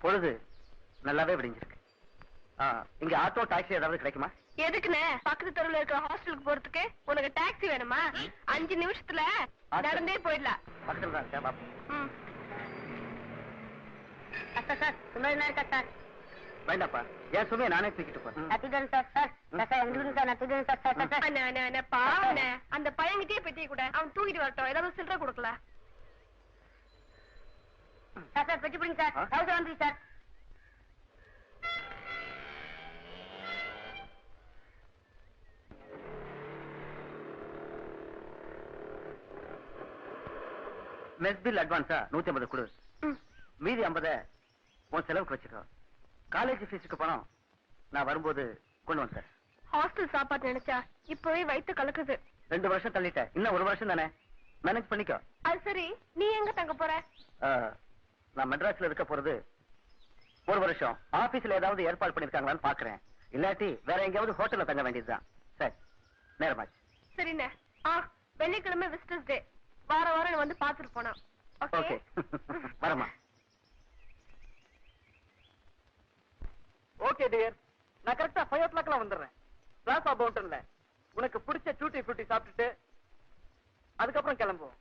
பொழுது நல்லாவே விடிஞ்சிருக்கு. இங்க ஆட்டோ டாக்ஸி ஏதாவது கிடைக்குமா? எதுக்குன்னு பக்கத்து தெருவில் இருக்கிற ஹாஸ்டலுக்கு போறதுக்கு உனக்கு டாக்ஸி வேணுமா? 5 நிமிஷத்துல நடந்தே போயிடலாம். பக்கத்துல தான் இருக்கா பாப்பா. சார் சும்மா சார் வேண்டாப்பா, என் சுமையை நானே தூக்கிட்டு போறேன். அந்த பையன்கிட்டயே பெட்டிய கூட அவன் தூக்கிட்டு வரட்டும். ஏதாவது சில்லறை கொடுக்கல சார். பெட்டி பிடிங்க சார். சார் மெஸ் பில் அட்வான்ஸா 150 கொடு. மீதி 50 உன் செலவுக்கு வச்சுக்கோ. காலேஜ் ஃபீஸுக்கு பணம் நான் வரும்போது கொண்டு வந்து சார். ஹாஸ்டல் சாப்பாடு நினைச்சா இப்பவே வயித்து கலக்குது. 2 வருஷம் தள்ளிட்ட, இன்னும் 1 வருஷம் தானே, மேனேஜ் பண்ணிக்கோ. அது சரி, நீ எங்க தங்க போற? நான் மெட்ராஸ்ல இருக்க போறது 1 வருஷம். ஆபீஸ்ல ஏதாவது ஏற்பாடு பண்ணிருக்காங்களான்னு பாக்குறேன். இல்லாட்டி வேற எங்கேயாவது ஹோட்டல்ல தங்க வேண்டியதுதான். சரி, நேரமாச்சு. சரிண்ணே. வெள்ளிக்கிழமை விசிட்டர்ஸ் டே. வார வாரம் வந்து பாத்துட்டு போனா. ஓகே வரமா. ஓகே டியர், நான் கரெக்டா 5 o'clock வந்துடுறேன். பிளாசா பவுண்டன்ல உனக்கு பிடிச்ச டூட்டி ஃப்ரூட்டி சாப்பிட்டுட்டு அதுக்கப்புறம் கிளம்புவோம்.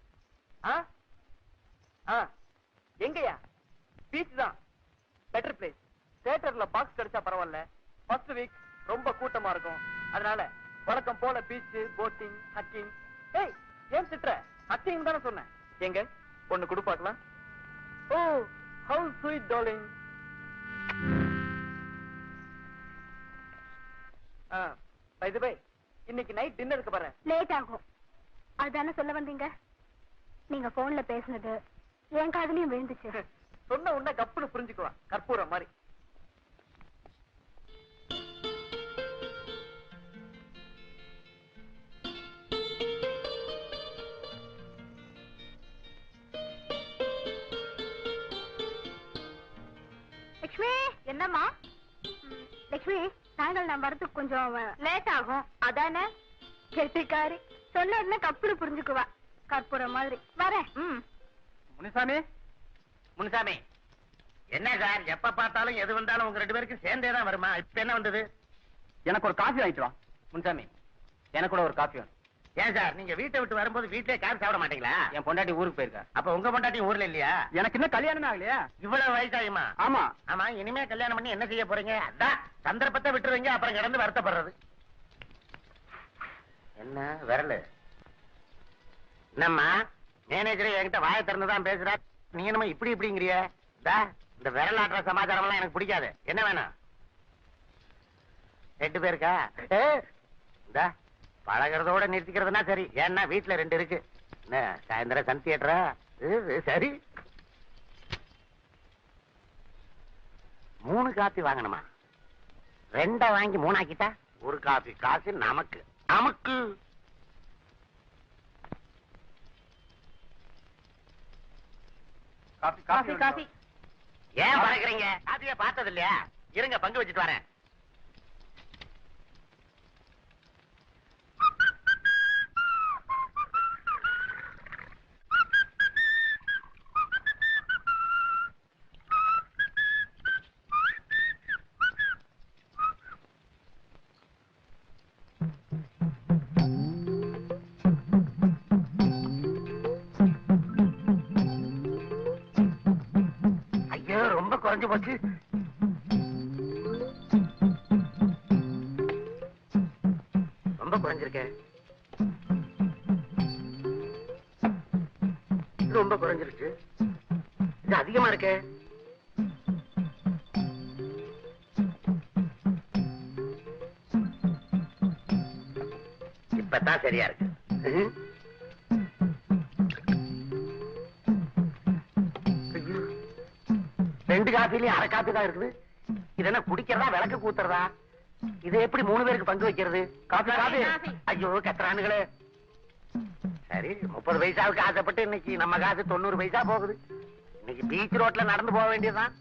எங்கயா? பீச் தான் பெட்டர் பிளேஸ். தியேட்டர்ல பாக்ஸ் கிடைச்சா பரவாயில்ல. ஃபர்ஸ்ட் வீக் ரொம்ப கூட்டமா இருக்கும். அதனால வழக்கம் போல பீச், போட்டிங், ஹக்கிங். ஏய், ஏன் திட்டுற? ஹக்கிங் தானே சொன்னேன். எங்க ஒண்ணு குடு பார்க்கலாம். ஓ, how sweet darling. By the by, இன்னைக்கு நைட் டின்னருக்கு வரேன். லேட் ஆகும். அதானே சொல்ல வந்தீங்க? நீங்க போன்ல பேசுனது என் காதுலயும் விழுந்துச்சு. சொன்ன உடனே கப்புன்னு புரிஞ்சுக்கலாம், கற்பூரம் மாதிரி. லட்சுமி, என்னம்மா? லட்சுமி, சாயங்காலம் நான் வரதுக்கு கொஞ்சம் லேட் ஆகும். அதானே? கெட்டிக்காரி. சொன்ன உடனே கப்புன்னு புரிஞ்சுக்குவா, கற்பூரம் மாதிரி. வரேன். முனிசாமி, முனுசாமி, என்ன சார் எப்ப பார்த்தாலும் எது வந்தாலும் உங்க 2 பேருக்கு சேர்ந்தே தான் வருமா? இப்ப என்ன வந்தது? எனக்கு ஒரு காஃபி வாங்கிட்டு வா. முனுசாமி, எனக்கு கூட ஒரு காஃபி வேணும். ஏன் சார் நீங்க வீட்டை விட்டு வரும்போது வீட்லயே கார் சாப்பிட மாட்டீங்களா? என் பொண்டாட்டி ஊருக்கு போயிருக்கா. அப்ப உங்க பொண்டாட்டி ஊர்ல இல்லையா? எனக்கு இன்னும் கல்யாணமே ஆகலையா? இவ்வளவு வயசாயுமா? ஆமா. ஆமா, இனிமே கல்யாணம் பண்ணி என்ன செய்ய போறீங்க? அதான் சந்தர்ப்பத்தை விட்டுருவீங்க, அப்புறம் கிடந்து வருத்தப்படுறது. என்ன விரலு? என்னம்மா மேனேஜரே என்கிட்ட வாயை திறந்துதான் பேசுறா, நீ என்னமா இப்படி இப்படிங்கிறிய? இந்த விரலாட்டுற சமாச்சாரம் எல்லாம் எனக்கு பிடிக்காது. என்ன வேணும்? 2 பேருக்கா? இந்த பழகிறதோட நிறுத்திக்கிறதுனா சரி. ஏன்னா வீட்டுல 2 இருக்கு. என்ன சாயந்தரம் சன் தியேட்டரா? சரி. 3 காப்பி வாங்கணுமா? 2 வாங்கி 3 ஆக்கிட்டா 1 காப்பி காசு நமக்கு. நமக்கு காஃபி காஃபி. ஏன் பழகிறீங்க? காப்பிய பார்த்தது இல்லையா? இருங்க பங்கு வச்சுட்டு வரேன். ஐயோ ரொம்ப குறைஞ்சு போச்சு. ரொம்ப குறைஞ்சிருக்க. இது ரொம்ப குறைஞ்சிருச்சு. இது அதிகமா இருக்கு. இப்பதான் சரியா இருக்கு. ஐயோ, 2 காப்பிலையும் 1/2 காப்பி தான் இருக்குது. இது என்ன குடிக்கிறதா விளக்கு கூத்துறதா? இது எப்படி 3 பேருக்கு பங்கு வைக்கிறது? Coffee coffee. ஐயோ கத்துறானுங்களே. சரி 30 பைசாவுக்கு ஆசைப்பட்டு இன்னைக்கு நம்ம காசு 90 பைசா போகுது. இன்னைக்கு பீச் ரோட்ல நடந்து போக வேண்டியதுதான்.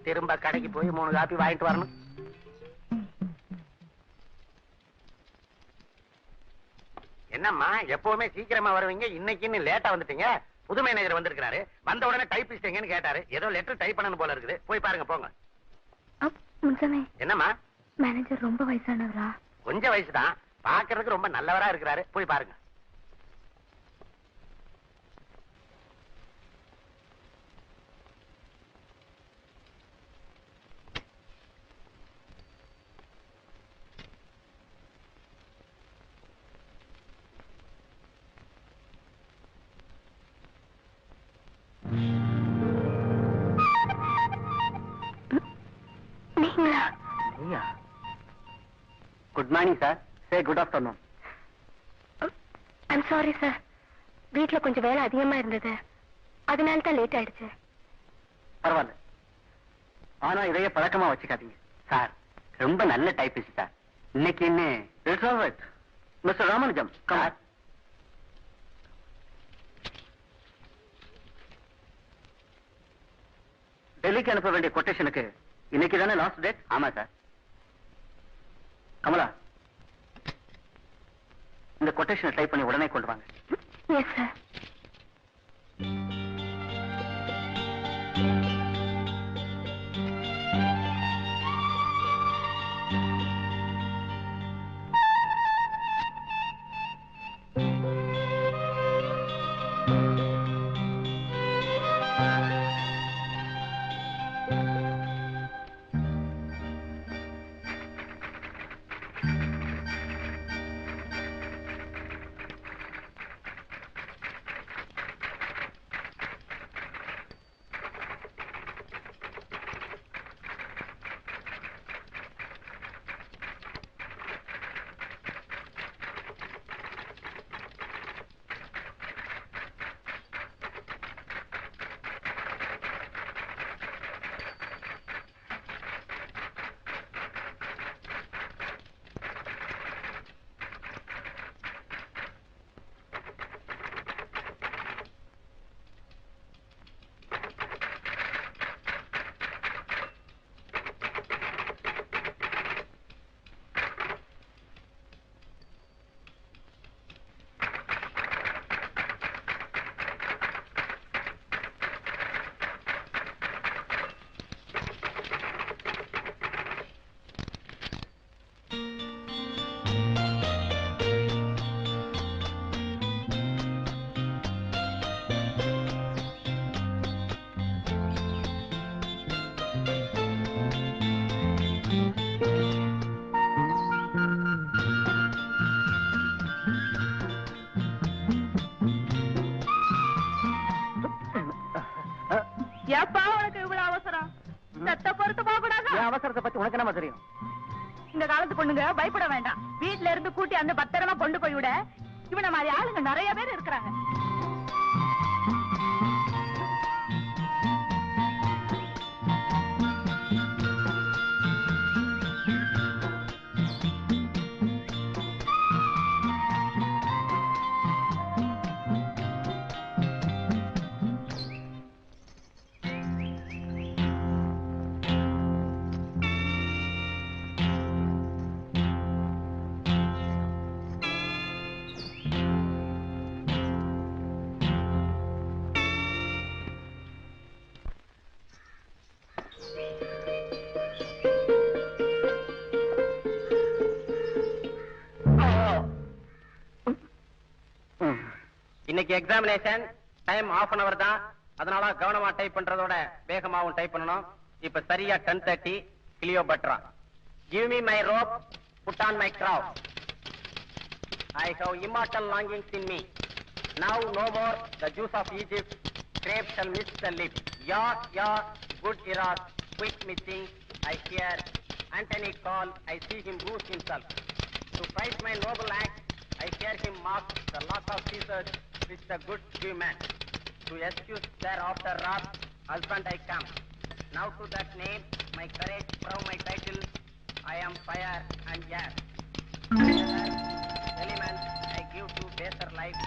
திரும்ப கடைக்கு போய் 3 காப்பி வாங்கிட்டு வரணும். என்னம்மா எப்பவுமே சீக்கிரமா வருவீங்க, இன்னைக்கு லேட்டா வந்துட்டீங்க? புது மேனேஜர் வந்திருக்காரு. வந்த உடனே டைப்பிஸ்ட் எங்கன்னு கேட்டாரு. ஏதோ லெட்டர் டைப் பண்ணணும் போல இருக்குது. போய் பாருங்க போங்க. முன்சாமி, என்னம்மா மேனேஜர் ரொம்ப வயசானவரா? கொஞ்சம் வயசுதான், பாக்குறதுக்கு ரொம்ப நல்லவரா இருக்கிறாரு. போய் பாருங்க. Good morning sir. Say good afternoon. I'm sorry sir, வீட்டுல கொஞ்சம் வேலை அதிகமா இருந்தது, அதனால தான் லேட் ஆயிடுச்சு. பரவாயில்ல, ஆனா இதையே பழக்கமா வச்சுக்காதீங்க சார். ரொம்ப நல்ல டைப்பிஸ்ட் சார். இன்னைக்கு என்ன? It's all right. Mister Ramanujam sir. டெல்லிக்கு அனுப்ப வேண்டிய கொட்டேஷனுக்கு இன்னைக்கு தானே லாஸ்ட் டேட்? ஆமா சார். கமலா, இந்த கொட்டேஷனை டைப் பண்ணி உடனே கொண்டு வாங்க. Yes sir. ஏப்பா உனக்கு இவ்வளவு அவசரம்? சத்த பொறுத்து போக கூடாது. என் அவசரத்தை பத்தி உனக்கு என்ன தெரியும்? இந்த காலத்து பொண்ணுங்க பயப்பட வேண்டாம். வீட்டுல இருந்து கூட்டி அந்த பத்திரமா கொண்டு போய் விட இவனை மாதிரி ஆளுங்க நிறைய பேர் இருக்கிறாங்க. இன்னைக்கு examination time half an hour தான். அதனால கவனமா டைப் பண்றதோட வேகமாவும் டைப் பண்ணணும். இப்ப சரியா 10:30 Cleopatra. Give me my rope, put on my crown. I have immortal longings in me. Now no more the Jews of Egypt, grapes shall miss the lips. Ya, good Iraq, quick missing, I hear Antony call, I see him lose himself. To fight my noble act, I hear him mock the lot of Caesars with the good Jew man. To excuse thereafter wrath, husband I come. Now to that name, my courage from my title, I am fire and air. Elements I give to baser life.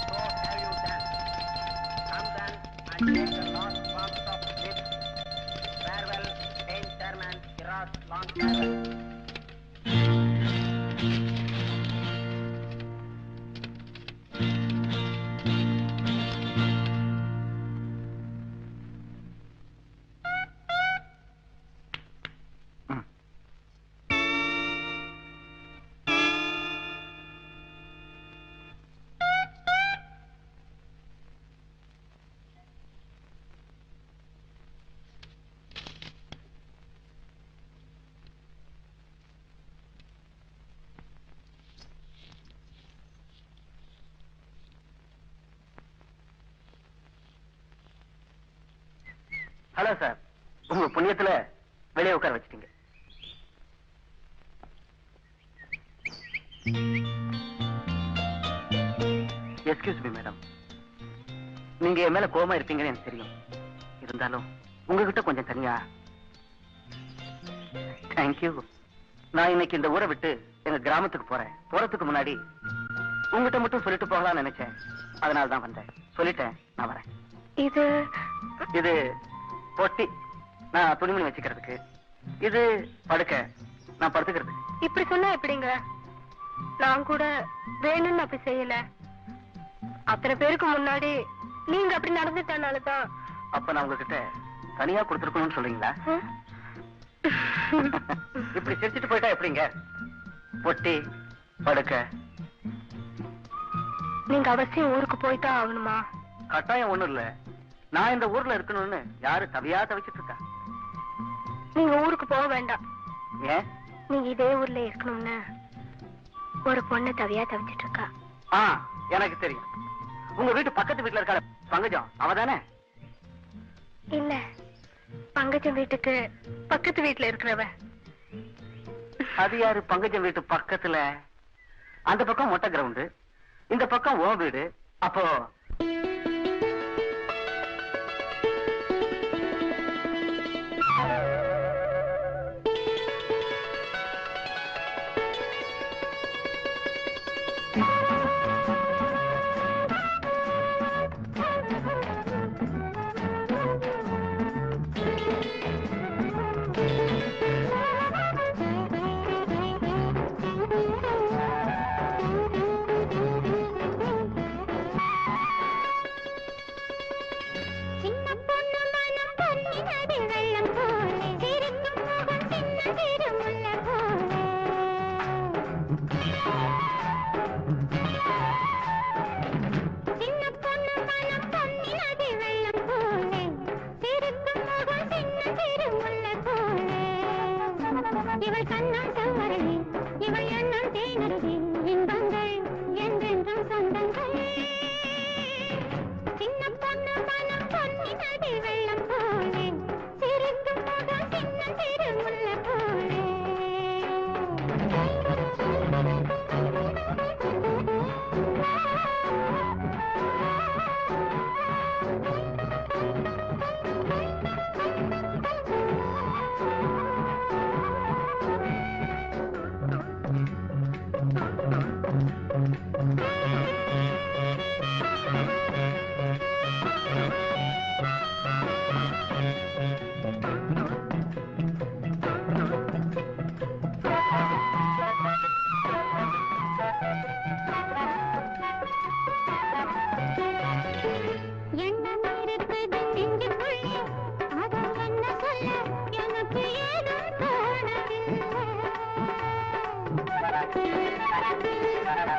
So have you done. Come then and take the last forms of lips. Farewell, Saint Chairman, Iraq, long farewell. Hello sir, உங்க புண்ணியத்துல வெளியே உட்கார வச்சிட்டீங்க. Excuse me madam, நீங்க என் மேல கோவமா இருப்பீங்கன்னு எனக்கு தெரியும். இருந்தாலும் உங்ககிட்ட கொஞ்சம் தனியா. தேங்க்யூ. நான் இன்னைக்கு இந்த ஊரை விட்டு எங்க கிராமத்துக்கு போறேன். போறதுக்கு முன்னாடி உங்ககிட்ட மட்டும் சொல்லிட்டு போகலாம்னு நினைச்சேன். அதனால தான் வந்தேன். சொல்லிட்டேன், நான் வரேன். இது பொட்டி, நான் துணிமணி வச்சுக்கிறதுக்கு. இது படுக்க, நான் படுத்துக்கிறது. இப்படி சொன்னா எப்படிங்க? நான் கூட வேணும்னு அப்படி செய்யல. அத்தனை பேருக்கு முன்னாடி நீங்க அப்படி நடந்துட்டனாலதான். அப்ப நான் உங்ககிட்ட தனியா கொடுத்துருக்கணும்னு சொல்றீங்களா? இப்படி சிரிச்சுட்டு போயிட்டா எப்படிங்க? பொட்டி, படுக்க. நீங்க அவசியம் ஊருக்கு போய்தான் ஆகணுமா? கட்டாயம் ஒண்ணும் இல்ல. நான் இந்த ஊர்ல இருக்கணும்னு யாரு தவியா தவிச்சிட்டு இருக்கா? நீங்க ஊருக்கு போக வேண்டாம். ஏன்? நீங்க இதே ஊர்ல இருக்கணும்னு ஒரு பொண்ணு தவியா தவிச்சிட்டு இருக்கா. எனக்கு தெரியும். உங்க வீட்டு பக்கத்து வீட்டுல இருக்காள பங்கஜம், அவதானே? இல்ல, பங்கஜம் வீட்டுக்கு பக்கத்து வீட்டுல இருக்கிறவ. அது யாரு? பங்கஜம் வீட்டு பக்கத்துல? அந்த பக்கம் மொட்டை கிரவுண்டு, இந்த பக்கம் ஓ வீடு. அப்போ இவள் கண்ணாட்டம் வரவே, இவள் எண்ணம் தேனருவே, இன்பங்கள் என்றென்றும் சொந்தங்கள். சின்ன பொண்ணு மனம் பொன்னி நதி வெள்ளம்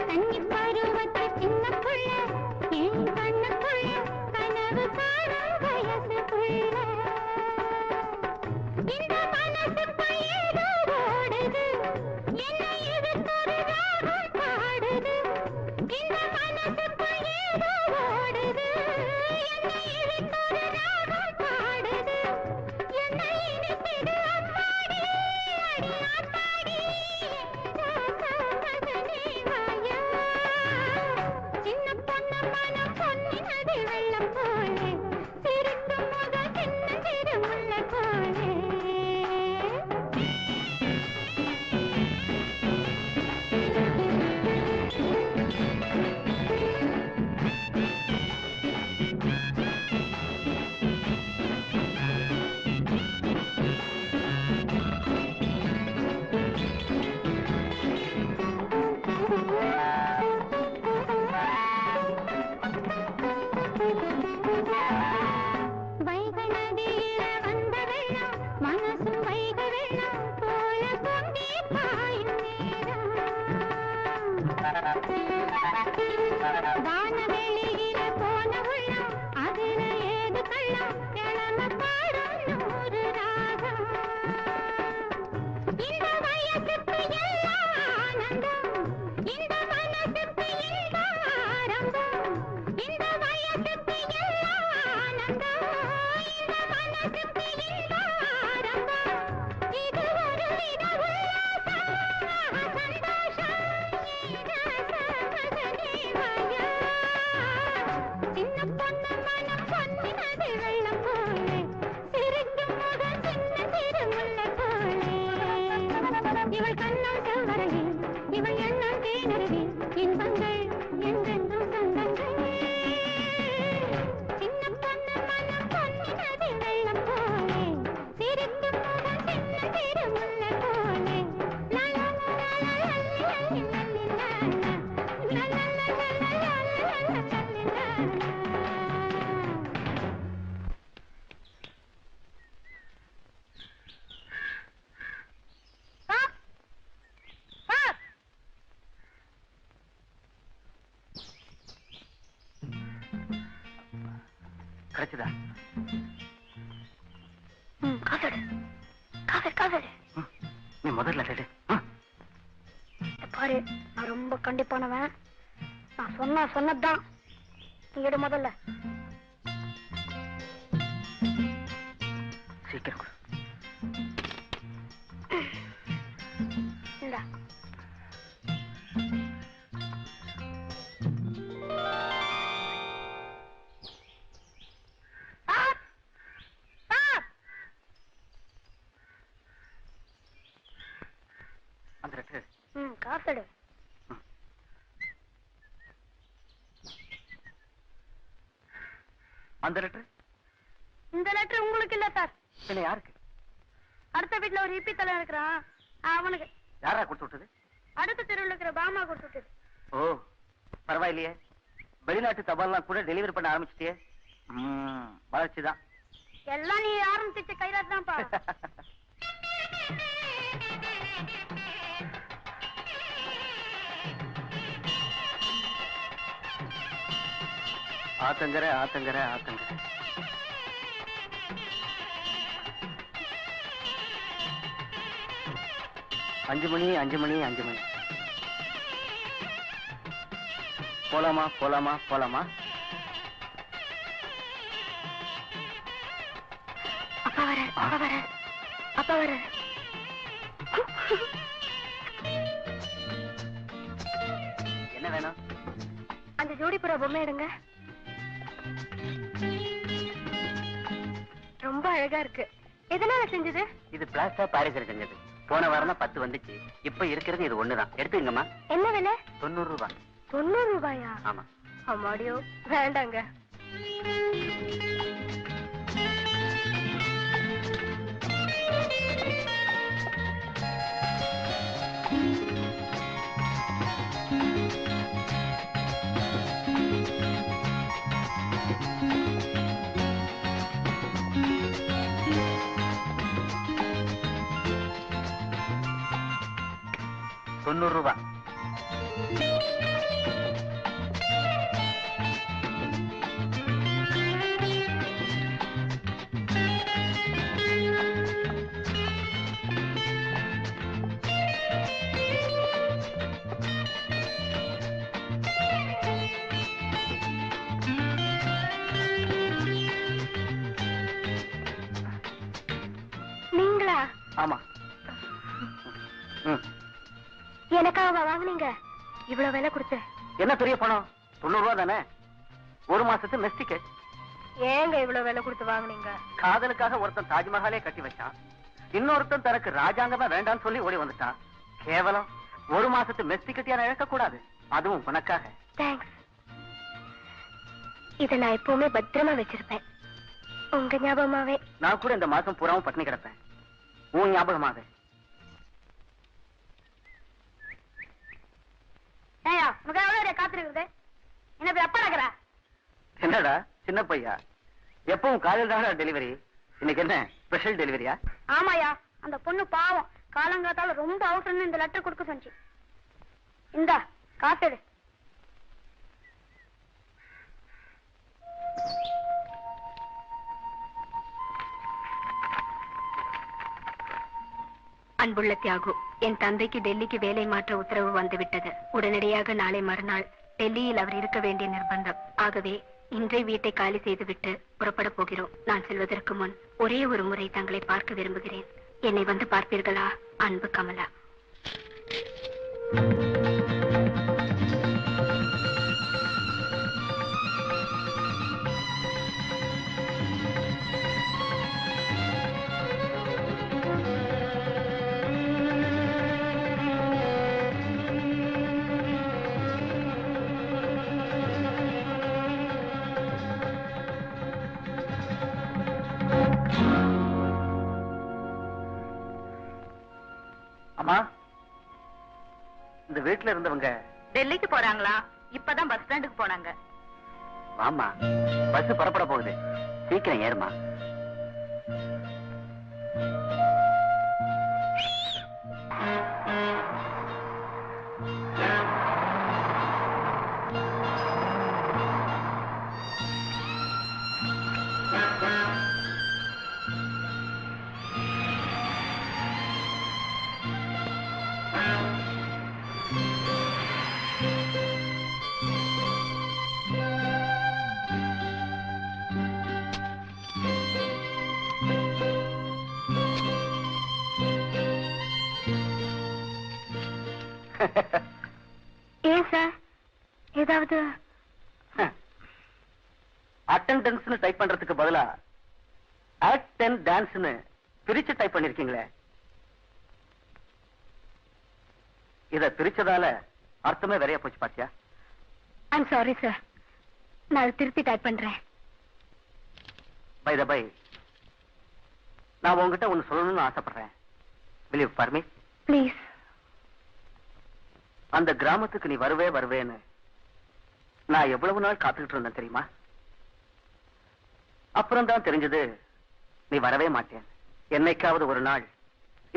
கன்னி பருவத்து சின்ன புள்ள என் கண்ணுக்குள்ள கனவு காணும் வயசு புள்ள இந்த மனசுக்குள் ஏதோ ஓடுது என்னை இழுத்தொரு ராகம் பாடுது இந்த மனசுக்குள் ஏதோ ஓடுது என்னை இழுத்தொரு ராகம் பாடுது என்னை இனித்திடு அம்மாடி அடி ஆத்தாடி சின்ன பொண்ணு மனம் பொன்னினது வெள்ளம் போலே சிரிக்கும் முக சின்ன சிறுமுள்ள போலே வைகை நதியில வந்த வெள்ளம் மனசும் வைகை வெள்ளம் போல பொங்கி பாயும் நேரம் வானவெளியில போன உள்ளம் அதுல ஏது கள்ளம் கிளம்ப பாடும் 100 ராகம் இந்த வயசுக்கு எல்லாம் ஆனந்தம் இந்த மனசுக்கு இன்ப ஆரம்பம் இந்த வயசுக்கு எல்லாம் ஆனந்தம் இந்த மனசுக்கு இன்ப ஆரம்பம் இது ஒரு வித உல்லாசம் சந்தோஷம் சின்ன பொண்ணு மனம் பொன்னினது வெள்ளம் போலே சிரிக்கும் முக சின்ன சிறுமுள்ள போலே இவள் கண்ணம் செவ்வரகி இவள் எண்ணம் தேனருவி இன்பங்கள் என்றென்றும் சொந்தங்கள் சின்ன பொண்ணு மனம் பொன்னினது வெள்ளம் போலே சிரிக்கும் முக சின்ன சிறுமுள்ள போலே லா லா லா லா லா லா லா லா கிடைச்சதா? காசடு காசடு காசடு நீ முதல்ல கேட்டு பாரு, நான் ரொம்ப கண்டிப்பானவன். நான் சொன்னதுதான் நீ எடு முதல்ல. சீக்கிரம் கொடு. இந்தா. அந்த லெட்டர் காசடு. அந்த லெட்டர் இந்த லெட்டர் உங்களுக்கு இல்ல சார். இல்ல யாருக்கு? அடுத்த வீட்டுல ஒரு இப்பி தலை இருக்கிறான், அவனுக்கு. யாரா கொடுத்து விட்டது? அடுத்த தெருவில் இருக்கிற பாமா கொடுத்து விட்டது. ஓ பரவாயில்லையே, வெளிநாட்டு தபால்லாம் கூட டெலிவரி பண்ண ஆரம்பிச்சிட்டியே. வளர்ச்சிதான். எல்லாம் நீ ஆரம்பிச்ச கைராஜ் தான்ப்பா. ஆத்தங்கர ஆத்தங்கர ஆத்தங்கர. அஞ்சு மணி போலாமா போலாமா போலாமா? அப்பா வர அப்பா வர. என்ன வேணும்? அந்த ஜோடிப்புற பொம்மை எடுங்க. ரொம்ப அழகா இருக்கு. எதனால செஞ்சது? இது பிளாஸ்டர் பாரிசர் செஞ்சது. போன வாரம் 10 வந்துச்சு. இப்ப இருக்கிறது இது ஒண்ணுதான். எடுத்துங்கம்மா. என்ன விலை? 90 ரூபாய். 90 ரூபாயா? ஆமா. அம்மாடியோ, வேண்டாங்க. 90 ரூபாய். நீங்களா? ஆமா. எனக்காக வாங்குனீங்க? இவ்வளவு விலை கொடுத்து என்ன பெரிய பணம்? 90 ரூபாய் தானே. ஒரு மாசத்து மெஸ் டிக்கெட். ஏங்க இவ்வளவு விலை கொடுத்து வாங்குனீங்க? காதலுக்காக ஒருத்தன் தாஜ்மஹாலே கட்டி வச்சான், இன்னொருத்தன் தனக்கு ராஜாங்கமா வேண்டான்னு சொல்லி ஓடி வந்துட்டான். கேவலம் ஒரு மாசத்து மெஸ் டிக்கெட் யாரும் இழக்க கூடாது, அதுவும் உனக்காக. தேங்க்ஸ். இத நான் எப்பவுமே பத்திரமா வச்சிருப்பேன், உங்க ஞாபகமாவே. நான் கூட இந்த மாசம் பூராவும் பட்டினி கிடப்பேன், உன் ஞாபகமாக. காத்திருக்குது என்ன எப்ப நடக்கிற? என்னடா சின்ன பையா, எப்பவும் காலையில் தான் டெலிவரி, இன்னைக்கு என்ன ஸ்பெஷல் டெலிவரியா? ஆமாயா, அந்த பொண்ணு பாவம் காலங்காத்தால ரொம்ப அவசரம் இந்த லெட்டர் கொடுக்க சொன்னிச்சு. இந்தா காசு. அன்புள்ள தியாகு, என் தந்தைக்கு டெல்லிக்கு வேலை மாற்ற உத்தரவு வந்துவிட்டது. உடனடியாக நாளை மறுநாள் டெல்லியில் அவர் இருக்க வேண்டிய நிர்பந்தம். ஆகவே இன்றை வீட்டை காலி செய்துவிட்டு புறப்பட போகிறோம். நான் செல்வதற்கு முன் ஒரே ஒரு முறை தங்களை பார்க்க விரும்புகிறேன். என்னை வந்து பார்ப்பீர்களா? அன்பு கமலா. அம்மா, இந்த வீட்டுல இருந்தவங்க டெல்லிக்கு போறாங்களா? இப்பதான் பஸ் ஸ்டாண்டுக்கு போனாங்க. வாமா, பஸ் புறப்பட போகுது, சீக்கிரம் ஏறுமா. ஏன் சார், ஏதாவது அட்டெண்டன்ஸ் டைப் பண்றதுக்கு பதிலா ஆக்ட் அண்ட் டான்ஸ்னு பிரிச்சு டைப் பண்ணிருக்கீங்களே, இத பிரிச்சதால அர்த்தமே வேறையா போச்சு பாத்தியா? ஐம் சாரி சார், நான் திருப்பி டைப் பண்றேன். பை த பை, நான் உங்ககிட்ட ஒன்னு சொல்லணும்னு ஆசைப்படுறேன். will you permit? ப்ளீஸ். அந்த கிராமத்துக்கு நீ வருவேன்னு நான் எவ்வளவு நாள் காத்துக்கிட்டு இருந்தேன் தெரியுமா? அப்புறம் தான் தெரிஞ்சது நீ வரவே மாட்டேன். என்னைக்காவது ஒரு நாள்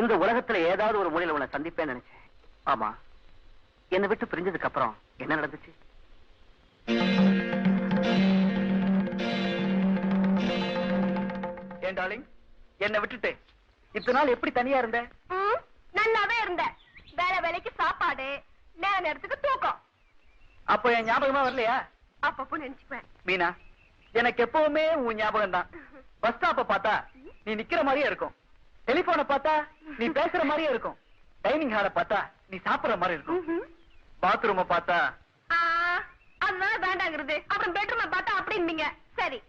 இந்த உலகத்துல ஏதாவது ஒரு மூலையில உன்னை சந்திப்பேன்னு நினைச்சேன். ஆமா, என்னை விட்டு பிரிஞ்சதுக்கு அப்புறம் என்ன நடந்துச்சு? ஏன் டார்லிங், என்னை விட்டுட்டு இத்தனை நாள் எப்படி தனியா இருந்த? நல்லாவே இருந்த. வேலைக்கு சாப்பாடு, நேரத்துக்கு தூக்கம். அப்ப என் ஞாபகமா வரலையா? அப்பப்போ நினைச்சுக்குவேன். மீனா, எனக்கு எப்பவுமே உன் ஞாபகம் தான். பஸ் ஸ்டாப்ப பார்த்தா நீ நிக்கிற மாதிரியே இருக்கும், டெலிபோனை பார்த்தா நீ பேசுற மாதிரியே இருக்கும், டைனிங் ஹாலை பார்த்தா நீ சாப்பிடுற மாதிரி இருக்கும், பாத்ரூமை பார்த்தா. அதனால வேண்டாங்கிறது. அப்புறம் பெட்ரூமை பார்த்தா அப்படின்பீங்க. சரி,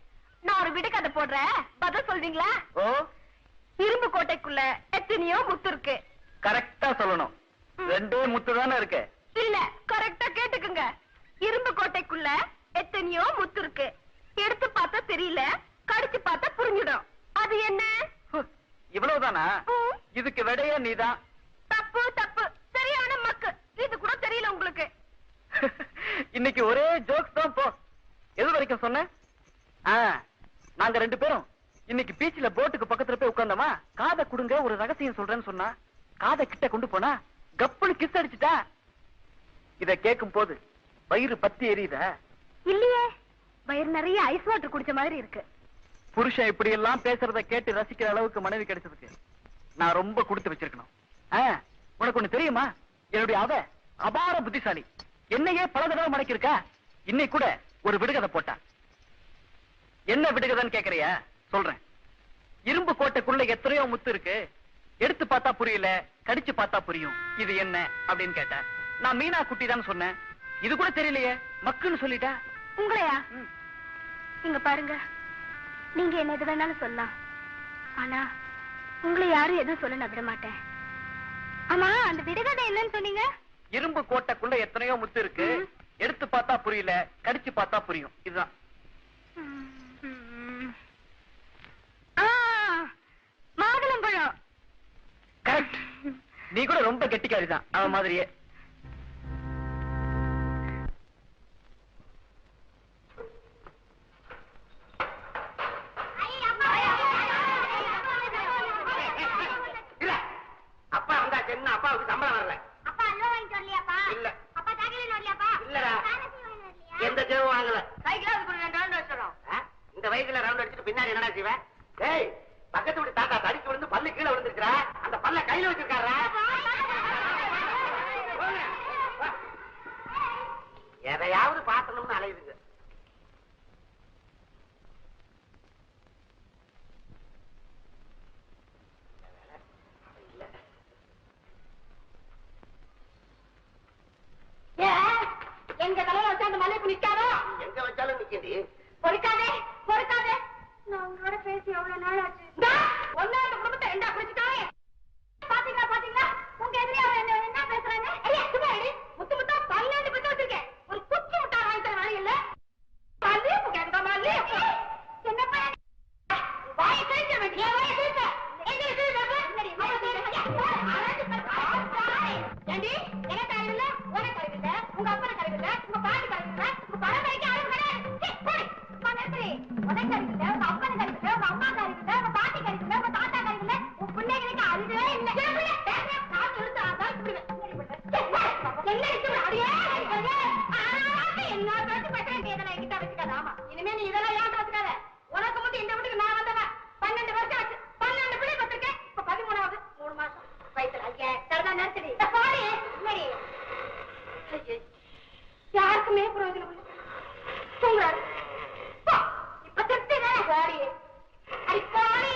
நான் ஒரு விடுகதை போடுறேன், பதில் சொல்றீங்களா? ஓ, இரும்பு கோட்டைக்குள்ள எத்தனையோ முத்து இருக்கு. கரெக்டா சொல்லணும். ரெண்டே முத்து தானே இருக்கு. இல்ல, கரெக்டா கேட்டுக்குங்க. இரும்பு கோட்டைக்குள்ள எத்தனையோ முத்து இருக்கு. எடுத்து பார்த்தா தெரியல, கடிச்சு பார்த்தா புரிஞ்சிடும். அது என்ன? இவ்வளவுதானா? இதுக்கு விடையே நீதான். தப்பு தப்பு, சரியான மக்கு. இது கூட தெரியல உங்களுக்கு. இன்னைக்கு ஒரே ஜோக்ஸ் தான். போ, எது வரைக்கும் சொன்ன? நாங்க ரெண்டு பேரும் இன்னைக்கு பீச்ல போட்டுக்கு பக்கத்துல போய் உட்கார்ந்தோமா, காதை குடுங்க ஒரு ரகசியம் சொல்றேன்னு சொன்னா, காதை கிட்ட கொண்டு போனா கப்புன்னு கிஸ் அடிச்சுட்டா. இத கேட்கும் போது வயிறு பத்தி எரியுதா? இல்லையே, வயிறு நிறைய ஐஸ் வாட்டர் குடிச்ச மாதிரி இருக்கு. புருஷன் இப்படி எல்லாம் பேசுறத கேட்டு ரசிக்கிற அளவுக்கு மனைவி கிடைச்சதுக்கு நான் ரொம்ப கொடுத்து வச்சிருக்கணும். உனக்கு ஒண்ணு தெரியுமா? என்னுடைய அபார புத்திசாலி. என்னையே பல தடவை மடக்கிருக்கா. இன்னைக்கு கூட ஒரு விடுகதை போட்டா. என்ன விடுகதைன்னு கேக்குறியா? சொல்றேன். இரும்பு கோட்டைக்குள்ள எத்தனையோ முத்து இருக்கு. எடுத்து பார்த்தா புரியல, கடிச்சு பார்த்தா புரியும். இது என்ன அப்படின்னு கேட்ட. நான் மீனா குட்டி தான் சொன்னேன். இது கூட தெரியலையே, மக்குன்னு சொல்லிட்டா. உங்களையா? இங்க பாருங்க, நீங்க என்ன எது வேணாலும் சொல்லலாம், ஆனா உங்களை யாரும் எதுவும் சொல்ல நான் விட மாட்டேன். ஆமா, அந்த விடுகதை என்னன்னு சொன்னீங்க? இரும்பு கோட்டைக்குள்ள எத்தனையோ முத்து இருக்கு. எடுத்து பார்த்தா புரியல, கடிச்சு பார்த்தா புரியும். இதுதான். மாதுளம்பழம். கரெக்ட். நீ கூட ரொம்ப கெட்டிக்காரிதான் அவன் மாதிரியே. அப்பா வந்தாச்சு. என்ன அப்பாவுக்கு சம்பளம் வரல? அப்பா அல்வா வாங்கிட்டு வரலையாப்பா? இல்ல. அப்பா சாக்லேட் வரலையாப்பா? இல்லடா. பானசி வாங்கிட்டு வரலையா? எந்த சேவும் வாங்கல. சைக்கிள் அதுக்கு 2 ரவுண்ட் வச்சிடும். இந்த வயசுல ரவுண்ட் அடிச்சுட்டு பின்னாடி என்னடா செய்வேன்? டேய், பக்கத்து வீட்டு தாத்தா தடிச்சு விழுந்து பல்லு கீழே விழுந்துருக்கா. அந்த பல்ல கையில வச்சிருக்காரா? எதையாவது பாத்தணும்னு அலையுதுங்க. எங்க தலையில வச்சா அந்த மல்லிகைப்பூ நிக்காதோ? எங்க வச்சாலும் நிக்குது. பொறுக்காதே, பொறுக்காதே. நான் உங்களோட பேசி எவ்வளவு நாள் ஆச்சு? ஒண்ணு அந்த குடும்பத்தை ரெண்டா பிரிச்சுட்டாவே. பாத்தீங்களா, பாத்தீங்களா? உங்க எதிரியா என்ன பேசுறாங்க? ஐயா, சும்மா இரு. முத்து முத்தா 12 பேர் வச்சிருக்கேன். ஒரு குச்சி முட்டா வாங்கி தர வழி இல்ல. மல்லிகைப்பூ கேட்க மல்லிகைப்பூ. என்னப்பா வாயை கிழிச்ச வேண்டிய வாயை கிழிச்ச. எங்க கிழிச்ச? என்னடி வாயை கிழிச்ச? ஏண்டி, எனக்கு அறிவில்ல, உனக்கு அறிவில்ல, உங்க அப்பா அறிவில்ல, உங்க பாட்டி அறிவில்ல, உங்க பரம்பரைக்கு அறிவு கிடையாது. உனக்கு அறிவில்ல, உங்க அப்பனுக்கு அறிவில்ல, உங்க அம்மாக்கு அறிவில்ல, உங்க பாட்டிக்கு அறிவில்ல, உங்க தாத்தாக்கு அறிவில்ல, உங்க பிள்ளைங்களுக்கு அறிவே இல்லை. நான் எழுத்து ஆதான் இப்படிவேன். என்ன இருக்கு? அடியே என்ன பேசி பேச வேண்டியதெல்லாம் என்கிட்ட வச்சுக்காத. ஆமா, இனிமே நீ இதெல்லாம் ஏன் வச்சுக்காத. உனக்கு மட்டும் இந்த வீட்டுக்கு நான் வந்தவன் 12 வருஷம் ஆச்சு. 12 பிள்ளை பத்திருக்கேன். இப்ப 13வது 3 மாசம் வயசுல. ஐயா, சரிதான் நடிச்சடி. பாடி இல்லடி, யாருக்குமே பிரயோஜனம் இல்லை. தூங்குறாரு. இப்ப திருப்திதான் பாடி. அடி பாடி.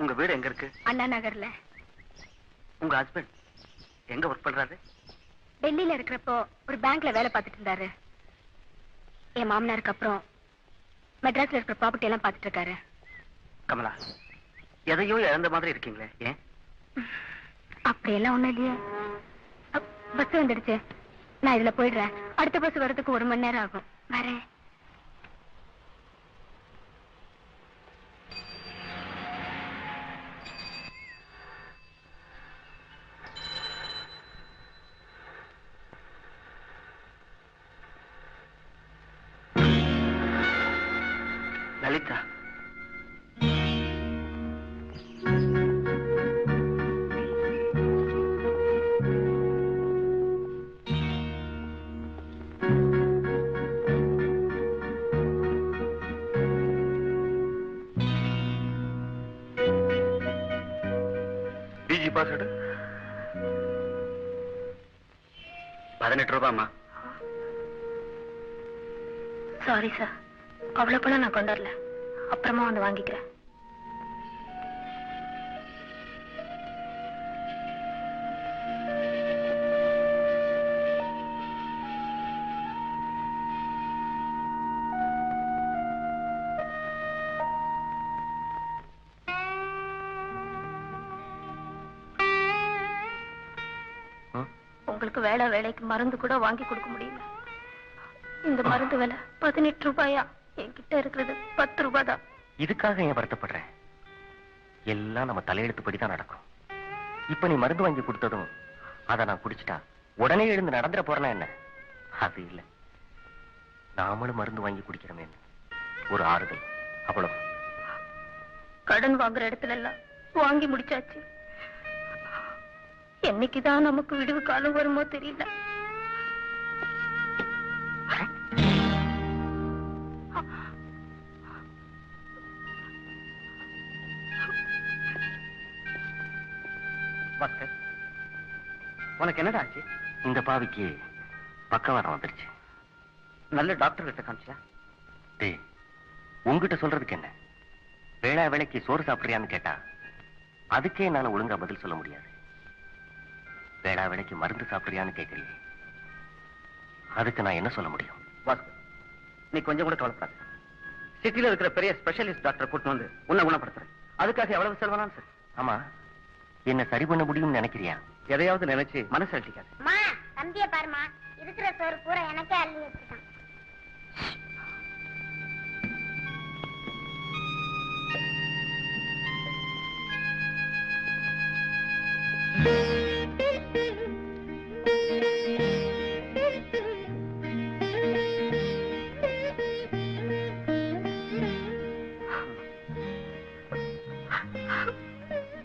உங்க வீடு எங்க இருக்கு? அண்ணா நகர்ல. உங்க ஹஸ்பண்ட் எங்க ஒர்க் பண்றாரு? டெல்லியில இருக்கிறப்போ ஒரு பேங்க்ல வேலை பார்த்துட்டு இருந்தாரு. என் மாமனாருக்கு அப்புறம் மெட்ராஸ்ல இருக்கிற ப்ராப்பர்ட்டி எல்லாம் பார்த்துட்டு இருக்காரு. கமலா, எதையோ இழந்த மாதிரி இருக்கீங்களே, ஏன்? அப்படியெல்லாம் ஒண்ணும் இல்லையே. பஸ் வந்துடுச்சு, நான் இதுல போயிடுறேன். அடுத்த பஸ் வர்றதுக்கு 1 மணி நேரம் ஆகும். வரேன். லலிதா, பிஜி பாஸ் எடு. 18 ரூபாய்மா. சாரி சார், அவ்வளவு பணம் நான் கொண்டு வரல. அப்புறமா வந்து வாங்கிக்கிறேன். உங்களுக்கு வேலைக்கு மருந்து கூட வாங்கி கொடுக்க முடியல. இந்த மருந்து விலை 18 ரூபாயா? என்கிட்ட இருக்கிறது 10 ரூபாய் தான். இதுக்காக ஏன் வருத்தப்படுறேன்? எல்லாம் நம்ம தலையெழுத்துப்படிதான் நடக்கும். இப்ப நீ மருந்து வாங்கி கொடுத்ததும் அதை நான் குடிச்சிட்டா உடனே எழுந்து நடந்துட போறேன்னா என்ன? அது இல்ல, நாமளும் மருந்து வாங்கி குடிக்கிறோமே, ஒரு ஆறுதல், அவ்வளவு. கடன் வாங்குற இடத்துல எல்லாம் வாங்கி முடிச்சாச்சு. என்னைக்குதான் நமக்கு விடுவு காலம் வருமோ தெரியல. பாஸ்கர், உனக்கு என்னடா ஆச்சு? இந்த பாவிக்கு பக்கவாதம் வந்துருச்சு. நல்ல டாக்டர் கிட்ட காமிச்சியா? டேய், உங்ககிட்ட சொல்றதுக்கு என்ன? வேளா வேலைக்கு சோறு சாப்பிடுறியான்னு கேட்டா அதுக்கே என்னால ஒழுங்கா பதில் சொல்ல முடியாது. வேளா வேலைக்கு மருந்து சாப்பிடுறியான்னு கேட்கறியே, அதுக்கு நான் என்ன சொல்ல முடியும்? பாஸ்கர், நீ கொஞ்சம் கூட கவலைப்படாத. சிட்டில இருக்கிற பெரிய ஸ்பெஷலிஸ்ட் டாக்டர் கூட்டு வந்து உன்னை குணப்படுத்துறேன். அதுக்காக எவ்வளவு செலவானாலும் சரி. ஆமா, என்ன சரி பண்ண முடியும்னு நினைக்கிறியா? எதையாவது நினைச்சு மனசு அழிக்காது. அம்மா, தம்பிய பாருமா, இருக்கிற சோறு பூரா எனக்கே அள்ளி வச்சிருக்கான்.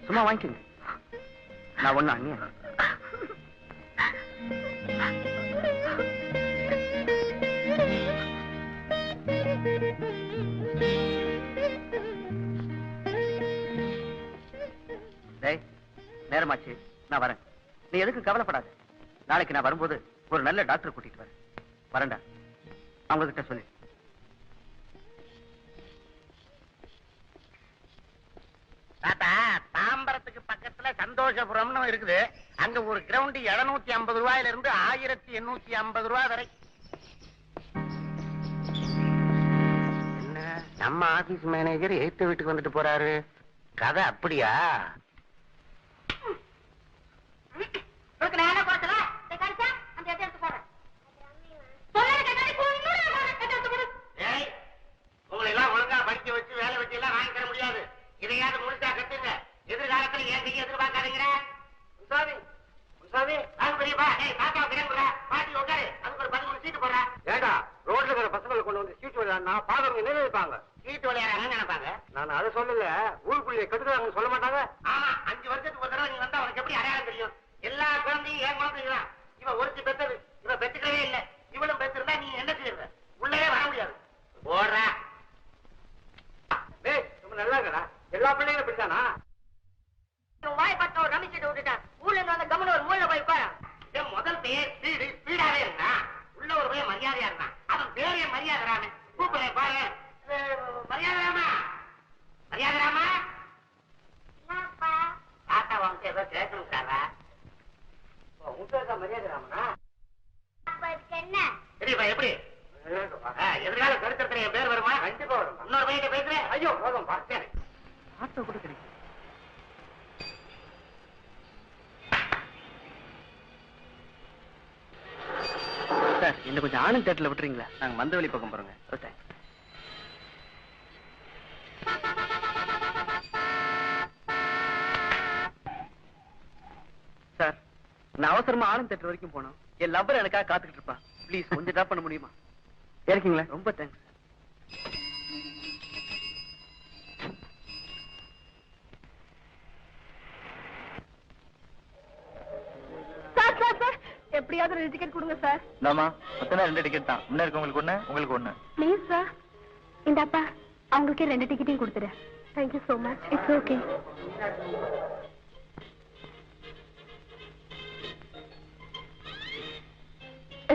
சும்மா வாங்கிக்கங்க. நான் ஒண்ணு அண்ணியா. நேரமாச்சு, நான் வரேன். நீ எதுக்கு கவலைப்படாத. நாளைக்கு நான் வரும்போது ஒரு நல்ல டாக்டர் கூட்டிட்டு வரேன். வரேன்டா. அவங்க கிட்ட சொல்லு. தாத்தா, தாம்பரத்துக்கு பக்கத்துல சந்தோஷபுரம்னு இருக்குது. அங்க ஒரு கிரவுண்ட் 750 ரூபாயில இருந்து 1850 ரூபாய் வரை. என்ன, நம்ம ஆபீஸ் மேனேஜர் ஏத்த வீட்டுக்கு வந்துட்டு போறாரு? கதை அப்படியா? உங்களை எல்லாம் ஒழுங்கா படிக்க வச்சு வேலை வச்சு எல்லாம் வாங்கி தர முடியாது. இதையாவது முழுசா கத்துங்க. எதிர்காலத்துல ஏன் நீங்க எதிர்பார்க்காதீங்க. வாங்க பெரியப்பா. தாத்தா கிளம்புறா, பாட்டி உட்காரு. அதுக்கு ஒரு 13 சீட்டு போடுறா. ஏண்டா, ரோட்ல இருக்கிற பசங்களை கொண்டு வந்து சீட்டு விளையாடுனா பாக்குறவங்க என்ன நினைப்பாங்க? சீட்டு விளையாடுறாங்கன்னு நினைப்பாங்க. நான் அதை சொல்லல, ஊருக்குள்ளே கட்டுக்கிறாங்கன்னு சொல்ல மாட்டாங்க. ஆமா, 5 வருஷத்துக்கு ஒரு தடவை நீ வந்தா உனக்கு எப்படி அடையாளம் தெரியும்? எல்லா குழந்தையும் ஏன் குழந்தைங்களா? இவன் ஒருத்தி பெத்தது, இவன் பெத்துக்கவே இல்லை. இவளும் பெத்திருந்தா நீ என்ன செய்யற? உள்ளே வர முடியாது. ஓடுறா. நல்லா இருக்கா? எல்லா பிள்ளைங்களும் பிடிச்சானா? வாய் பட்ட ஒரு ரமிச்சிட்டு விட்டுட்டான். ஊர்ல இருந்து வந்த கம்மன் ஒரு மூலையில போய் உட்கார. முதல் பெயர் ஸ்பீடு, ஸ்பீடாவே இருந்தான். உள்ள ஒரு பையன் மரியாதையா இருந்தான். அவன் பேரே மரியாதை. கூப்பிட பாரு. மரியாதை ராமா. தாத்தா வந்து ஏதோ கேட்கணும் சாரா. உங்க மரியாதை ராமனா? என்ன சரிப்பா, எப்படி எதிர்கால கருத்தத்துல என் பேர் வருமா? கண்டிப்பா வரும். இன்னொரு பையன் பேசுறேன். ஐயோ போதும், சரி. ஆட்டோ கூட கிடைக்கும். சார், என்ன கொஞ்சம் ஆனந்த் தேட்டர்ல விட்டுறீங்களா? நாங்க மந்தவெளி பக்கம் போறோங்க. சார், நான் அவசரமா ஆனந்த் தேட்டர் வரைக்கும் போனோம். என் லவ்வர் எனக்காக காத்துக்கிட்டு இருப்பா. ப்ளீஸ் கொஞ்சம் டிராப் பண்ண முடியுமா? இருக்கீங்களா? ரொம்ப தேங்க்ஸ். எப்படியாவது 2 டிக்கெட் கொடுங்க சார். நாமா, மொத்தம் 2 டிக்கெட் தான். முன்ன இருக்கவங்களுக்கு ஒண்ணு, உங்களுக்கு ஒண்ணு. Please sir. இந்தாப்பா, அவங்களுக்கே 2 டிக்கெட்டையும் கொடுத்துரு. Thank you so much. It's okay.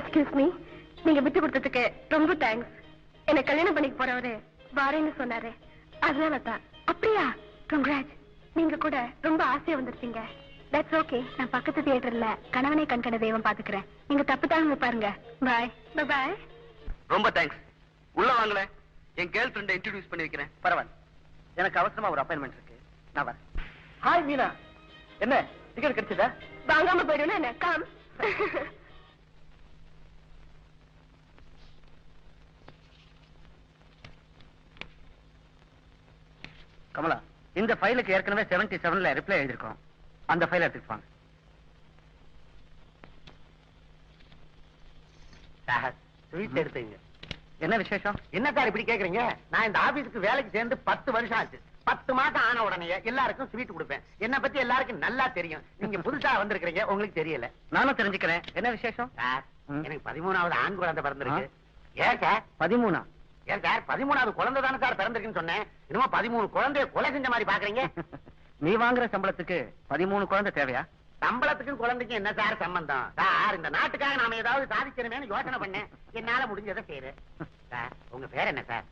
Excuse me, நீங்க விட்டு கொடுத்ததுக்கு ரொம்ப தேங்க்ஸ். என்ன கல்யாணம் பண்ணிக்க போறவரு வாரேன்னு சொன்னாரு, அதனால தான். அப்படியா? கங்க்ராட்ஸ். நீங்க கூட ரொம்ப ஆசையா வந்திருப்பீங்க. That's okay. நான் பக்கத்து தியேட்டர்ல கணவனை கண்கண்ட தெய்வம் பாத்துக்கிறேன். நீங்க தப்பு தாங்க பாருங்க. பாய். பாய். ரொம்ப தேங்க்ஸ். உள்ள வாங்கல. என் கேர்ள் ஃப்ரெண்டை இன்ட்ரோடியூஸ் பண்ணி வைக்கிறேன். பரவாயில்ல, எனக்கு அவசரமா ஒரு அப்பாயின்மெண்ட் இருக்கு. நான் வரேன். ஹாய் மீனா. என்ன டிக்கெட் கிடைச்சதா? வாங்காம போயிடுவேன். என்ன கம். கமலா, இந்த ஃபைலுக்கு ஏற்கனவே 77ல ரிப்ளை எழுதிருக்கோம். அந்த ஃபைல் எடுத்துட்டு வாங்க. சார், ஸ்வீட் எடுத்துங்க. என்ன விசேஷம்? என்ன சார் இப்படி கேக்குறீங்க? நான் இந்த ஆபீஸ்க்கு வேலைக்கு சேர்ந்து 10 வருஷம் ஆச்சு. 10 மாசம் ஆன உடனே எல்லாருக்கும் ஸ்வீட் கொடுப்பேன். என்ன பத்தி எல்லாருக்கும் நல்லா தெரியும். நீங்க புதுசா வந்திருக்கீங்க, உங்களுக்கு தெரியல. நானும் தெரிஞ்சுக்கிறேன். என்ன விசேஷம்? சார், எனக்கு 13வது ஆண் குழந்தை பிறந்திருக்கு. ஏன் சார் 13? ஏன் சார் 13வது குழந்தை தானே சார் பிறந்திருக்குன்னு சொன்னேன். இன்னும் 13 குழந்தைய கொலை செஞ்ச மாதிரி பாக்குறீங்க. நீ வாங்குற சம்பளத்துக்கு 13 குழந்தை தேவையா? சம்பளத்துக்கும் குழந்தைக்கும் என்ன சார் சம்பந்தம்? சார், இந்த நாட்டுக்காக நாம ஏதாவது சாதிக்கணுமேனு யோசனை பண்ணேன். என்னால முடிஞ்சதை செய்யறேன். சார், உங்க பேர் என்ன சார்?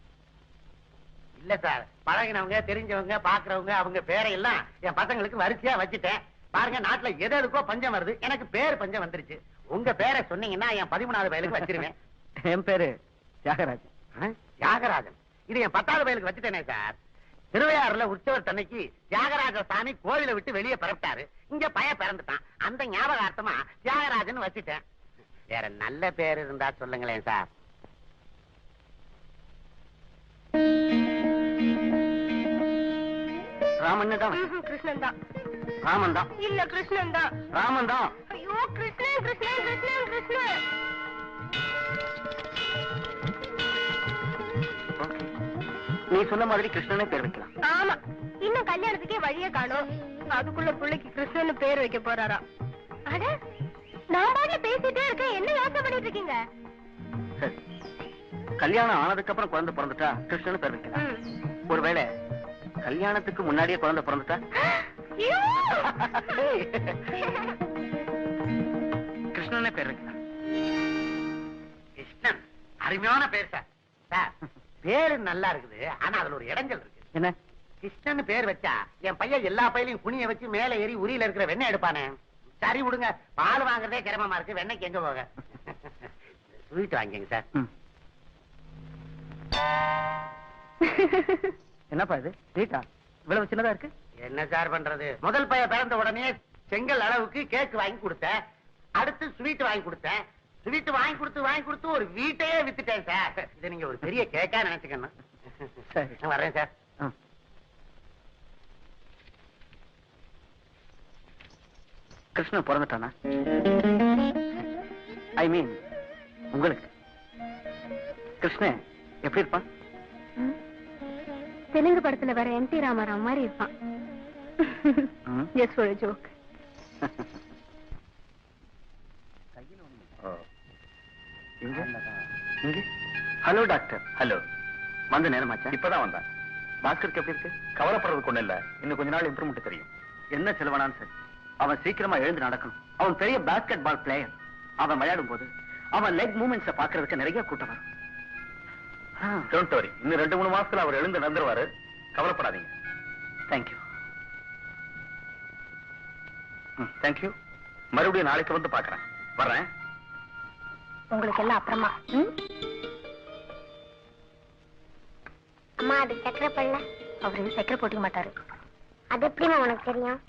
இல்ல சார், பழகினவங்க, தெரிஞ்சவங்க, பாக்குறவங்க, அவங்க பேரை எல்லாம் என் பசங்களுக்கு வரிசையா வச்சுட்டேன். பாருங்க, நாட்டுல எதுக்கோ பஞ்சம் வருது, எனக்கு பேர் பஞ்சம் வந்துருச்சு. உங்க பேரை சொன்னீங்கன்னா என் 13வது வயலுக்கு வச்சிருவேன். என் பேரு தியாகராஜன். தியாகராஜன்? இது என் 10வது வயலுக்கு வச்சுட்டேனே சார். திருவையாறுல உற்சவர் தன்னைக்கு தியாகராஜ சாமி கோவிலை விட்டு வெளியே பிறப்பிட்டாரு. இங்க பய பிறந்துட்டான். அந்த ஞாபகார்த்தமா தியாகராஜன் வச்சுட்டேன். வேற நல்ல பேர் இருந்தா சொல்லுங்களேன் சார். ராமன் தான். கிருஷ்ணன் தான். ராமன் தான். இல்ல கிருஷ்ணன் தான். ராமன் தான். ஐயோ கிருஷ்ணன் கிருஷ்ணன் கிருஷ்ணன் கிருஷ்ணன். நீ சொன்ன மாதிரி கிருஷ்ணனே பேர் வைக்கலாம். ஆமா, இன்னும் கல்யாணத்துக்கே வழியே காணோம். அதுக்குள்ள பிள்ளைக்கு கிருஷ்ணன் பேர் வைக்க போறாரா? அட, நான் பாட்டுல பேசிட்டே இருக்கேன், என்ன யோசனை பண்ணிட்டு இருக்கீங்க? சரி, கல்யாணம் ஆனதுக்கு அப்புறம் குழந்தை பிறந்துட்டா கிருஷ்ணன் பேர் வைக்கலாம். ஒருவேளை கல்யாணத்துக்கு முன்னாடியே குழந்தை பிறந்துட்டா ஐயோ! கிருஷ்ணனே பேர் வைக்கலாம். கிருஷ்ணன் அருமையான பேர் சார். சார், பேரு நல்லா இருக்குது, ஆனா அதுல ஒரு இடைஞ்சல் இருக்கு. என்ன? கிருஷ்ணன் பேர் வச்சா என் பையன் எல்லா பையிலையும் குனிய வச்சு மேல ஏறி உரியில இருக்கிற வெண்ணெய் எடுப்பானே. சரி விடுங்க, பால் வாங்குறதே கிரமமா இருக்கு, வெண்ணெய்க்கு எங்க போக. ஸ்வீட் வாங்கிங்க சார். என்னப்பா இது வீட்டா இவ்வளவு சின்னதா இருக்கு? என்ன சார் பண்றது, முதல் பையன் பிறந்த உடனே செங்கல் அளவுக்கு கேக் வாங்கி கொடுத்தேன். அடுத்து ஸ்வீட் வாங்கி கொடுத்தேன். ஸ்வீட் வாங்கி கொடுத்து ஒரு வீட்டையே வித்துட்டேன் சார். இதை நீங்க ஒரு பெரிய கேக்கா நினைச்சுக்கணும். சரி, நான் வர்றேன் சார். கிருஷ்ணன் பிறந்துட்டானா? ஐ மீன் உங்களுக்கு கிருஷ்ணன் எப்படி இருப்பான்? தெலுங்கு படத்துல வர என்டி ராமாராவ் மாதிரி இருப்பான். Just for a joke. Hello doctor. Hello. வந்த நேரமாச்சா? இப்பதான் வந்தேன். பாஸ்கருக்கு எப்படி இருக்கு? கவலைப்படுறதுக்கு ஒண்ணு இல்ல, இன்னும் கொஞ்ச நாள் இம்ப்ரூவ்மெண்ட் தெரியும். என்ன செலவானாலும் சரி, அவன் சீக்கிரமா எழுந்து நடக்கணும். அவன் பெரிய பாஸ்கெட் பால் பிளேயர். அவன் விளையாடும் போது அவன் லெக் மூவ்மெண்ட்ஸ பாக்குறதுக்கு நிறைய கூட்டம் வரும். டோன்ட் வரி, இன்னும் 2-3 மாசத்துல அவர் எழுந்து நடந்துருவாரு, கவலைப்படாதீங்க. தேங்க்யூ. தேங்க்யூ. மறுபடியும் நாளைக்கு வந்து பாக்குறேன். வர்றேன். உங்களுக்கு எல்லாம் அப்புறமா. அம்மா, அது சக்கரை பல்ல. அவரு சக்கரை போட்டுக்க மாட்டாரு. அது எப்படிமா உனக்கு தெரியும்?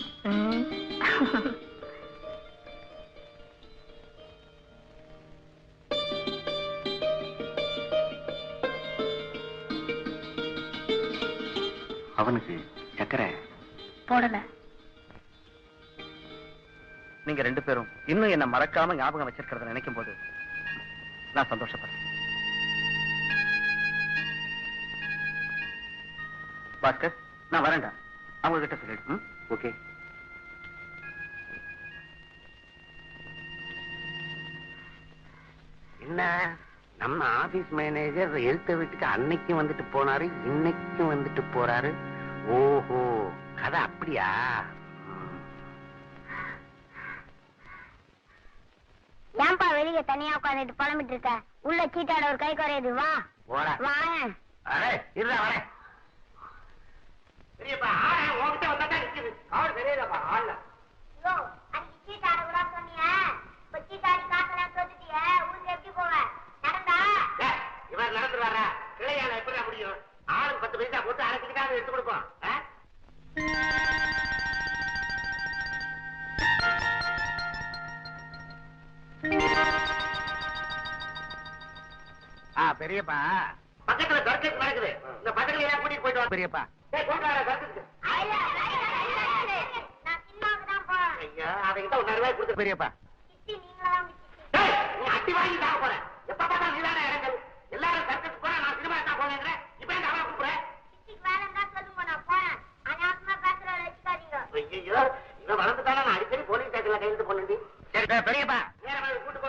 அவனுக்கு சக்கரை போடல. நீங்க 2 பேரும் இன்னும் என்ன மறக்காம ஞாபகம் வச்சிருக்கிறத நினைக்கும் போது நான் சந்தோஷப்படுறேன். பாஸ்கர், நான் வரேன்டா. அவங்க கிட்ட சொல்லிடு. ஓகே. என்ன, நம்ம ஆபீஸ் மேனேஜர் எழுத்த வீட்டுக்கு அன்னைக்கும் வந்துட்டு போனாரு, இன்னைக்கும் வந்துட்டு போறாரு. ஓஹோ, கதை அப்படியா? ஏன்பா வெளியே தனியா உட்காந்துட்டு புலம்பிட்டு இருக்க? உள்ள சீட்டாட ஒரு கை குறையுது. வா போடா. வாங்க. அரே, இருடா வரேன். பெரியப்பா, ஆளே உன்கிட்ட வந்தா தான் நிக்குது. ஆள் தெரியலப்பா, ஆள்ல. யோ, அன்னைக்கு சீட்டாட கூட சொன்னீங்க. இப்ப சீட்டாடி காசெல்லாம் தோத்துட்டியே, ஊருக்கு எப்படி போவ? நடந்தா? ஏய், இவர் நடந்து வர்றா. கிளையால எப்படி முடியும்? ஆளுக்கு 10 பைசா போட்டு அரைச்சிக்கிட்டாவது எடுத்து கொடுப்போம். பெரியப்பா, பக்கத்துல சர்க்கஸ் நடக்குது. இந்த பக்கத்துல எல்லாம் கூட்டிட்டு போயிட்டு வா பெரியப்பா. நான் சினிமாவுக்கு தான் போறேன். ஐயா, அவங்கிட்ட 1,000 ரூபாய் கொடுத்து பெரியப்பா. சித்தி நீங்களா நீ அட்டி வாங்கி சாக போற. எப்ப பார்த்தா நீதான இடங்கள் எல்லாரும் சர்க்கஸ் ஐயோ இவன் வளர்ந்துட்டானா நான் அடிக்கடி போலீஸ் ஸ்டேஷன்ல கையெழுத்து போனேன். சரி பெரியப்பா கூட்டு போ.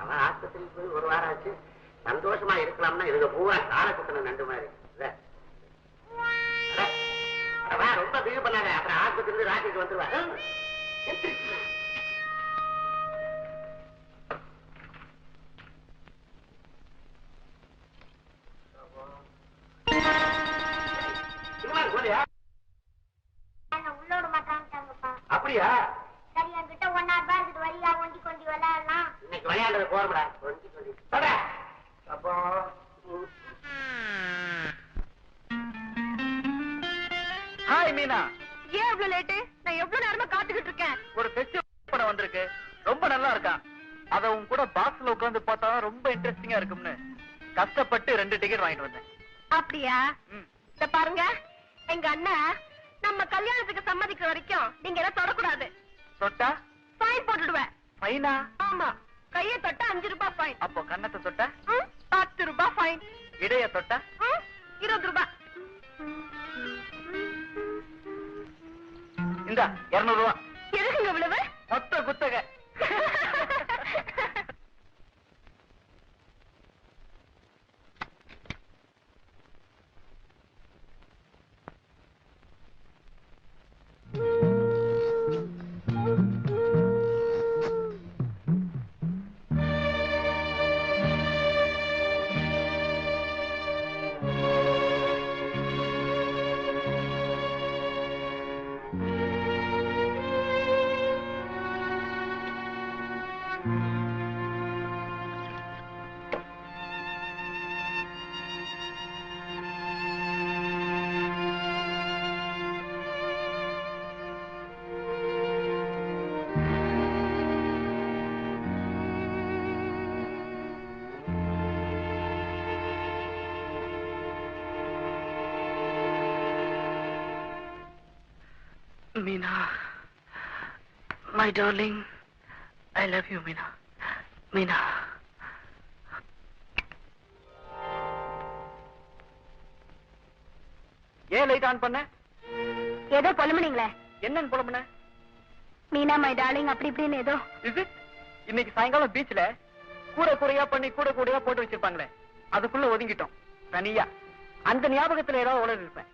அவன் ஆஸ்பத்திரிக்கு போய் ஒரு வாரம் ஆச்சு. சந்தோஷமா இருக்கலாம்னா இதுக்கு பூரா கால குத்தன நண்டு மாதிரி ரொம்ப பிஹேவ் பண்ணாத. அப்புறம் ஆஸ்பத்திரி ராசிக்கு வந்துருவா. உள்ளோட மாட்டாங்கப்பா. அப்படியா? சரி என்கிட்ட 1 ரூபாய் இருக்குது, வழியா ஒண்டி கொண்டி விளையாடலாம். இன்னைக்கு விளையாடுறது போறா ஒண்டி கொண்டி. அப்போ ஹாய் மீனா. ஏன் இவ்வளவு லேட்டு? நான் எவ்வளவு நேரமா காத்துக்கிட்டு இருக்கேன். ஒரு ஃபெஸ்டிவல் படம் வந்திருக்கு, ரொம்ப நல்லா இருக்கான். அத உன் கூட பாக்ஸ்ல உட்கார்ந்து பார்த்தா ரொம்ப இன்ட்ரெஸ்டிங்கா இருக்கும்னு கஷ்டப்பட்டு 2 டிக்கெட் வாங்கிட்டு வந்தேன். அப்படியா? இத பாருங்க, எங்க அண்ணன் நம்ம கல்யாணத்துக்கு சம்மதிக்கிற வரைக்கும் நீங்க எல்லாம் தொடக்கூடாது. தொட்டா ஃபைன் போட்டுடுவேன். ஃபைனா? ஆமா, கையை தொட்டா 5 ரூபாய் ஃபைன். அப்போ கன்னத்தை தொட்டா 10 ரூபாய் ஃபைன். இடைய தொட்டா 20 ரூபாய். இந்தா 200 ரூபாய். எதுக்குங்க இவ்வளவு? மொத்த குத்தகை. Meena, my darling, I love you, Meena. Meena. ஏன் லைட் ஆன் பண்ண? ஏதோ புலம்புனீங்களே. என்னன்னு புலம்புன? மீனா மை டார்லிங் அப்படி இப்படின்னு ஏதோ. இது இன்னைக்கு சாயங்காலம் பீச்ல கூடையா பண்ணி கூடையா போட்டு வச்சிருப்பாங்களே, அதுக்குள்ள ஒதுங்கிட்டோம் தனியா. அந்த ஞாபகத்துல ஏதாவது உலக இருப்பேன்.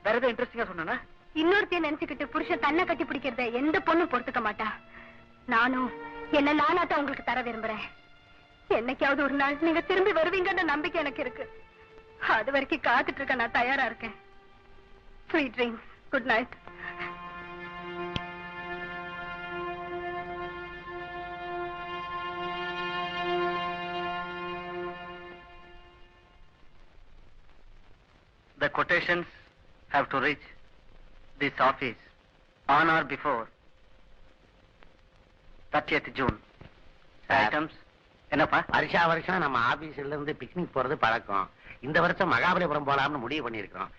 வேற ஏதோ இன்ட்ரெஸ்டிங்கா சொன்னா? இன்னொருத்தையும் நினைச்சுக்கிட்டு புருஷன் தன்னை கட்டி பிடிக்கிறத எந்த பொண்ணும் பொறுத்துக்க மாட்டா. நானும் என்ன நானாத்தான் உங்களுக்கு தர விரும்புறேன். என்னைக்காவது ஒரு நாள் நீங்க திரும்பி வருவீங்கன்ற நம்பிக்கை எனக்கு இருக்கு. அது வரைக்கும் காத்துட்டு இருக்க நான் தயாரா இருக்கேன். Sweet dreams. Good night. The quotations have to reach this office on or before 30th June. Items. என்னப்பா? வருஷம் நம்ம ஆபீஸ்ல இருந்து பிக்னிக் போறது பழக்கம். இந்த வருஷம் மகாபலிபுரம் போலாம்னு முடிவு பண்ணிருக்கோம்.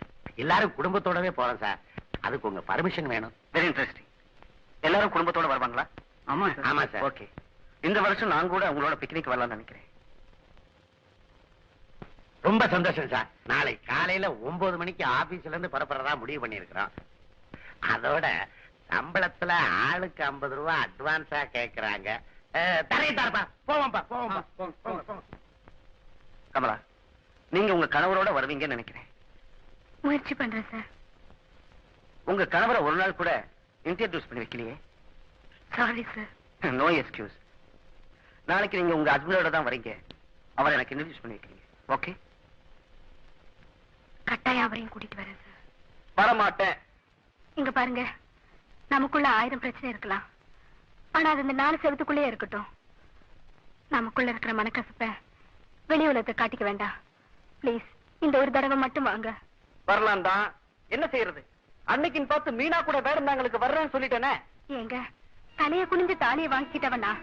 எல்லாரும் குடும்பத்தோடவே போறோம் சார். அதுக்கு உங்க பர்மிஷன் வேணும். Very interesting. எல்லாரும் குடும்பத்தோட வருவாங்களா? ஆமா சார். ஓகே. இந்த வருஷம் நான் கூட உங்களோட பிக்னிக் வரலாம்னு நினைக்கிறேன். ரொம்ப சந்தோஷம் சார். நாளை காலையில 9 மணிக்கு ஆபீஸ்ல இருந்து புறப்படுறதா முடிவு பண்ணிருக்கிறோம். அதோட சம்பளத்துல ஆளுக்கு 50 ரூபாய் அட்வான்ஸா கேக்குறாங்க. தரையத்தாருப்பா. போவோம்பா. கமலா, நீங்க உங்க கணவரோட வருவீங்கன்னு நினைக்கிறேன். முயற்சி பண்றேன் சார். உங்க கணவரை ஒரு நாள் கூட இன்ட்ரோடியூஸ் பண்ணி வைக்கலையே? Sorry sir. No excuse. நாளைக்கு நீங்க உங்க ஹஸ்பண்டோட தான் வரீங்க. அவரை எனக்கு இன்ட்ரோடியூஸ் பண்ணி வைக்கிறீங்க. ஓகே? கட்டாயம் அவரையும் கூட்டிட்டு வரேன் சார். வரமாட்டேன். இங்க பாருங்க, நமக்குள்ள 1000 பிரச்சனை இருக்கலாம். ஆனா அது இந்த 4 செவத்துக்குள்ளே இருக்கட்டும். நமக்குள்ள இருக்கிற மனக்கசப்ப வெளி உலகத்தை காட்டிக்க வேண்டாம். பிளீஸ், இந்த ஒரு தடவை மட்டும் வாங்க. வரலாம் தான். என்ன செய்யறது? அன்னைக்குன்னு பார்த்து மீனா கூட வேடந்தாங்களுக்கு வர்றேன்னு சொல்லிட்டேனே. ஏங்க, தலைய குனிஞ்சு தாலியை வாங்கிக்கிட்டவனா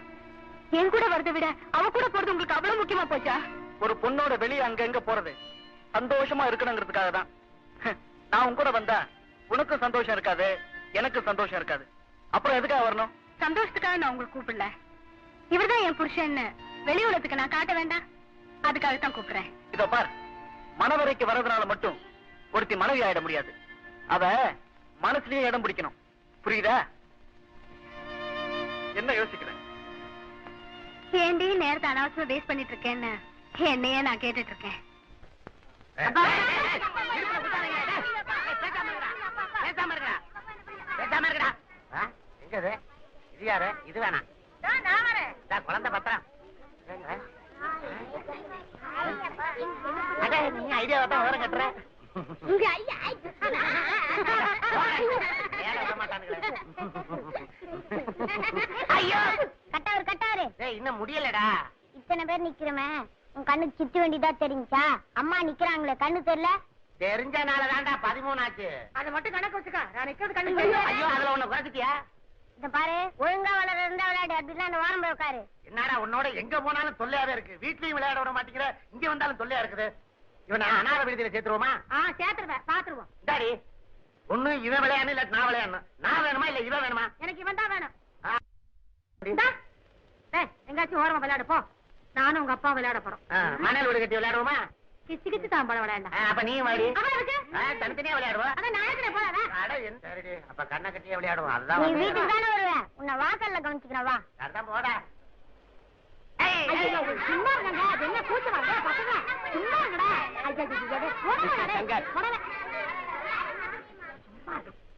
என் கூட வரதை விட அவ கூட போறது உங்களுக்கு அவ்வளவு முக்கியமா போச்சா? ஒரு பொண்ணோட வெளியே அங்க எங்க போறது சந்தோஷமா இருக்கணுங்கிறதுக்காக தான். நான் உன் கூட வந்தா உனக்கும் சந்தோஷம் இருக்காது, எனக்கு சந்தோஷம் இருக்காது. அப்புறம் எதுக்காக வரணும்? சந்தோஷத்துக்காக நான் உங்களுக்கு கூப்பிடல. இவர்தான் என் புருஷன்னு வெளி உலகத்துக்கு நான் காட்ட வேண்டாம். அதுக்காகத்தான் கூப்பிடுறேன். இதோ பார், மனவரைக்கு வர்றதுனால மட்டும் ஒருத்தி மனைவி ஆயிட முடியாது. அவ மனசுலயே இடம் பிடிக்கணும். புரியுதா? என்ன யோசிக்கிறேன்? ஏண்டி நேரத்தை அனாவசியமா வேஸ்ட் பண்ணிட்டு இருக்கேன்னு என்னையே நான் கேட்டுட்டு இருக்கேன். இது யாரு? இது வேணாம். குழந்தை பத்திரம் நீ ஐடியா தான் விவரம் கட்டுற. ஐயோ கட்டாரு இன்னும் முடியலடா. இத்தனை பேர் நிக்கிறமே, உன் கண்ணுக்கு சிட்டு வேண்டியதா தெரிஞ்சா? அம்மா நிக்கிறாங்களே, கண்ணு தெரியல? தெரிஞ்சனாலதான்டா 13 ஆச்சு. அதை மட்டும் கணக்கு வச்சுக்கா. நான் நிக்கிறது கண்ணு. ஐயோ, அதுல உன்னை குறைச்சிட்டியா? இத பாரு, ஒழுங்கா வளர இருந்தா விளையாடு, அப்படின்னா அந்த வாரம் போய் உட்காரு. என்னடா உன்னோட எங்க போனாலும் தொல்லையாவே இருக்கு. வீட்லயும் விளையாட விட மாட்டேங்கிற, இங்க வந்தாலும் தொல்லையா இருக்குது. இவன் அனாதை விடுதியில சேர்த்துருவோமா? சேர்த்துருவேன், பாத்துருவோம். டாடி, ஒண்ணு இவன் விளையாடணும், இல்ல நான் விளையாடணும். நான் வேணுமா இல்ல இவன் வேணுமா? எனக்கு இவன் தான் வேணும். எங்காச்சும் ஓரமா விளையாடு போ. நானும் உங்க அப்பா விளையாட போறோம். மணல் வீடு கட்டி விளையாடுவோமா? கிச்சு கிச்சு தான் படம் விளையாண்டா. அப்ப நீ வாடி. அவன் இருக்கு. தனித்தனியா விளையாடுவோம். அதான் நாயக்கனே போறாரா? சரிடி, அப்ப கண்ணை கட்டியே விளையாடுவோம். நீ அதுதான் வீட்டுக்கு தானே வருவேன், உன்னை வாசல்ல கவனிச்சுக்கிறேன் வா. அதான் போடா. சும்மா இருங்க, அது என்ன கூச்சமா இருக்கா பசங்க? சும்மா இருங்கடா.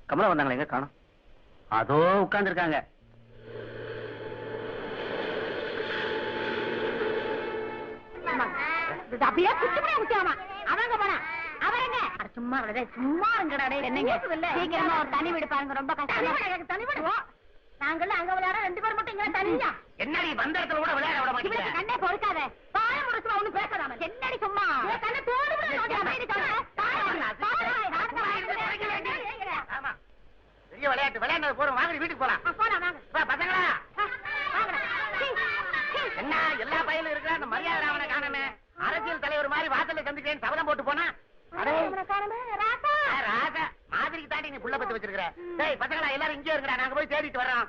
கமலா வந்தாங்களா? எங்க காணோம்? அதோ உட்கார்ந்து இருக்காங்க. அப்படியே குச்சிப்படியா குச்சியாமா. அவங்க போனா அவரங்க சும்மா சும்மா இருங்கடா. என்னங்க சீக்கிரமா ஒரு தனி வீடு பாருங்க, ரொம்ப கஷ்டம். தனி வீடு நாங்களும் அங்க விளையாட, 2 பேர் மட்டும் இங்க தனியா. என்னடி வந்த இடத்துல கூட விளையாட விட மாட்டீங்க? கண்ணே பொறுக்காத, பாய முடிச்சுமா ஒண்ணு பேசாதாம. என்னடி சும்மா கண்ணை தோடு ஆமா, பெரிய விளையாட்டு விளையாடுறது போறோம். வாங்க வீட்டுக்கு போலாம். போலாம் வாங்க பசங்களா. என்ன எல்லா பையனும் இருக்கிற அந்த மரியாதை ராவனை காணமே. அரசியல் தலைவர் மாதிரி வாசல்ல சந்திக்கிறேன் சபதம் போட்டு போனா ராசா மாதிரிக்கு தாண்டி நீ புள்ள பத்து வச்சிருக்கிற. டேய் பசங்களா, எல்லாரும் இங்கே இருங்கடா, நாங்க போய் தேடிட்டு வர்றோம்.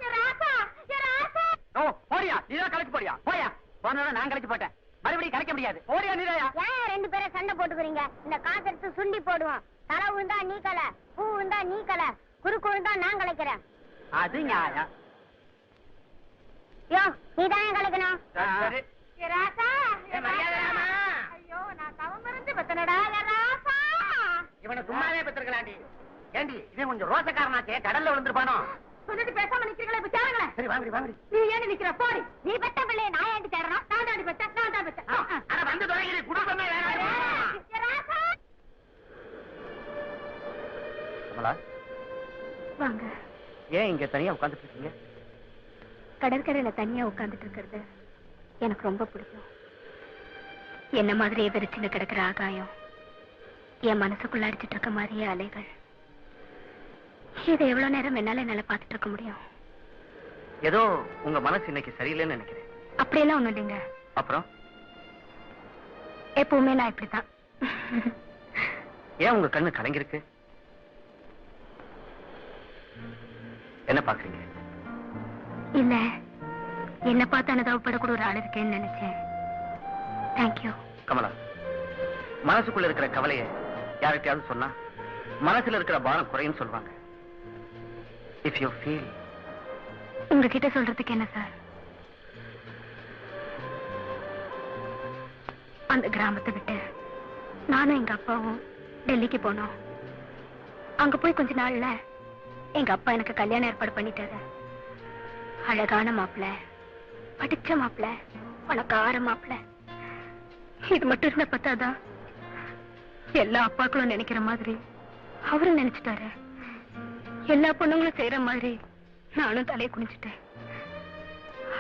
போடியா, நீதான் கலைச்சு போடியா. போயா போனோட நான் கழிச்சு போட்டேன், மறுபடியும் கலைக்க முடியாது. போடியா நீதாயா. ஏன் 2 பேரும் சண்டை போட்டுக்கிறீங்க? இந்த காசெடுத்து சுண்டி போடுவோம். தலை விழுந்தா நீ கலை, பூ விழுந்தா நீ கலை, குறுக்கு விழுந்தா நான் கலைக்கிறேன். அது நியாயம். யோ, நீ தான் கலைக்கணும். சரி. ஐயோ, நான் தவம் இருந்து பெத்தனடா ராசா. இவனை சும்மாவே பெற்றிருக்கலாண்டி. ஏண்டி இவன் கொஞ்சம் ரோசக்காரனாச்சே, கடல்ல விழுந்திருப்பானோ? சொல்லிட்டு பேசாம நிக்கிறீங்களே, இப்ப சேருங்களேன். சரி வாங்கடி வாங்கடி. நீ ஏன் நிக்கிற? போடி. நீ பெத்த பிள்ளைய நான் ஏண்டி தேடுறோம்? நான் தாண்டி பெத்தேன், நான் தான் பெத்தேன். அட வந்து தொடங்கி குடும்பமே வேற. கமலா, வாங்க. ஏன் இங்க தனியா உட்கார்ந்துட்டு இருக்கீங்க? கடற்கரையில தனியா உட்கார்ந்துட்டு இருக்கிறது எனக்கு ரொம்ப பிடிக்கும். என்ன மாதிரியே வெறிச்சுன்னு கிடக்கிற ஆகாயம், என் மனசுக்குள்ள அடிச்சிட்டு இருக்க மாதிரியே அலைகள். இதை எவ்வளவு நேரம் என்னால பார்த்துட்டு இருக்க முடியும்? ஏதோ உங்க மனசு இன்னைக்கு சரியில்லைன்னு நினைக்கிறேன். அப்படியெல்லாம் ஒண்ணும் இல்லைங்க. அப்புறம் எப்பவுமே நான் இப்படித்தான். ஏன் உங்க கண்ணு கலங்கிருக்கு? என்ன பாக்குறீங்க? இல்ல, என்ன பார்த்து அனுதாபப்படக்கூட ஒரு ஆள் இருக்கேன்னு நினைச்சேன். தேங்க்யூ. கமலா, மனசுக்குள்ள இருக்கிற கவலைய யார்கிட்டயாவது சொன்னா மனசுல இருக்கிற பாரம் குறையும் சொல்லுவாங்க. If you feel. உங்ககிட்ட சொல்றதுக்கு என்ன சார்? அந்த கிராமத்தை விட்டு நானும் எங்க அப்பாவும் டெல்லிக்கு போனோம். அங்க போய் கொஞ்ச நாள்ல எங்க அப்பா எனக்கு கல்யாணம் ஏற்பாடு பண்ணிட்டாரு. அழகான மாப்பிள்ள, படிச்ச மாப்பிள்ள, பணக்கார மாப்பிள்ள. இது மட்டும் இருந்த பத்தாதான், எல்லா அப்பாக்களும் நினைக்கிற மாதிரி அவரும் நினைச்சிட்டாரு. எல்லா பொண்ணுங்களும் செய்யற மாதிரி நானும் தலையை குனிச்சிட்டேன்.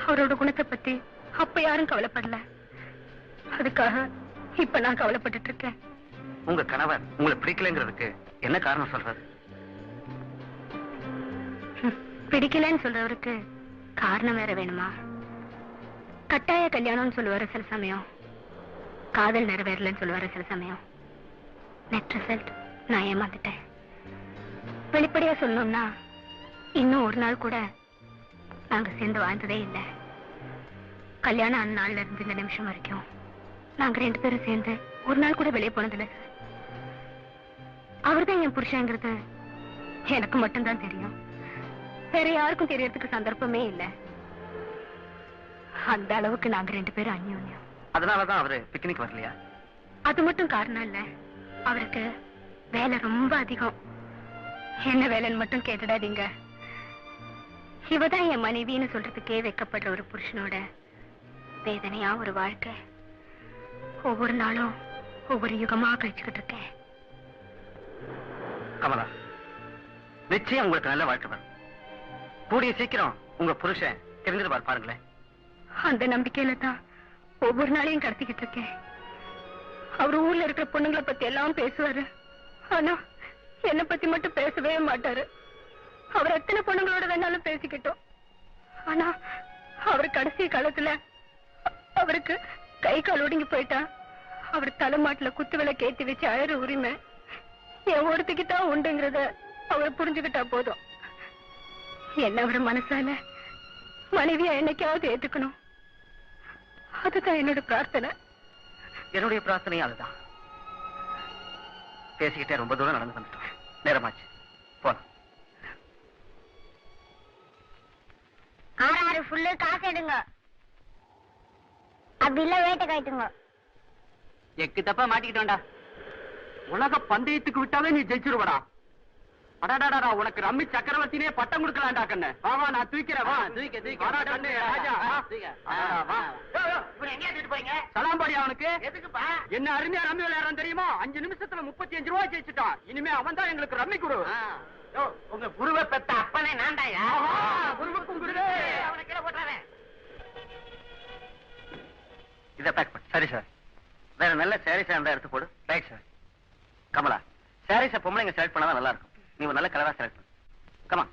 அவரோட குணத்தை பத்தி அப்ப யாரும் கவலைப்படல. அதுக்காக இப்ப நான் கவலைப்பட்டுட்டு இருக்கேன். உங்க கணவர் உங்களை பிடிக்கலங்கிறதுக்கு என்ன காரணம் சொல்றது? பிடிக்கலன்னு சொல்றவருக்கு காரணம் வேற வேணுமா? கட்டாய கல்யாணம்னு சொல்லுவாரு சில சமயம், காதல் நிறைவேறலன்னு சொல்லுவாரு சில சமயம். நெட் ரிசல்ட், நான் ஏமாந்துட்டேன். வெளிப்படையா சொல்லணும்னா இன்னும் ஒரு நாள் கூட நாங்க சேர்ந்து வாழ்ந்ததே இல்லை. கல்யாணம் ஆன நாள்ல இருந்து இந்த நிமிஷம் வரைக்கும் நாங்க 2 பேரும் சேர்ந்து ஒரு நாள் கூட வெளியே போனதில்லை சார். அவர்தான் என் புருஷங்கிறது எனக்கு மட்டும்தான் தெரியும். வேற யாருக்கும் தெரியறதுக்கு சந்தர்ப்பமே இல்லை. அந்த அளவுக்கு நாங்க 2 பேரும் அந்யோன்யம். அதனாலதான் அவரு பிக்னிக் வரலையா? அது மட்டும் காரணம் இல்ல, அவருக்கு வேலை ரொம்ப அதிகம். என்ன வேலைன்னு மட்டும் கேட்டுடாதீங்க. இவதான் என் மனைவின்னு சொல்றதுக்கே வெக்கப்படுற ஒரு புருஷனோட வேதனையா ஒரு வாழ்க்கை. ஒவ்வொரு நாளும் ஒவ்வொரு யுகமா கழிச்சுக்கிட்டு இருக்கேன். கமலா, நிச்சயம் உங்களுக்கு நல்ல வாழ்க்கை வரும். கூடிய சீக்கிரம் உங்க புருஷன் தெரிஞ்சிருவார் பாருங்களேன். அந்த நம்பிக்கையில தான் ஒவ்வொரு நாளையும் கடத்திக்கிட்டு இருக்கேன். அவர் ஊர்ல இருக்கிற பொண்ணுங்களை பத்தி எல்லாம் பேசுவாரு, ஆனா என்னை பத்தி மட்டும் பேசவே மாட்டாரு. அவர் எத்தனை பொண்ணுங்களோட வேணாலும் பேசிக்கிட்டோம். ஆனா அவர் கடைசி காலத்துல அவருக்கு கை கால் ஒடுங்கி போயிட்டா. அவர் தலைமாட்டுல குத்து விளக்கு ஏத்தி வச்சு அழற உரிமை என் ஒருத்திக்குதான் உண்டுங்கிறத அவர் புரிஞ்சுக்கிட்டா போதும். என்ன அவர் மனசால மனைவியா என்னைக்காவது ஏத்துக்கணும். அதுதான் என்னோட பிரார்த்தனை. என்னுடைய பிரார்த்தனையும் அதுதான். பேசிக்கிட்டே ரொம்ப தூரம் நடந்து வந்துட்டோம். நேரமாச்சு, போலாம். 6 ஃபுல்லு காசு எடுங்க. அப்படி இல்ல வேட்டை காய்ட்டுங்க. எக்கு தப்பா மாட்டிக்கிட்டோண்டா. உலக பந்தயத்துக்கு விட்டாவே நீ ஜெயிச்சிருவடா. அடாடாடா, உனக்கு ரம்மி சக்கரவர்த்தினே பட்டம் கொடுக்கலாம்டா கண்ணு. வா வா, நான் தூக்கிறேன். வா தூக்க வாடா கண்ணு ராஜா. வா சலாம் பாடி. அவனுக்கு எதுக்குப்பா? என்ன அருமையா ரம்மி விளையாடுறான் தெரியுமா? 5 நிமிஷத்துல 35 ரூபாய் ஜெயிச்சுட்டான். இனிமே அவன் தான் எங்களுக்கு ரம்மி குரு. உங்க குருவை பெத்த அப்பனே நான்டாயா. குருவுக்கும் குருவே. அவனை கீழே போட்டாரே. இதை பேக் பண்ணு. சரி சார். வேற நல்ல சாரீஸ் இருந்தா எடுத்து போடு. Right sir. கமலா, சாரீஸை பொம்பளைங்க செலக்ட் பண்ணாதான் நல்லா இருக்கும். நீ ஒரு நல்ல கலரா செலக்ட் பண்ணு. கமா.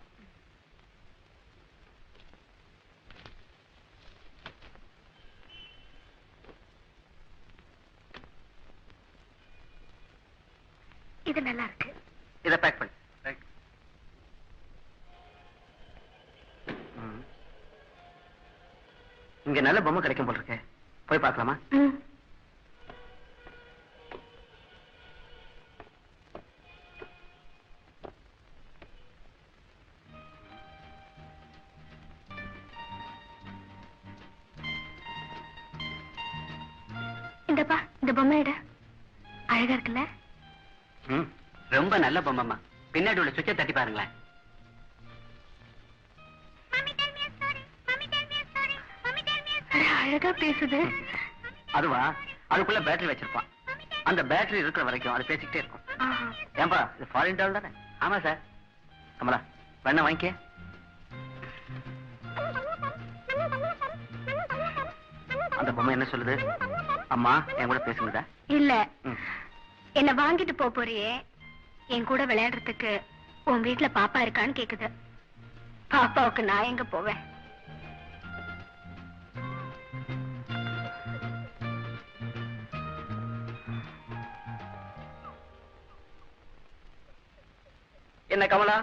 இது நல்லா இருக்கு. இதை பேக் பண்ணு. இங்க நல்ல பொம்மை கிடைக்கும் போல இருக்கே. போய் பார்க்கலாமா? இந்தப்பா, இந்த பொம்மை எடு. அழகா இருக்குல்ல? ரொம்ப நல்ல பொம்மைமா. பின்னாடி உள்ள சுவிட்சை தட்டி பாருங்களேன். அழகா பேசுது. அதுவா? அதுக்குள்ள பேட்டரி வச்சிருப்பான். அந்த பேட்டரி இருக்கிற வரைக்கும் அது பேசிக்கிட்டே இருக்கும். ஏன்பா, இது ஃபாரின் டால் தானே? ஆமா சார். கமலா, வேணா வாங்கிக்க. அந்த பொம்மை என்ன சொல்லுது? அம்மா என் கூட பேசுங்கடா. இல்ல, என்ன வாங்கிட்டு போறியே, என் கூட விளையாடுறதுக்கு உன் வீட்டுல பாப்பா இருக்கான்னு கேக்குது. பாப்பாவுக்கு நான் எங்க போவேன்? என்ன கமலா,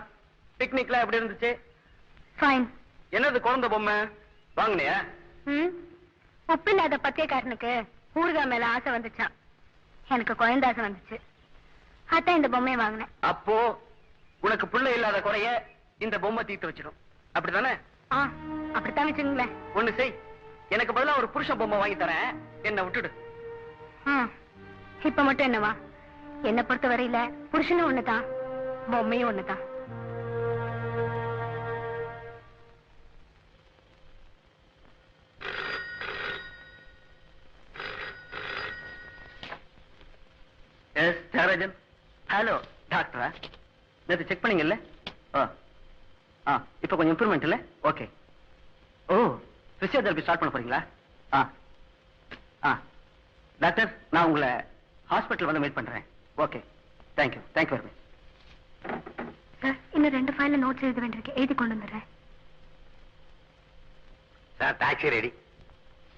பிக்னிக்லாம் எப்படி இருந்துச்சு? ஃபைன். என்னது குழந்தை பொம்மை வாங்கினியா? உப்பு இல்லாத பத்தியக்காரனுக்கு ஊறுகாய் மேல ஆசை வந்துச்சான். எனக்கு குழந்தை ஆசை வந்துச்சு. அதான் இந்த பொம்மையை வாங்கினேன். அப்போ உனக்கு பிள்ளை இல்லாத குறைய இந்த பொம்மை தீர்த்து வச்சிடும், அப்படித்தானே? அப்படித்தான் வச்சுங்களேன். ஒண்ணு செய், எனக்கு பதிலா ஒரு புருஷ பொம்மை வாங்கி தரேன். என்ன விட்டுடு. இப்ப மட்டும் என்னவா? என்ன பொறுத்த வரையில புருஷனும் ஒண்ணுதான், பொம்மையும் ஒண்ணுதான். எஸ் தியாகராஜன். ஹலோ டாக்டரா? நேற்று செக் பண்ணீங்கல்ல? இப்ப கொஞ்சம் இம்ப்ரூவ்மெண்ட் இல்ல? ஓகே. ஓ, பிசியோதெரபி ஸ்டார்ட் பண்ண போறீங்களா? டாக்டர், நான் உங்களை ஹாஸ்பிட்டல் வந்து மீட் பண்றேன். Okay, thank you. Thank you very much. Sir, இன்னும் 2 ஃபைல்ல நோட்ஸ் எழுத வேண்டியிருக்கு, எழுதி கொண்டு வந்துடுறேன். Sir, taxi ready.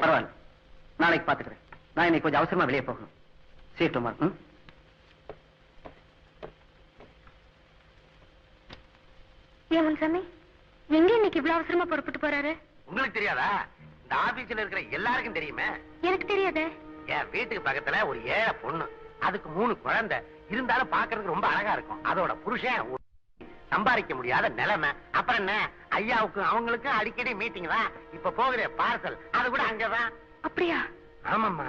பரவாயில்ல, நாளைக்கு பாத்துக்கிறேன். நான் இன்னைக்கு கொஞ்சம் அவசரமா வெளியே போகணும். See you tomorrow. ஏன் முன்சாமி, எங்க இன்னைக்கு இவ்வளவு அவசரமா புறப்பட்டு போறாரு? உங்களுக்கு தெரியாதா? இந்த ஆபீஸ்ல இருக்கிற எல்லாருக்கும் தெரியுமே. எனக்கு தெரியாதே. என் வீட்டுக்கு பக்கத்துல ஒரு ஏழை பொண்ணு, அதுக்கு 3 குழந்தை இருந்தாலும் பாக்குறதுக்கு ரொம்ப அழகா இருக்கும். அதோட புருஷன் சம்பாதிக்க முடியாத நிலைமை. அப்புறம் என்ன, ஐயாவுக்கும் அவங்களுக்கும் அடிக்கடி மீட்டிங் தான். இப்ப போகுதே பார்சல், அது கூட அங்கதான். அப்படியா? ஆமாம்மா,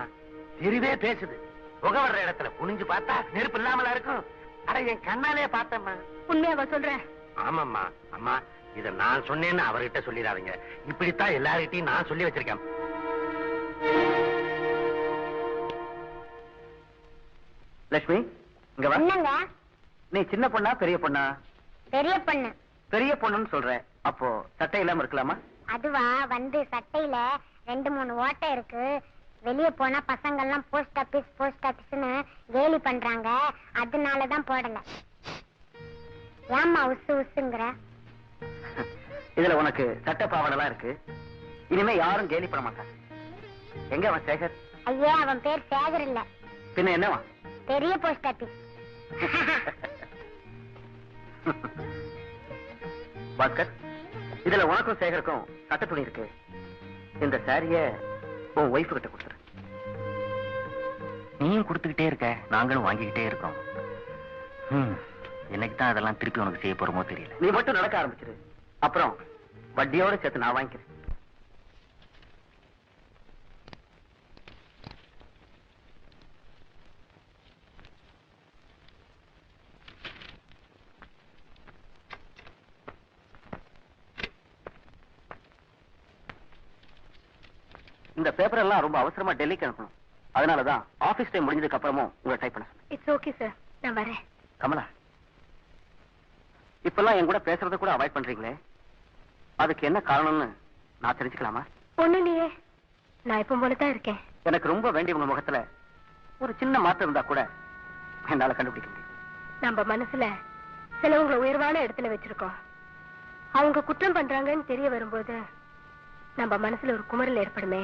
தெருவே பேசுது. புகை வர்ற இடத்துல குனிஞ்சு பார்த்தா நெருப்பு இல்லாமல இருக்கும். அட என் கண்ணாலே பார்த்தம்மா. உண்மையாவா சொல்றேன்? ஆமாம்மா. அம்மா, இத நான் சொன்னேன்னு அவர்கிட்ட சொல்லிடாதீங்க. இப்படித்தான் எல்லார்கிட்டையும் நான் சொல்லி வச்சிருக்கேன். லட்சுமி, இங்க வா. என்னங்க? நீ சின்ன பொண்ணா பெரிய பொண்ணா? பெரிய பொண்ணு. பெரிய பொண்ணுன்னு சொல்ற, அப்போ சட்டை இல்லாம இருக்கலாமா? அதுவா, வந்து சட்டையில 2-3 ஓட்டை இருக்கு. வெளியே போனா பசங்க எல்லாம் போஸ்ட் ஆபீஸ்னு கேலி பண்றாங்க. அதனாலதான் போடல. ஏம்மா உசு உசுங்கிற? இதுல உனக்கு சட்டை பாவாடெல்லாம் இருக்கு. இனிமே யாரும் கேலி பண்ண மாட்டாங்க. எங்க அவன் சேகர்? ஐயா, அவன் பேர் சேகர் இல்ல, பின்ன என்னவா? பெரிய போஸ்ட் ஆபீஸ். பாஸ்கர், இதுல உனக்கும் சேகருக்கும் சட்டை துணி இருக்கு. இந்த சாரிய உன் ஒய்ஃபு கிட்ட கொடுத்துரு. நீயும் கொடுத்துக்கிட்டே இருக்க, நாங்களும் வாங்கிக்கிட்டே இருக்கோம். என்னைக்கு தான் அதெல்லாம் திருப்பி உனக்கு செய்ய போறோமோ தெரியல. நீ மட்டும் நடக்க ஆரம்பிச்சிரு, அப்புறம் வட்டியோட சேர்த்து நான் வாங்கிக்கிறேன். இந்த பேப்பர் எல்லாம் ரொம்ப அவசரமா டெல்லிக்கு அனுப்பணும். அதனாலதான் ஆபீஸ் டைம் முடிஞ்சதுக்கு அப்புறமும் உங்களை டைப் பண்ண சொன்னேன். இட்ஸ் ஓகே சார், நான் வரேன். கமலா, இப்பெல்லாம் என் கூட பேசுறத கூட அவாய்ட் பண்றீங்களே, அதுக்கு என்ன காரணம்னு நான் தெரிஞ்சுக்கலாமா? ஒண்ணு இல்லையே, நான் எப்பவும் போலதான் இருக்கேன். எனக்கு ரொம்ப வேண்டியவங்க முகத்துல ஒரு சின்ன மாற்றம் இருந்தா கூட என்னால கண்டுபிடிக்க முடியும். நம்ம மனசுல சிலவங்களை உயர்வான இடத்துல வச்சிருக்கோம். அவங்க குற்றம் பண்றாங்கன்னு தெரிய வரும்போது நம்ம மனசுல ஒரு குமரல் ஏற்படுமே,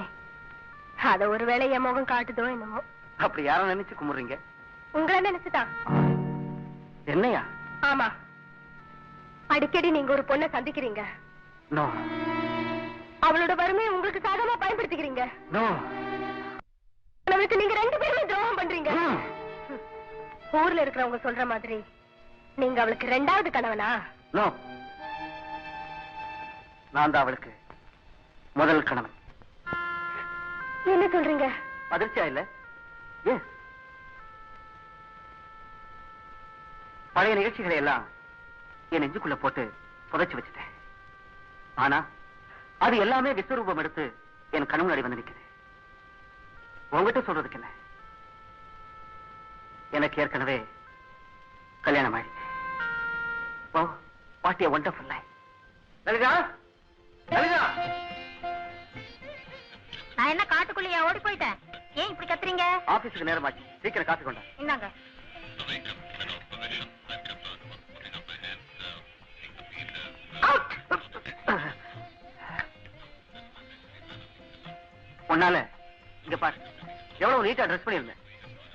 அத ஒருவேளை என் முகம் காட்டுதோ என்னமோ. அப்படி யாரும் நினைச்சு கும்பிடுறீங்க? உங்களை நினைச்சுதான். என்னையா? ஆமா, அடிக்கடி நீங்க ஒரு பொண்ணை சந்திக்கிறீங்க. நோ. அவளோட வறுமையை உங்களுக்கு சாதகமா பயன்படுத்திக்கிறீங்க. நோ. அவளுக்கு நீங்க 2 பேருமே துரோகம் பண்றீங்க. ஊர்ல இருக்கிறவங்க சொல்ற மாதிரி நீங்க அவளுக்கு 2வது கணவனா? நோ. நான் தான் அவளுக்கு முதல் கணவன். என்ன சொல்றீங்க? அதிர்ச்சியா இல்ல? பழைய நிகழ்ச்சிகளை எல்லாம் என் நெஞ்சுக்குள்ள போட்டு புதைச்சு வச்சுட்டேன். ஆனா அது எல்லாமே விஸ்வரூபம் எடுத்து என் கண் முன்னாடி வந்து நிக்குது. உங்ககிட்ட சொல்றதுக்கு என்ன, எனக்கு ஏற்கனவே கல்யாணம் ஆயிடுச்சு. ஓ, what a wonderful life. Lalitha, Lalitha, நான் என்ன காட்டுக்குள்ளேயா ஓடி போயிட்டேன்? ஏன் இப்படி கத்துறீங்க? ஆபீஸுக்கு நேரமாச்சு, சீக்கிரம் காஃபி கொண்டா. இந்தாங்க. உன்னால இங்க பாரு, எவ்வளவு நீட்டா ட்ரெஸ் பண்ணிருந்தேன்.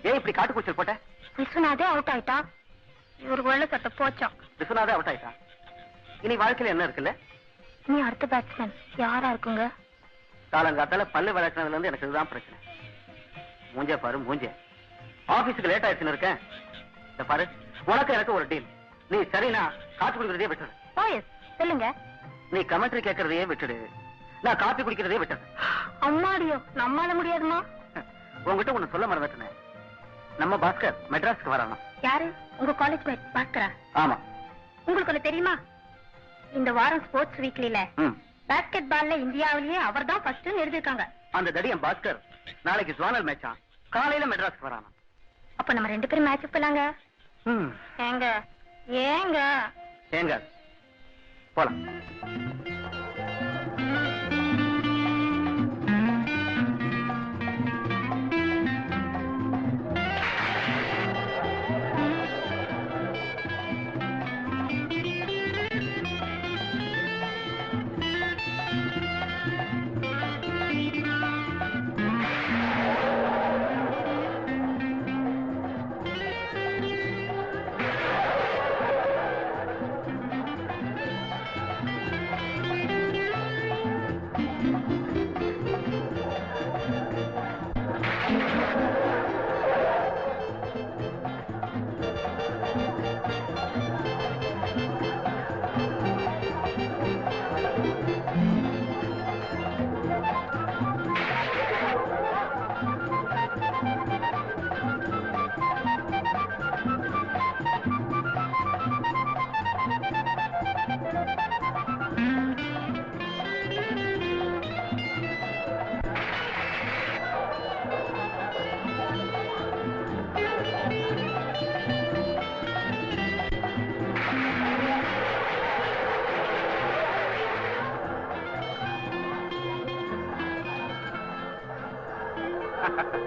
ஏன் இப்படி காட்டு கூச்சல் போட்ட? விஸ்வநாதே அவுட் ஆயிட்டா. இவருக்கு வெள்ள சட்டை போச்சோம். விஸ்வநாதே அவுட் ஆயிட்டா. இனி வாழ்க்கையில என்ன இருக்குல்ல? நீ அடுத்த பேட்ஸ்மேன் யாரா இருக்குங்க? காலங்காத்தால பல்லு விளக்குனதுல இருந்து எனக்கு இதுதான் பிரச்சனை. மூஞ்ச பாரு, மூஞ்ச. ஆபீஸுக்கு லேட் ஆயிடுச்சுன்னு இருக்கேன். இந்த பாரு, உனக்கு எனக்கு ஒரு டீல். நீ சரினா காசு குடிக்கிறதே விட்டுடு. ஓஎஸ், சொல்லுங்க. நீ கமெண்ட்ரி கேட்கறதையே விட்டுடு, நான் காப்பி குடிக்கிறதே விட்டுடு. அம்மாடியோ, நம்மால முடியாதுமா. உங்ககிட்ட ஒண்ணு சொல்ல மறந்துட்டேன். நம்ம பாஸ்கர் மெட்ராஸ்க்கு வரானா? யாரு? உங்க காலேஜ் மேட் பாஸ்கரா? ஆமா. உங்களுக்கு ஒண்ணு தெரியுமா? இந்த வாரம் ஸ்போர்ட்ஸ் வீக்லில ம். பாஸ்கெட் பால்ல இந்தியாவிலேயே அவர் தான் ஃபர்ஸ்ட் எழுதிருக்காங்க. அந்த தடியன் பாஸ்கர் நாளைக்கு ஜோனல் மேட்சா, காலையில மெட்ராஸ்க்கு வரானா? அப்ப நம்ம 2 பேரும் மேட்ச் போலாங்க. ஏங்க ஏங்க ஏங்க போலாம்.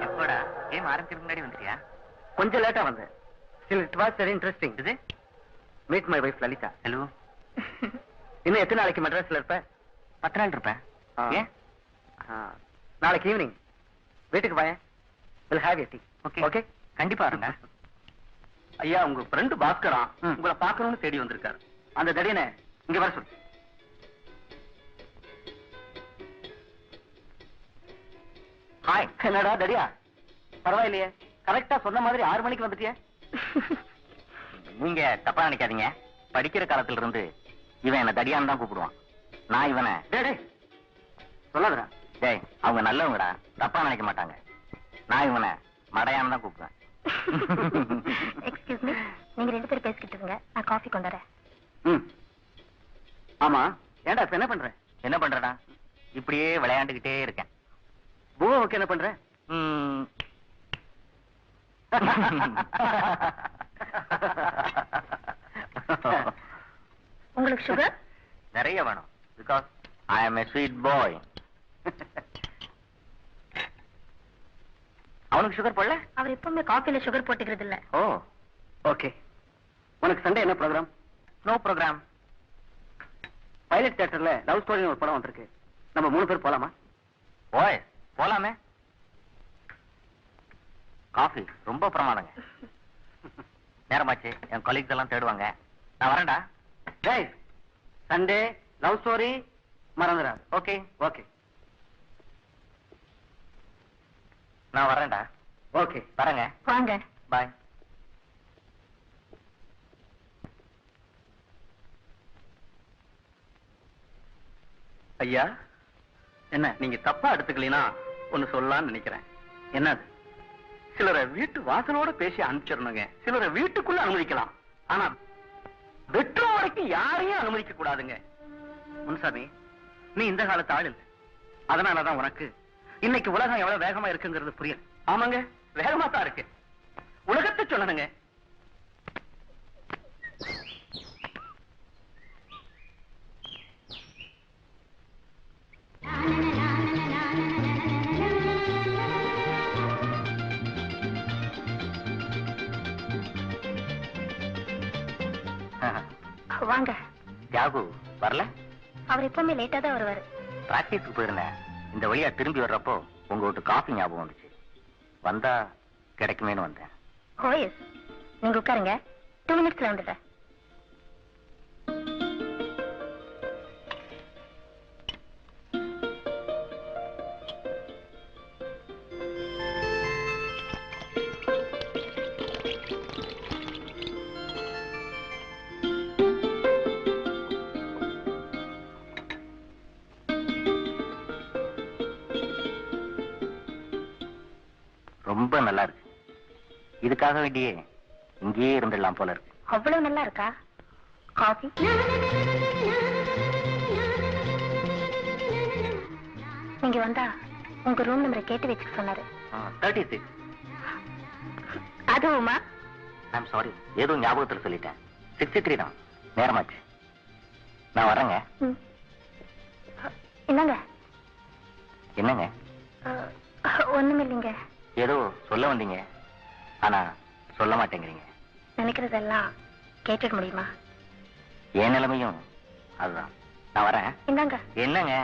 எப்போடா கேம் ஆரம்பிக்கிறதுக்கு முன்னாடி வந்துட்டியா? கொஞ்சம் லேட்டா வந்தேன். Still it was very interesting. இது Meet my wife Lalita. Hello. இன்னும் எத்தனை நாளைக்கு மெட்ராஸ்ல இருப்ப? 10 நாள் இருப்பேன். ஏன்? நாளைக்கு ஈவினிங் வீட்டுக்கு வாங்க. We'll have a tea. Okay okay கண்டிப்பா இருங்க. ஐயா, உங்க ஃப்ரெண்ட் பாஸ்கரா உங்களை பார்க்கணும்னு தேடி வந்திருக்காரு. அந்த தடியனை இங்க வர சொல்லு. ஹாய். என்னடா தடியா, பரவாயில்லையே, கரெக்டா சொன்ன மாதிரி 6 மணிக்கு வந்துட்டியே. நீங்க தப்பா நினைக்காதீங்க. படிக்கிற காலத்துல இருந்து இவன் என்ன தடியான்னு தான் கூப்பிடுவான். நான் இவனை டேய் சொல்லாதடா. டேய் அவங்க நல்லவங்கடா, தப்பா நினைக்க மாட்டாங்க. நான் இவனை மடையான்னு தான் கூப்பிடுவேன். எக்ஸ்கியூஸ் மீ, நீங்க 2 பேரும் பேசிக்கிட்டு இருங்க, நான் காஃபி கொண்டு வரேன். ம். ஆமா, ஏன்டா இப்ப என்ன பண்ற? என்ன பண்றடா? இப்படியே விளையாண்டுகிட்டே இருக்கேன். பூவாவுக்கு என்ன பண்ற? ம். உங்களுக்கு சுகர்? நிறைய வேணும். பிகாஸ் ஐ ஆம் a sweet boy. அவனுக்கு சுகர் போடல? அவர் எப்பவுமே காஃபில சுகர் போட்டுக்கிறது இல்ல. Oh okay. உனக்கு சண்டே என்ன ப்ரோக்ராம்? No program. பைலட் தியேட்டர்ல லவ் ஸ்டோரின்னு ஒரு படம் வந்திருக்கு. நம்ம 3 பேர் போலாமா? ஓய் போலாமே. காஃபி ரொம்ப பிரமாதங்க. நேரமாச்சு, என் கொலீக்ஸ் எல்லாம் தேடுவாங்க. நான் வரேன்டா. டேய், சண்டே லவ் ஸ்டோரி மறந்துடாது. ஓகே ஓகே நான் வரேன்டா. ஓகே வரேங்க. வாங்க. பாய். ஐயா, என்ன நீங்க தப்பா எடுத்துக்கலனா ஒன்னு சொல்லலாம்னு நினைக்கிறேன். என்னது? சிலரை வீட்டு வாசலோட பேசி அனுப்பிச்சிடணுங்க. சிலரை வீட்டுக்குள்ள அனுமதிக்கலாம். ஆனா பெட்ரூம் வரைக்கும் யாரையும் அனுமதிக்க கூடாதுங்க. முன்சாமி, நீ இந்த காலத்து ஆள் இல்லை. அதனாலதான் உனக்கு இன்னைக்கு உலகம் எவ்வளவு வேகமா இருக்குங்கிறது புரியல. ஆமாங்க, வேகமா தான் இருக்கு. உலகத்தை சொல்லணுங்க. வாங்க. தியாகு வரல? அவர் எப்பவுமே லேட்டா தான் வருவாரு. பிராக்டிஸ்க்கு போயிருந்தேன். இந்த வழியா திரும்பி வர்றப்போ உங்க வீட்டு காஃபி ஞாபகம் வந்துச்சு. வந்தா கிடைக்குமேனு வந்தேன். ஓ எஸ், நீங்க உட்காருங்க, 2 மினிட்ஸ்ல வந்துட்டேன். ரொம்ப நல்லா இருக்கு. இதுக்காக வேண்டியே இங்கேயே இருந்துடலாம் போல இருக்கு. அவ்வளவு நல்லா இருக்கா காஃபி? நீங்க வந்தா உங்க ரூம் நம்பரை கேட்டு வச்சுக்க சொன்னாரு. 36. அதுவுமா? ஐம் சாரி, ஏதோ ஞாபகத்தில் சொல்லிட்டேன். 63 தான். நேரமாச்சு, நான் வரேங்க. என்னங்க? என்னங்க? ஒண்ணும் இல்லைங்க. ஏதோ சொல்ல வந்தீங்க, ஆனா சொல்ல மாட்டேங்கிறீங்க. நினைக்கிறதெல்லாம் கேட்டுக்க முடியுமா? என் நிலைமையும் அதுதான். நான் வரேன். இந்தாங்க. என்னங்க?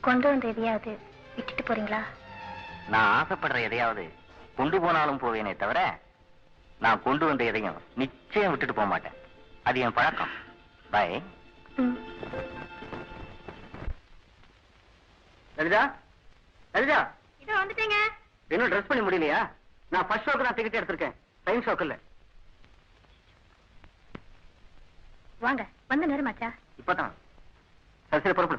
கொண்டு வந்த எதையாவது விட்டுட்டு போறீங்களா? நான் ஆசைப்படுற எதையாவது கொண்டு போனாலும் போவேனே தவிர நான் கொண்டு வந்த எதையும் நிச்சயம் விட்டுட்டு போக மாட்டேன். அது என் பழக்கம். பாய். லலிதா, லலிதா, இதோ வந்துட்டேங்க. இன்னும் ட்ரெஸ் பண்ணி முடியலையா? நான் ஃபர்ஸ்ட் ஷோக்கு தான் டிக்கெட் எடுத்திருக்கேன், செகண்ட் ஷோக்கு இல்ல. வாங்க, வந்த நேரமாச்சா? இப்பதான். சரி சரி, பொறுப்பு.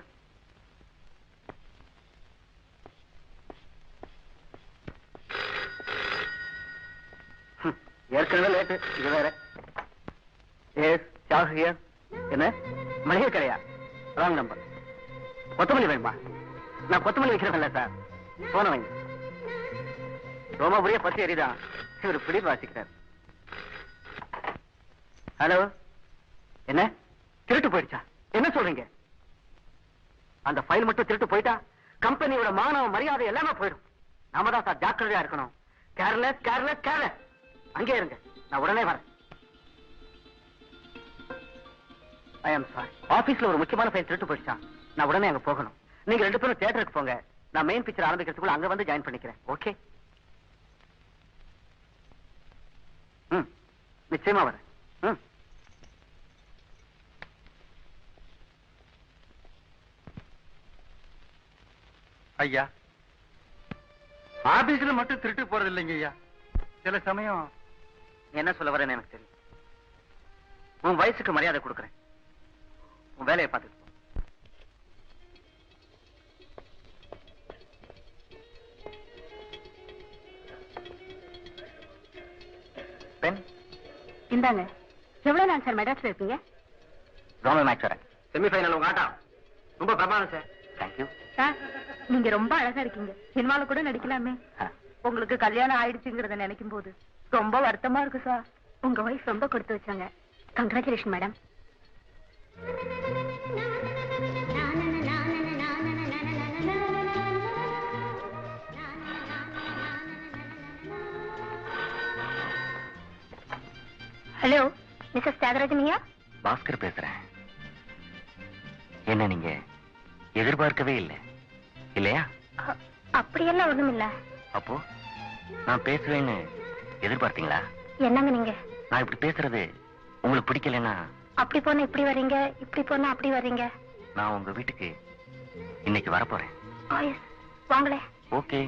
ஏற்கனவே லேட்டு, இது வேற. எஸ் சாகு ஹியர். என்ன மளிகை கடையா? Wrong number. கொத்தமல்லி வேணுமா? நான் கொத்தமல்லி வைக்கிறேன்ல சார். போன வைங்க. ரோமாபுரிய பத்தி எரிதான் இவர் பிடி வாசிக்கிறார். ஹலோ, என்ன திருட்டு போயிடுச்சா? என்ன சொல்றீங்க? அந்த ஃபைல் மட்டும் திருட்டு போயிட்டா கம்பெனியோட மானவ மரியாதை எல்லாமே போயிடும். நாம தான் சார் ஜாக்கிரதையா இருக்கணும். Careless careless careless. அங்கே இருங்க, நான் உடனே வரேன். I am sorry. ஆபீஸ்ல ஒரு முக்கியமான ஃபைல் திருட்டு போயிடுச்சான். நான் உடனே அங்க போகணும். நீங்க 2 பேரும் தியேட்டருக்கு போங்க. நான் மெயின் பிக்சர் ஆரம்பிக்கிறதுக்குள்ள அங்க வந்து ஜாயின் பண்ணிக்கிறேன். ஓகே? நிச்சயமா வரேன். ஐயா, ஆபீஸ்ல மட்டும் திருட்டு போறது இல்லைங்க ஐயா. சில சமயம் என்ன சொல்ல வரேன்னு எனக்கு தெரியும். உன் வயசுக்கு மரியாதை கொடுக்குறேன். உன் வேலையை பார்த்துட்டு போ. பென் இந்தாங்க. எவ்வளவு நாள் சார் மெட்ராஸ்ல இருக்கீங்க? கவர்மெண்ட் மேட்ச் வரேன். செமிஃபைனல் உங்க ஆட்டம் ரொம்ப பிரமாதம் சார். தேங்க்யூ. சார், நீங்க ரொம்ப அழகா இருக்கீங்க. சினிமால கூட நடிக்கலாமே. உங்களுக்கு கல்யாணம் ஆயிடுச்சுங்கிறத நினைக்கும் போது ரொம்ப வருத்தமா இருக்கு சார். உங்க வயசு ரொம்ப கொடுத்து வச்சாங்க. Congratulation madam. ஹலோ, மிஸ்ஸஸ் தியாகராஜனியா? பாஸ்கர் பேசுறேன். என்ன நீங்க எதிர்பார்க்கவே இல்லை இல்லையா? அப்படியெல்லாம் ஒண்ணும் இல்ல. அப்போ நான் பேசுவேன்னு எதிர்பார்த்தீங்களா? என்னங்க நீங்க நான் இப்படி பேசுறது உங்களுக்கு பிடிக்கலன்னா? அப்படி போனா இப்படி வர்றீங்க, இப்படி போனா அப்படி வர்றீங்க. நான் உங்க வீட்டுக்கு இன்னைக்கு வரப்போறேன். வாங்களே. ஓகே,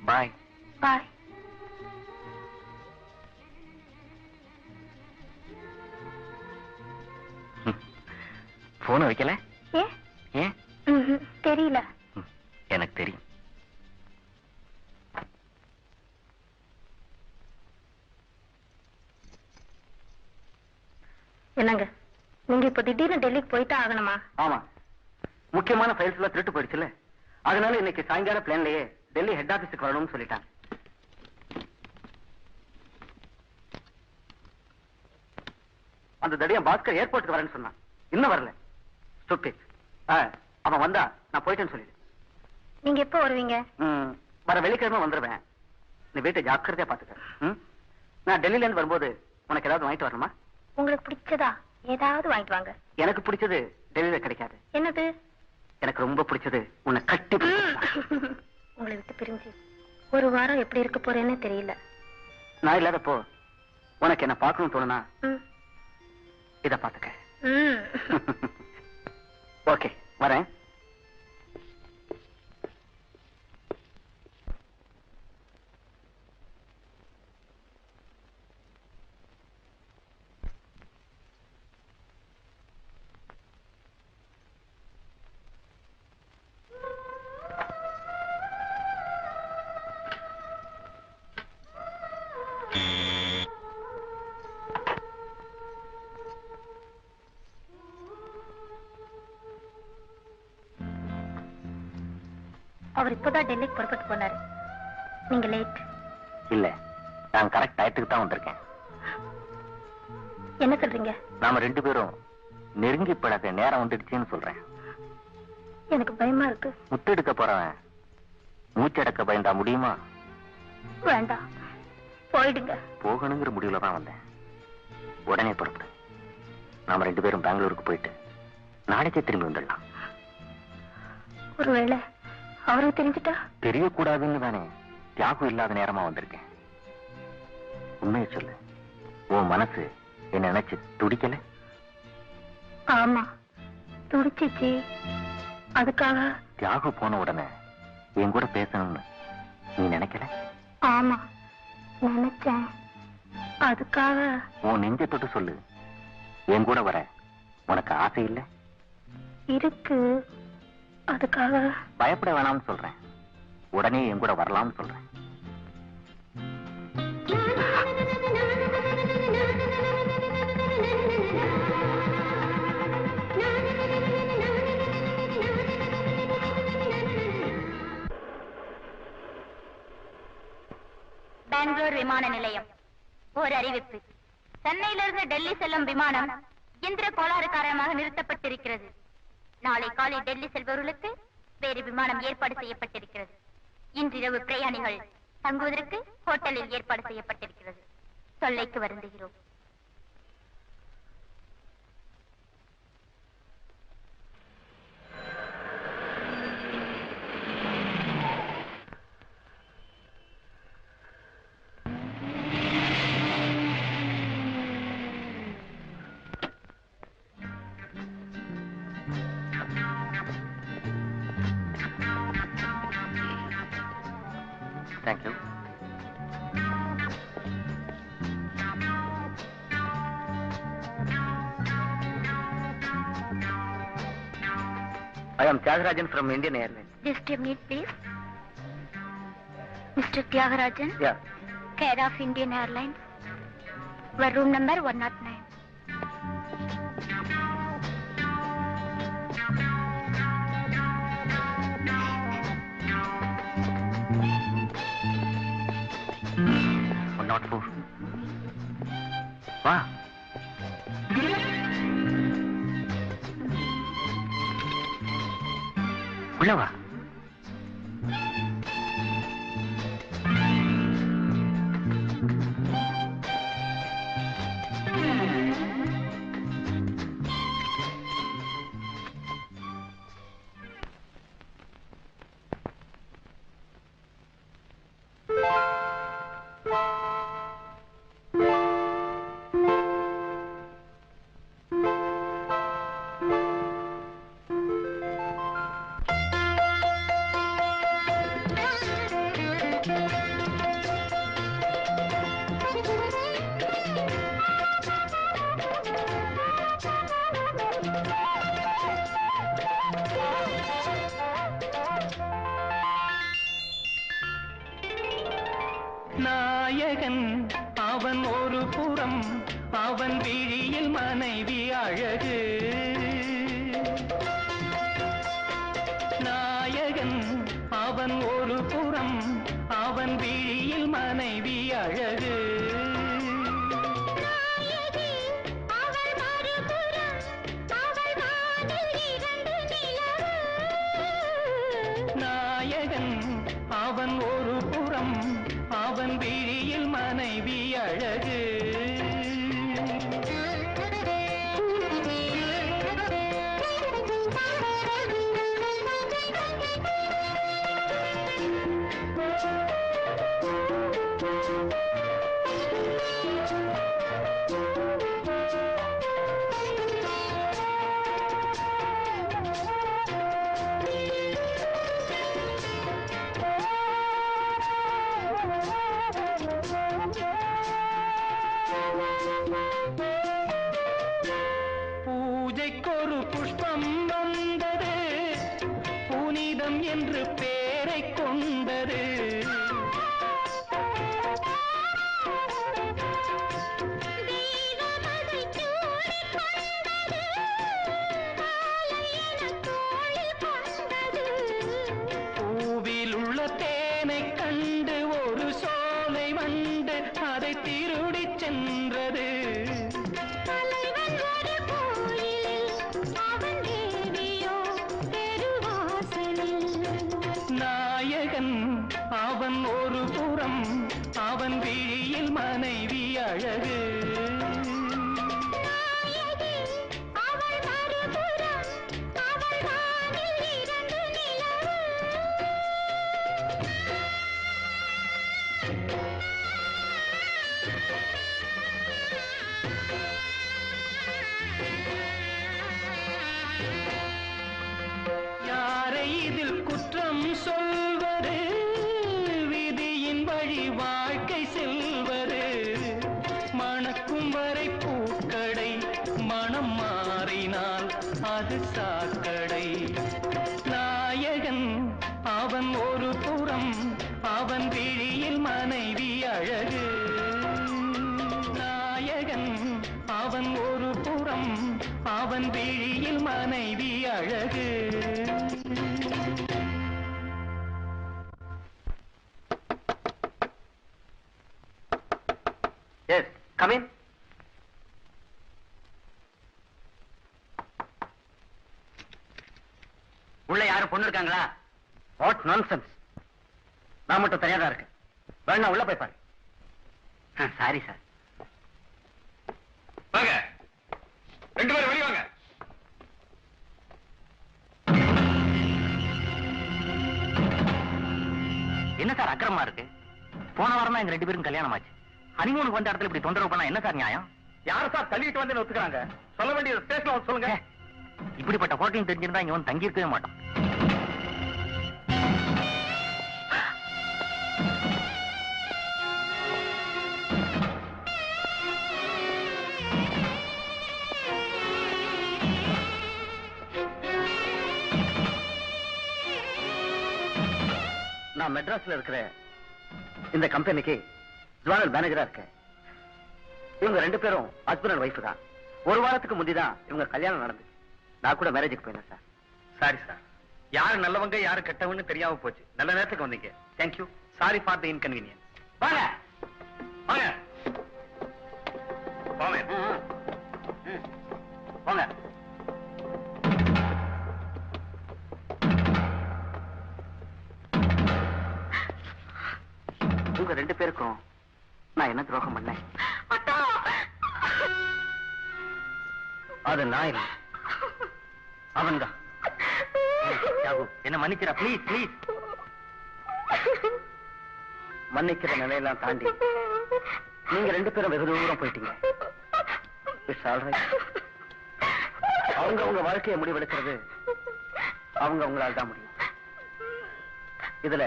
பாய். பாய். போன வைக்கல? ஏன்? தெரியல. எனக்கு தெரியும். என்னங்க, நீங்க இப்ப திடீர்னு டெல்லிக்கு போயிட்டு ஆகணுமா? ஆமா, முக்கியமான ஃபைல்ஸ் எல்லாம் திருட்டு போயிடுச்சுல. அதனால இன்னைக்கு சாயங்கால பிளான்லயே டெல்லி ஹெட் ஆபீஸுக்கு வரணும்னு சொல்லிட்டாங்க. அந்த தடியம் பாஸ்கர் ஏர்போர்ட்டுக்கு வரேன்னு சொன்னான். இன்னும் வரல. ஸ்டூபிட். அவன் வந்தா நான் போயிட்டேன்னு சொல்லிடு. நீங்க எப்போ வருவீங்க? வர வெள்ளிக்கிழமை வந்துருவேன். நீ வீட்டை ஜாக்கிரதையா பாத்துக்க. நான் டெல்லில இருந்து வரும்போது உனக்கு ஏதாவது வாங்கிட்டு வரணுமா? உங்களுக்கு பிடிச்சதா ஏதாவது வாங்கிட்டு வாங்க. எனக்கு பிடிச்சது டெல்லியில கிடைக்காது. என்னது? எனக்கு ரொம்ப பிடிச்சது உன்னை கட்டி உங்களை விட்டு பிரிஞ்சு ஒரு வாரம் எப்படி இருக்க போறேன்னு தெரியல. நான் இல்லாதப்போ உனக்கு என்ன பார்க்கணும்னு தோணுனா இத பாத்துக்க. ஓகே, வரேன். அவர் இப்பதான் டெல்லிக்கு புறப்பட்டு போனாரு. நீங்க லேட். இல்ல, நான் கரெக்ட் டயத்துக்கு தான் வந்திருக்கேன். என்ன சொல்றீங்க? நாம 2 பேரும் நெருங்கி பழக நேரம் வந்துடுச்சுன்னு சொல்றேன். எனக்கு பயமா இருக்கு. முத்தெடுக்க போறவன் மூச்சடக்க பயந்தா முடியுமா? வேண்டாம், போயிடுங்க. போகணுங்கிற முடிவுல தான் வந்தேன். உடனே புறப்படு. நாம 2 பேரும் பெங்களூருக்கு போயிட்டு நாளைக்கே திரும்பி வந்துடலாம். ஒருவேளை அவருக்கு தெரிஞ்சுட்டா? தெரியக்கூடாதுன்னு தானே தியாகம் இல்லாத நேரமா வந்திருக்கேன். உண்மையை சொல்லு, உன் மனசு என்ன நினைச்சு துடிக்கல? ஆமா, துடிச்சிச்சு. அதுக்காக தியாகம் போன உடனே என் கூட பேசணும்னு நீ நினைக்கல? ஆமா, நினைச்சேன். அதுக்காக உன் நெஞ்ச தொட்டு சொல்லு, என் கூட வர உனக்கு ஆசை இல்ல? இருக்கு. அதுக்காக பயப்பட வேணாம்னு சொல்றேன். உடனே என் கூட வரலாம்னு சொல்றேன். பெங்களூர் விமான நிலையம் ஒரு அறிவிப்பு. சென்னையிலிருந்து டெல்லி செல்லும் விமானம் இயந்திர கோளாறு காரணமாக நிறுத்தப்பட்டிருக்கிறது. நாளை காலை டெல்லி செல்பவர்களுக்கு வேறு விமானம் ஏற்பாடு செய்யப்பட்டிருக்கிறது. இன்றிரவு பிரயாணிகள் தங்குவதற்கு ஹோட்டலில் ஏற்பாடு செய்யப்பட்டிருக்கிறது. தொல்லைக்கு வருந்துகிறோம். Thank you. I am Tyagarajan from Indian Airlines. Just a minute, please. Mr. Tyagarajan, Yeah. care of Indian Airlines. Our room number 109. Not four. Wow. உள்ள வா. நாயகன் அவன் ஒரு புறம், அவன் விழியில் மனைவி அழகு. நாயகன் அவன் ஒரு புறம், அவன் விழியில் மனைவி அழகு. நாயகன் அவன் ஒரு புறம், அவன் விழியில் மனைவி அழகு. பூஜைக்கொரு புஷ்பம் வந்தது, புனிதம் என்று பேரை கொண்டது. பூவில் உள்ள தேனை கண்டு ஒரு சோலை வண்டு அதை திருடிச் சென்றது. நாயகன் அவன் ஒரு புறம், அவன் விழியில் மனைவி அழகு. யாரை இதில் குற்றம் சொல்வது, விதியின் வழி வாழ்க்கை செல்வது. மணக்கும் வரை பூக்கடை, மனம் மாறினால் அது சாக்கடை. நாயகன் அவன் ஒரு புறம், அவன் விழியில் மனைவி அழகு. நாயகன் அவன் ஒரு புறம், அவன் விழியில் மனைவி அழகு. Yes, come in. உள்ள யாரும் பொண்ணு இருக்காங்களா? What nonsense. நான் மட்டும் தனியா தான் இருக்கேன். வேணா உள்ள போய் பாரு. Sorry sir. வாங்க 2 பேரும் வெளிய வாங்க. என்ன சார் அக்கிரமா இருக்கு? போன வாரம் தான் எங்க 2 பேரும் கல்யாணம் ஆச்சு. ஹனிமூனுக்கு வந்த இடத்துல இப்படி தொந்தரவு பண்ணா என்ன சார் நியாயம்? யார சார் தள்ளிட்டு வந்து ஒத்துக்கிறாங்க? சொல்ல வேண்டிய ஸ்டேஷன்ல வந்து சொல்லுங்க. இப்படிப்பட்ட ஹோட்டல் தெரிஞ்சிருந்தா இங்க வந்து தங்கி இருக்கவே மாட்டோம். நான் மெட்ராஸ்ல இருக்கிற இந்த கம்பெனிக்கு ஜுவானல் மேனேஜரா இருக்கேன். இவங்க 2 பேரும் ஹஸ்பண்ட் அண்ட் ஒய்ஃப் தான். ஒரு வாரத்துக்கு முந்திதான் இவங்க கல்யாணம் நடந்துச்சு. நான் கூட மேரேஜுக்கு போயிருந்தேன் சார். சாரி சார், யாரு நல்லவங்க யாரு கெட்டவன்னு தெரியாம போச்சு. நல்ல நேரத்துக்கு வந்தீங்க. Thank you. Sorry for the inconvenience. வாங்க வாங்க வாங்க. வாங்க. உங்க 2 பேருக்கும் நான் என்ன துரோகம் பண்ணேன்? அது நான் இல்லை, அவன்தான். என்ன மன்னிச்சிடா ப்ளீஸ் ப்ளீஸ். மன்னிக்கிற நிலையெல்லாம் தாண்டி நீங்க 2 பேரும் வெகு தூரம் போயிட்டீங்க. It's all right. அவங்க வாழ்க்கையை முடிவெடுக்கிறது அவங்களால தான் முடியும். இதுல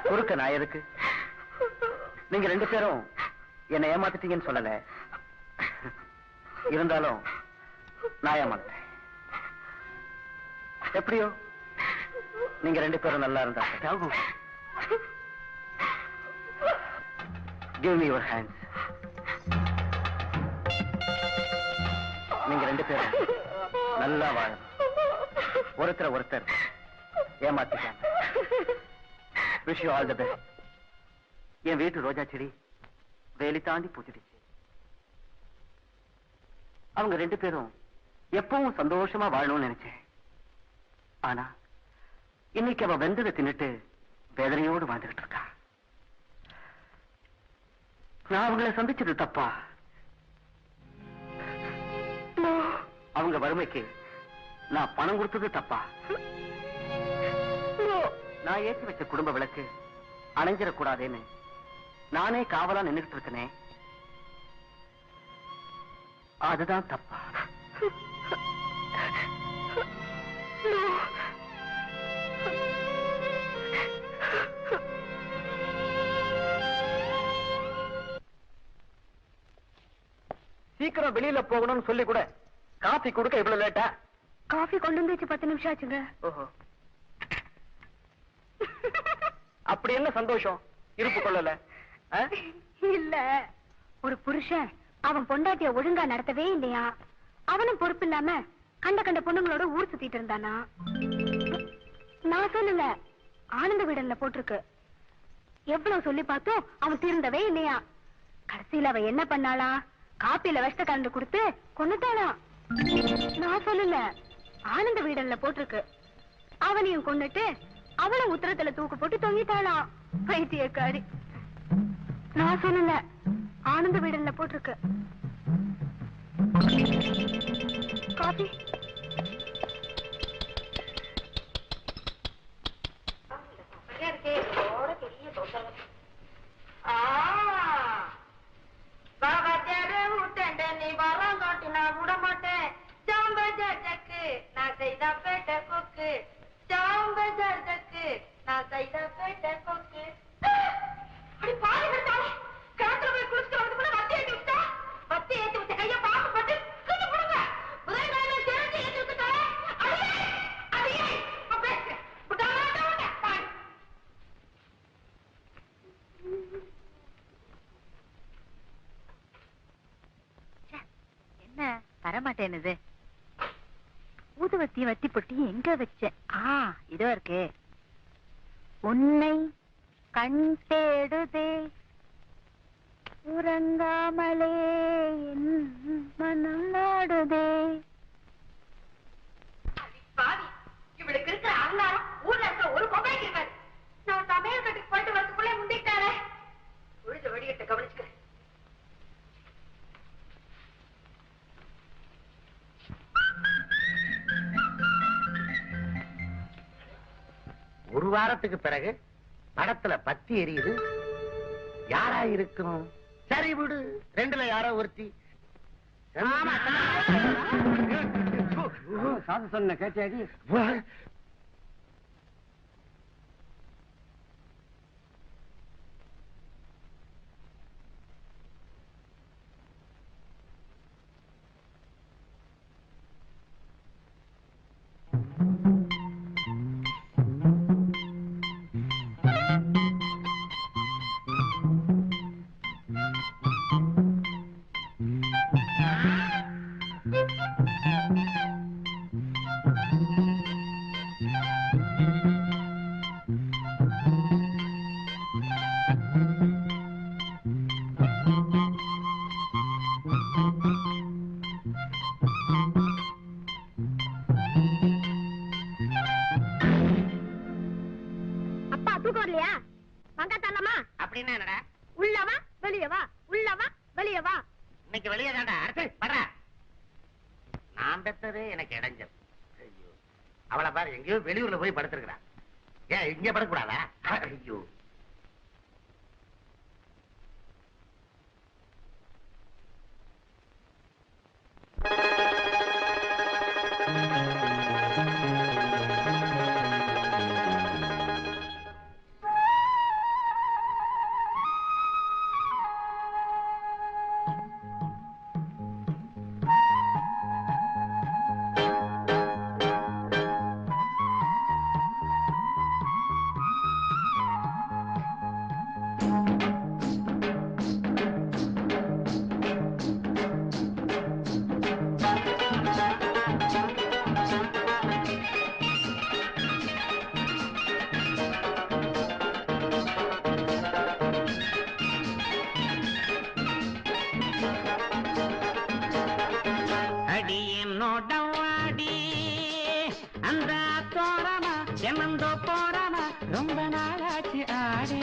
குறுக்க நான் எதுக்கு? நீங்க 2 பேரும் என்னை ஏமாத்திட்டீங்கன்னு சொல்லல, இருந்தாலும் நான் ஏமாத்தேன். எப்படியோ நீங்க 2 பேரும் நல்லா இருந்தா. Give me your hands. நீங்க 2 பேரும் நல்லா வாழணும். ஒருத்தர் ஏமாத்திட்டாங்க. Wish you all the best. என் வீட்டு ரோஜா செடி வேலி தாண்டி பூச்சிடுச்சு. அவங்க 2 பேரும் எப்பவும் சந்தோஷமா வாழணும்னு நினைச்சேன். ஆனா இன்னைக்கு அவ வெந்ததை தின்னுட்டு வேதனையோடு வாழ்ந்துகிட்டு இருக்கா. நான் அவங்களை சந்திச்சது தப்பா? அவங்க வறுமைக்கு நான் பணம் கொடுத்தது தப்பா? நான் ஏற்றி வச்ச குடும்ப விளக்கு அணைஞ்சிடக்கூடாதுன்னு நானே காவலா நின்னுட்டு இருக்கனே, அதுதான் தப்பா? சீக்கிரம் வெளியில போகணும்னு சொல்லி கூட காபி கொடுக்க இவ்வளவு லேட்டா? காஃபி கொண்டு வந்து வச்சு 10 நிமிஷம் ஆச்சுங்க. ஓஹோ, அப்படி என்ன சந்தோஷம் இருப்பு கொள்ளல? இல்ல, ஒரு புருஷன் அவன் பொண்டாட்டிய ஒழுங்கா நடத்தவே இல்லையா, அவனும் பொறுப்பு இல்லாம கண்ட பொண்ணுங்களோட ஊர் சுத்திட்டு இருந்தானா. நான் சொல்லல, ஆனந்த விடல்ல போட்டிருக்கு. எவ்வளவு சொல்லி பார்த்தோம் அவன் திருந்தவே இல்லையா. கடைசியில அவ என்ன பண்ணாளா, காப்பில விஷத்தை கலந்து கொடுத்து கொன்னுட்டானா. நான் சொல்லல, ஆனந்த வீடல்ல போட்டிருக்கு. அவனையும் கொன்னுட்டு அவளும் உத்தரத்துல தூக்கு போட்டு தொங்கிட்டாளா. பைத்தியக்காரி. நான் சொல்லல, ஆனந்த வீடல்ல போட்டிருக்கு. காபி நீ வரம் காட்டி நான் விட மாட்டேன். சாம்பஜக்கு நான் செய்த பேட்ட கொக்கு, சாம்பஜக்கு நான் செய்த பேட்ட கொக்கு. அப்படி பாதி விட்டாலே கிணத்துல போய் குளிச்சுட்டு வந்து கூட வத்தி ஏற்றி விட்டா, வத்தி ஏற்றி விட்ட கையை பார்த்து பட்டு கிட்டு கொடுங்க. முதல் நாளில் தெரிஞ்சு ஏற்றி விட்டுட்டா அதையே பேசு என்ன வரமாட்டேனுது. ஊதுவத்தி வத்தி பொட்டி எங்க வச்சேன்? இதோ இருக்கு. உன்னை கண் தேடுதே உறங்காமலே என் மனம் நாடுதே. பாவி, இவளுக்கு இருக்கிற அங்காரம் ஊர்ல இருக்கிற ஒரு கொம்பைக்கு இருக்காது. நான் சமையல் கட்டுக்கு போயிட்டு வரதுக்குள்ளே முந்திட்டாரே. ஒரு வாரத்துக்கு பிறகு படத்துல பத்தி எரியுது. யாரா இருக்கணும்? சரி விடு, ரெண்டுல யாரோ ஒருத்தி. சாது சொன்ன கேட்டாடி. அப்பா தூக்கம் வரலையா? வாங்க தரலாமா? அப்படின்னா என்னடா? உள்ளவா வெளியவா, உள்ளவா வெளியவா. இன்னைக்கு வெளியே தாண்டா. அடுத்து வர. நான் பெத்தது எனக்கு இடைஞ்சல். ஐயோ, அவளை பாரு எங்கேயோ வெளியூர்ல போய் படுத்திருக்கிறான். ஏன் இங்க படக்கூடாதா? ஐயோ, அடி என்னோட வாடி அந்த தோரமா என்னந்தோ போறமா ரொம்ப நாளாச்சு ஆடே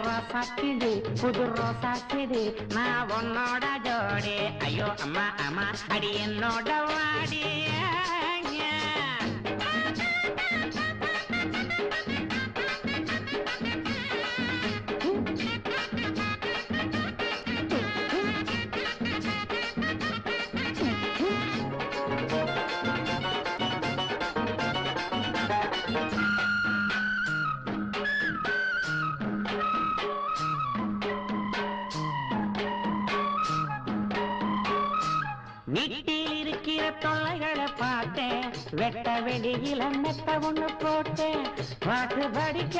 ரோசாக்கிடு புது ரோசாக்கிடு நான் உன்னோட ஜோடி. ஐயோ அம்மா அம்மா அடி என்னோட வாடி. வீட்டில் இருக்கிற தொல்லைகளை பார்த்தேன், வெட்ட வெளியில மெத்த ஒண்ணு போட்டேன், பாட்டு படிக்க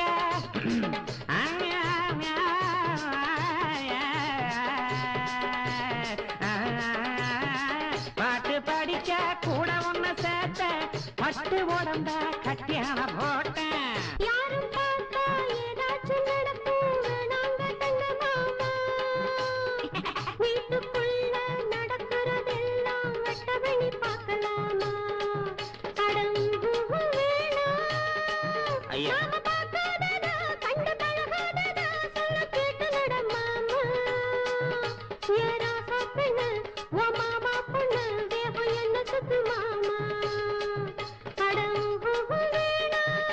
பாட்டு படிக்க கூட ஒண்ணு சேர்த்தேன், பட்டு உடம்ப கட்டியான போட்டேன். யாரும் பார்த்தா ஏதாச்சும் நடக்கும் வேணாங்க தங்க மாமா. வீட்டுக்குள்ள நடக்கிறதெல்லாம் வெட்ட வெளி பார்க்கலாமா? அடங்கு வேணாம். ஐயா. நாம பார்க்காததா, கண்டு பழகாததா, சொல்ல கேட்டு நட மாமா. ஏ ராசா பெண்ணு, ஓ மாமா பொண்ணு, தேகம் என்ன சுத்து மாமா. அடங்கு வேணாம்.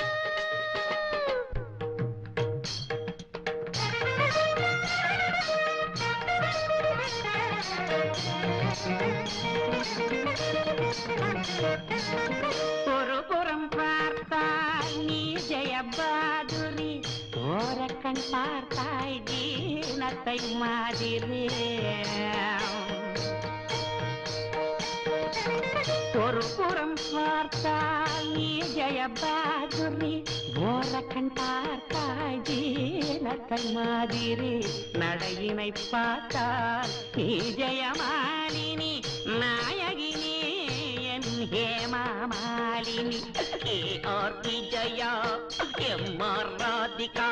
ஒரு புறம் பார்த்தாய் நீ ஜெயபாதுரி, ஓரக்கண் பார்த்தாய் ஜீனத்தை மாதிரி. ஒரு புறம் பார்த்தாய் நீ ஜெயபாதுரி, ஓரக்கண் பார்த்தாய் ஜீனத்தை மாதிரி. நடையினை பார்த்தால் நீ ஜெயமாலினி, நாயகினி என் Hemamalini. R Vijaya M R Radhika.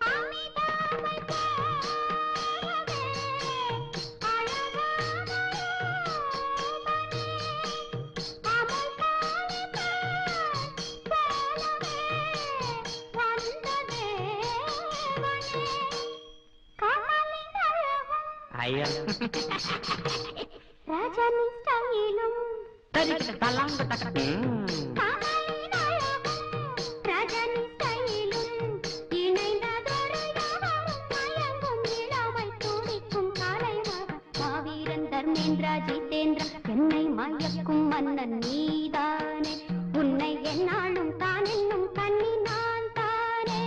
அமிதாவை போலவே அழகான ஐயோ ராஜானி ஸ்டைலும் தலாங்க தக்க ராஜானி ஸ்டைலும் இணைந்ததொரு யாவரும் மயங்கும் இளமை துடிக்கும் கலைமகன் மாவீரன் தர்மேந்திரா ஜிதேந்திரா என்னை மயக்கும் மன்னன் நீதானே உன்னை என்னாலும் தான் என்னும் கண்ணி நான் தானே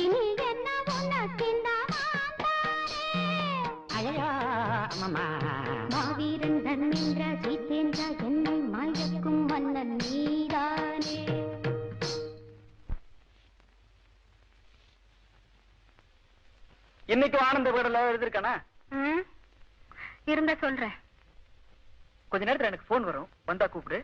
இனி என்ன உனக்கிந்த நான் தானே ஐயோ மாமா மாவீரன் தர்மேந்திரா ஜிதேந்திரா என்னை மயக்கும் மன்னன் நீதானே. இன்னைக்கு ஆனந்த வீடல எழுதிருக்கானா? இருந்த சொல்றேன். கொஞ்ச நேரத்துல எனக்கு போன் வரும், வந்தா கூப்பிடு.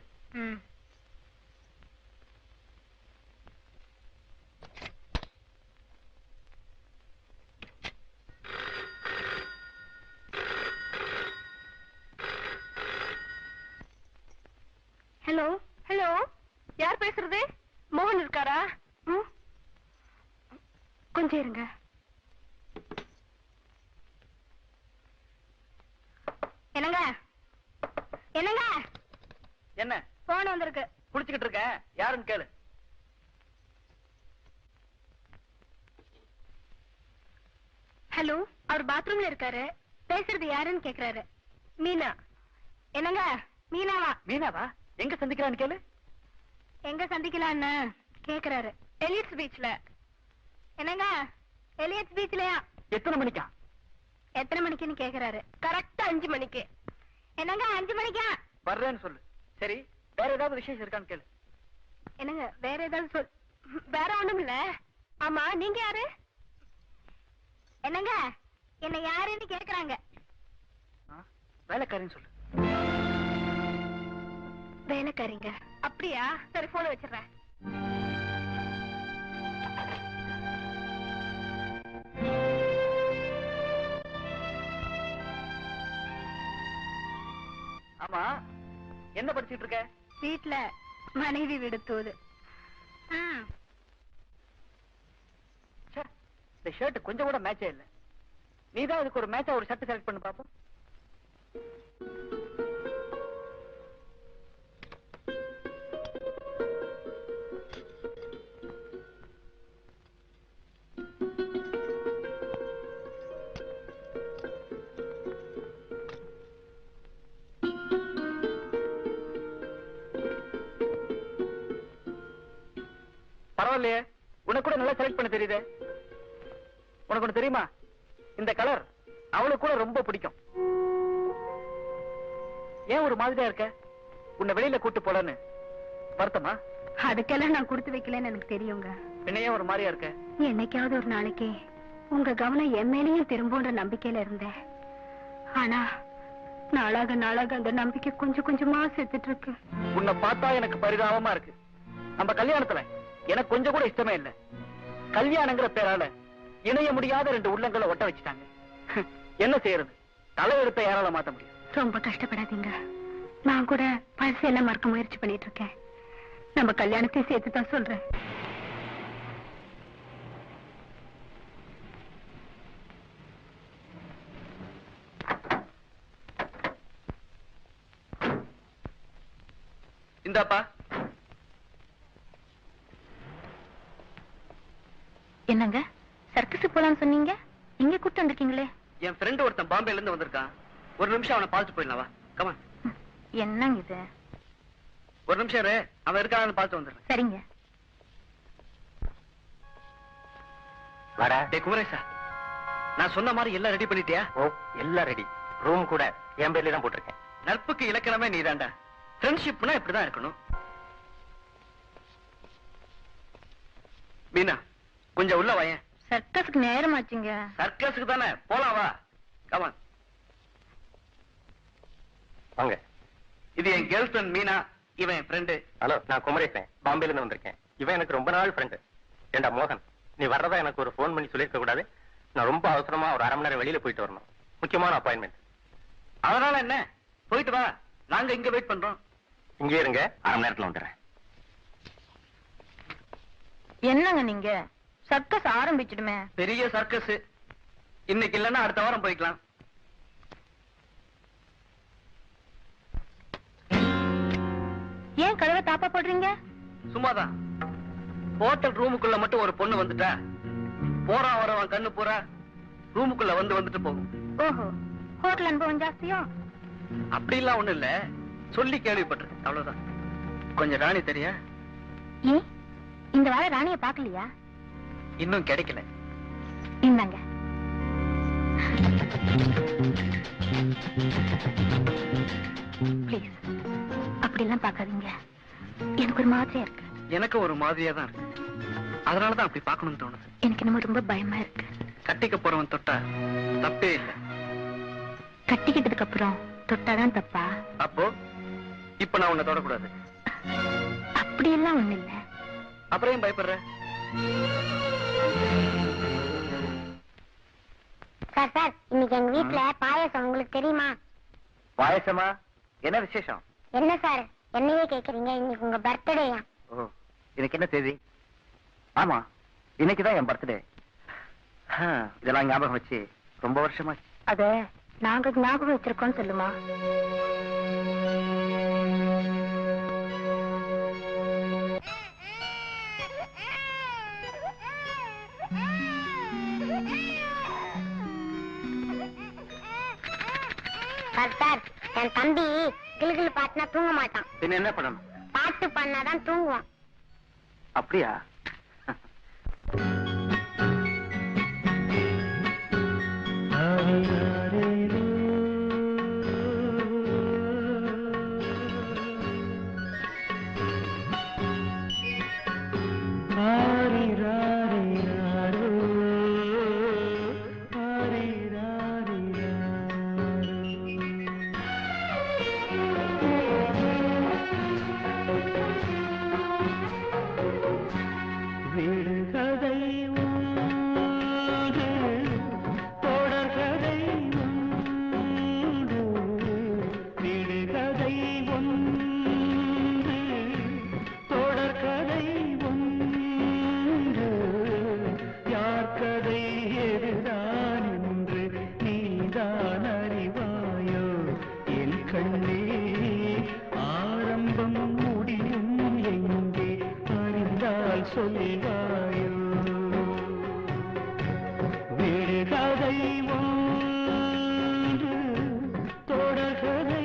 ஹலோ ஹலோ, யார் பேசுறது? மோகன் இருக்காரா? கொஞ்சம் இருங்க. என்னங்க என்னங்க, என்ன போன் வந்திருக்கு. குளிச்சுக்கிட்டு இருக்கேன், யாருன்னு கேளு. ஹலோ, அவர் பாத்ரூம்ல இருக்காரு. பேசுறது யாருன்னு கேக்குறாரு. மீனா. என்னங்க, மீனாவா? மீனாவா? எங்க சந்திக்கிறான்னு கேளு. எங்க சந்திக்கலான்னு கேக்குறாரு. எலியட்ஸ் பீச்ல. என்னங்க, எலியட்ஸ் பீச்லயா? எத்தனை மணிக்கா? எத்தனை மணிக்குன்னு கேக்குறாரு. கரெக்டா 5 மணிக்கு. என்னங்க 5 மணிக்கா? வர்றேன்னு சொல்லு. சரி, வேற ஏதாவது விசேஷம் இருக்கான்னு கேளு. என்னங்க வேற ஏதாவது சொல். வேற ஒண்ணும் இல்ல. ஆமா, நீங்க யாரு? என்னங்க, என்ன யாருன்னு கேக்குறாங்க. வேலைக்காரின்னு சொல்லு. வேலைக்காரிங்க? அப்படியா? சரி, போன வச்சிடுறேன். ஆமா, என்ன படிச்சிட்டு இருக்க? வீட்டுல மனைவி விடுத்தோது. இந்த ஷர்ட் கொஞ்சம் கூட மேட்சே இல்ல. நீதான் இதுக்கு ஒரு மேட்சா ஒரு ஷர்ட் செலக்ட் பண்ணு பாப்போம். பரவாயில்லையே, உனக்கு கூட நல்லா செலக்ட் பண்ண தெரியுது. உனக்கு ஒண்ணு தெரியுமா? இந்த கலர் அவளுக்கு கூட ரொம்ப பிடிக்கும். ஏன் ஒரு மாதிரியா இருக்க? உன்னை வெளியில கூட்டு போலன்னு வருத்தமா? அதுக்கெல்லாம் நான் கொடுத்து வைக்கலன்னு எனக்கு தெரியுங்க. என்னையே ஒரு மாதிரியா இருக்க? என்னைக்காவது ஒரு நாளைக்கு உங்க கவனம் என் மேலேயும் திரும்புன்ற நம்பிக்கையில இருந்தேன். ஆனா நாளாக நாளாக அந்த நம்பிக்கை கொஞ்சம் கொஞ்சமா செத்துட்டு இருக்கு. உன்னை பார்த்தா எனக்கு பரிதாபமா இருக்கு. நம்ம கல்யாணத்துல எனக்கு கொஞ்சம் கூட இஷ்டமே இல்ல. கல்யாணங்கிற பேரால இணைய முடியாத 2 உள்ளங்களை ஒட்ட வச்சுட்டாங்க. என்ன செய்யறது? தலையெடுத்த யாரால மாத்த முடியும்? ரொம்ப கஷ்டப்படாதீங்க. நான் கூட பழசு எல்லாம் மறக்க முயற்சி பண்ணிட்டு இருக்கேன். நம்ம கல்யாணத்தை சேர்த்துதான் சொல்றேன். இந்தாப்பா. என்னங்க, சர்க்கஸ் போலான்னு சொன்னீங்க, இங்க கூட்டு வந்திருக்கீங்களே? என் ஃப்ரெண்ட் ஒருத்தன் பாம்பேல இருந்து வந்திருக்கான். ஒரு நிமிஷம் அவனை பார்த்துட்டு போயிடலாம், வா. கமான். என்னங்க இது? ஒரு நிமிஷம் இரு, அவன் இருக்கான்னு பார்த்து வந்துடுறேன். சரிங்க. வாடா. டேய் குமரேசா, நான் சொன்ன மாதிரி எல்லாம் ரெடி பண்ணிட்டியா? ஓ, எல்லாம் ரெடி. ரூம் கூட என் பேர்ல தான் போட்டிருக்கேன். நட்புக்கு இலக்கணமே நீதாண்டா. ஃப்ரெண்ட்ஷிப்னா இப்படிதான் இருக்கணும். மீனா, கொஞ்சம் உள்ள வாயேன். சர்க்கஸ்க்கு நேரமாச்சுங்க. சர்க்கஸுக்கு தானே, போலாம் வா. கமான். வாங்க. இது என் கேர்ள் ஃப்ரெண்ட் மீனா, இவன் என் ஃப்ரெண்டு. ஹலோ, நான் குமரேசன், பாம்பேல இருந்து வந்திருக்கேன். இவன் எனக்கு ரொம்ப நாள் ஃப்ரெண்டு. ஏண்டா மோகன், நீ வர்றதா எனக்கு ஒரு போன் பண்ணி சொல்லிருக்க கூடாது? நான் ரொம்ப அவசரமா ஒரு 1/2 மணி நேரம் வெளியில போயிட்டு வரணும். முக்கியமான அப்பாயின்மெண்ட். அதனால என்ன, போயிட்டு வா. நாங்க இங்க வெயிட் பண்றோம். இங்கே இருங்க, 1/2 மணி நேரத்துல வந்துடுறேன். என்னங்க நீங்க, சர்க்கஸ் ஆரம்பிச்சிடுமே. பெரிய சர்க்கஸ் இன்னைக்கு இல்லன்னா அடுத்த வாரம் போய்க்கலாம். ஏன் கதவை தாப்பா போடுறீங்க? சும்மாதான். ஹோட்டல் ரூமுக்குள்ள மட்டும் ஒரு பொண்ணு வந்துட்டா போறான் வரவன் கண்ணு பூரா ரூமுக்குள்ள வந்துட்டு போகும். ஓஹோ, ஹோட்டல் அனுபவம் ஜாஸ்தியோ? அப்படிலாம் ஒண்ணு இல்ல, சொல்லி கேள்விப்பட்டிருக்கேன், அவ்வளவுதான். கொஞ்சம் ராணி தெரியா? ஏன் இந்த வார ராணிய பாக்கலையா? இன்னும் கிடைக்கல. இந்தாங்க. ப்ளீஸ் அப்படிலாம் பார்க்காதீங்க, எனக்கு ஒரு மாதிரியா இருக்கு. எனக்கு ஒரு மாதிரியா தான் இருக்கு, அதனாலதான் அப்படி பார்க்கணும்னு தோணுது. எனக்கு என்னமோ ரொம்ப பயமா இருக்கு. கட்டிக்க போறவன் தொட்டா தப்பே இல்லை. கட்டிக்கிட்டதுக்கு அப்புறம் தொட்டாதான் தப்பா? அப்போ இப்ப நான் உன்னை தொடக்கூடாது? அப்படியெல்லாம் ஒண்ணு இல்ல. அப்புறம் ஏன் பயப்படுற? சார் சார், இன்னைக்கு எங்க வீட்டுல பாயாசம், உங்களுக்கு தெரியுமா? பாயசமா? என்ன விசேஷம்? என்ன சார் என்னையே கேக்குறீங்க? இன்னைக்கு உங்க பர்த்டேயா? ஓ, இன்னைக்கு என்ன தேதி? ஆமா, இன்னைக்குதான் என் பர்த்டே. இதெல்லாம் ஞாபகம் வச்சு ரொம்ப வருஷமாச்சு. அத நாங்க ஞாபகம் வச்சிருக்கோம் சொல்லுமா? சார் சார், என் தம்பி கிளுகிளு பாட்டுனா தூங்க மாட்டான். பின்ன என்ன பண்ணணும்? பாட்டு பண்ணாதான் தூங்குவான். அப்படியா? தொடர்கதை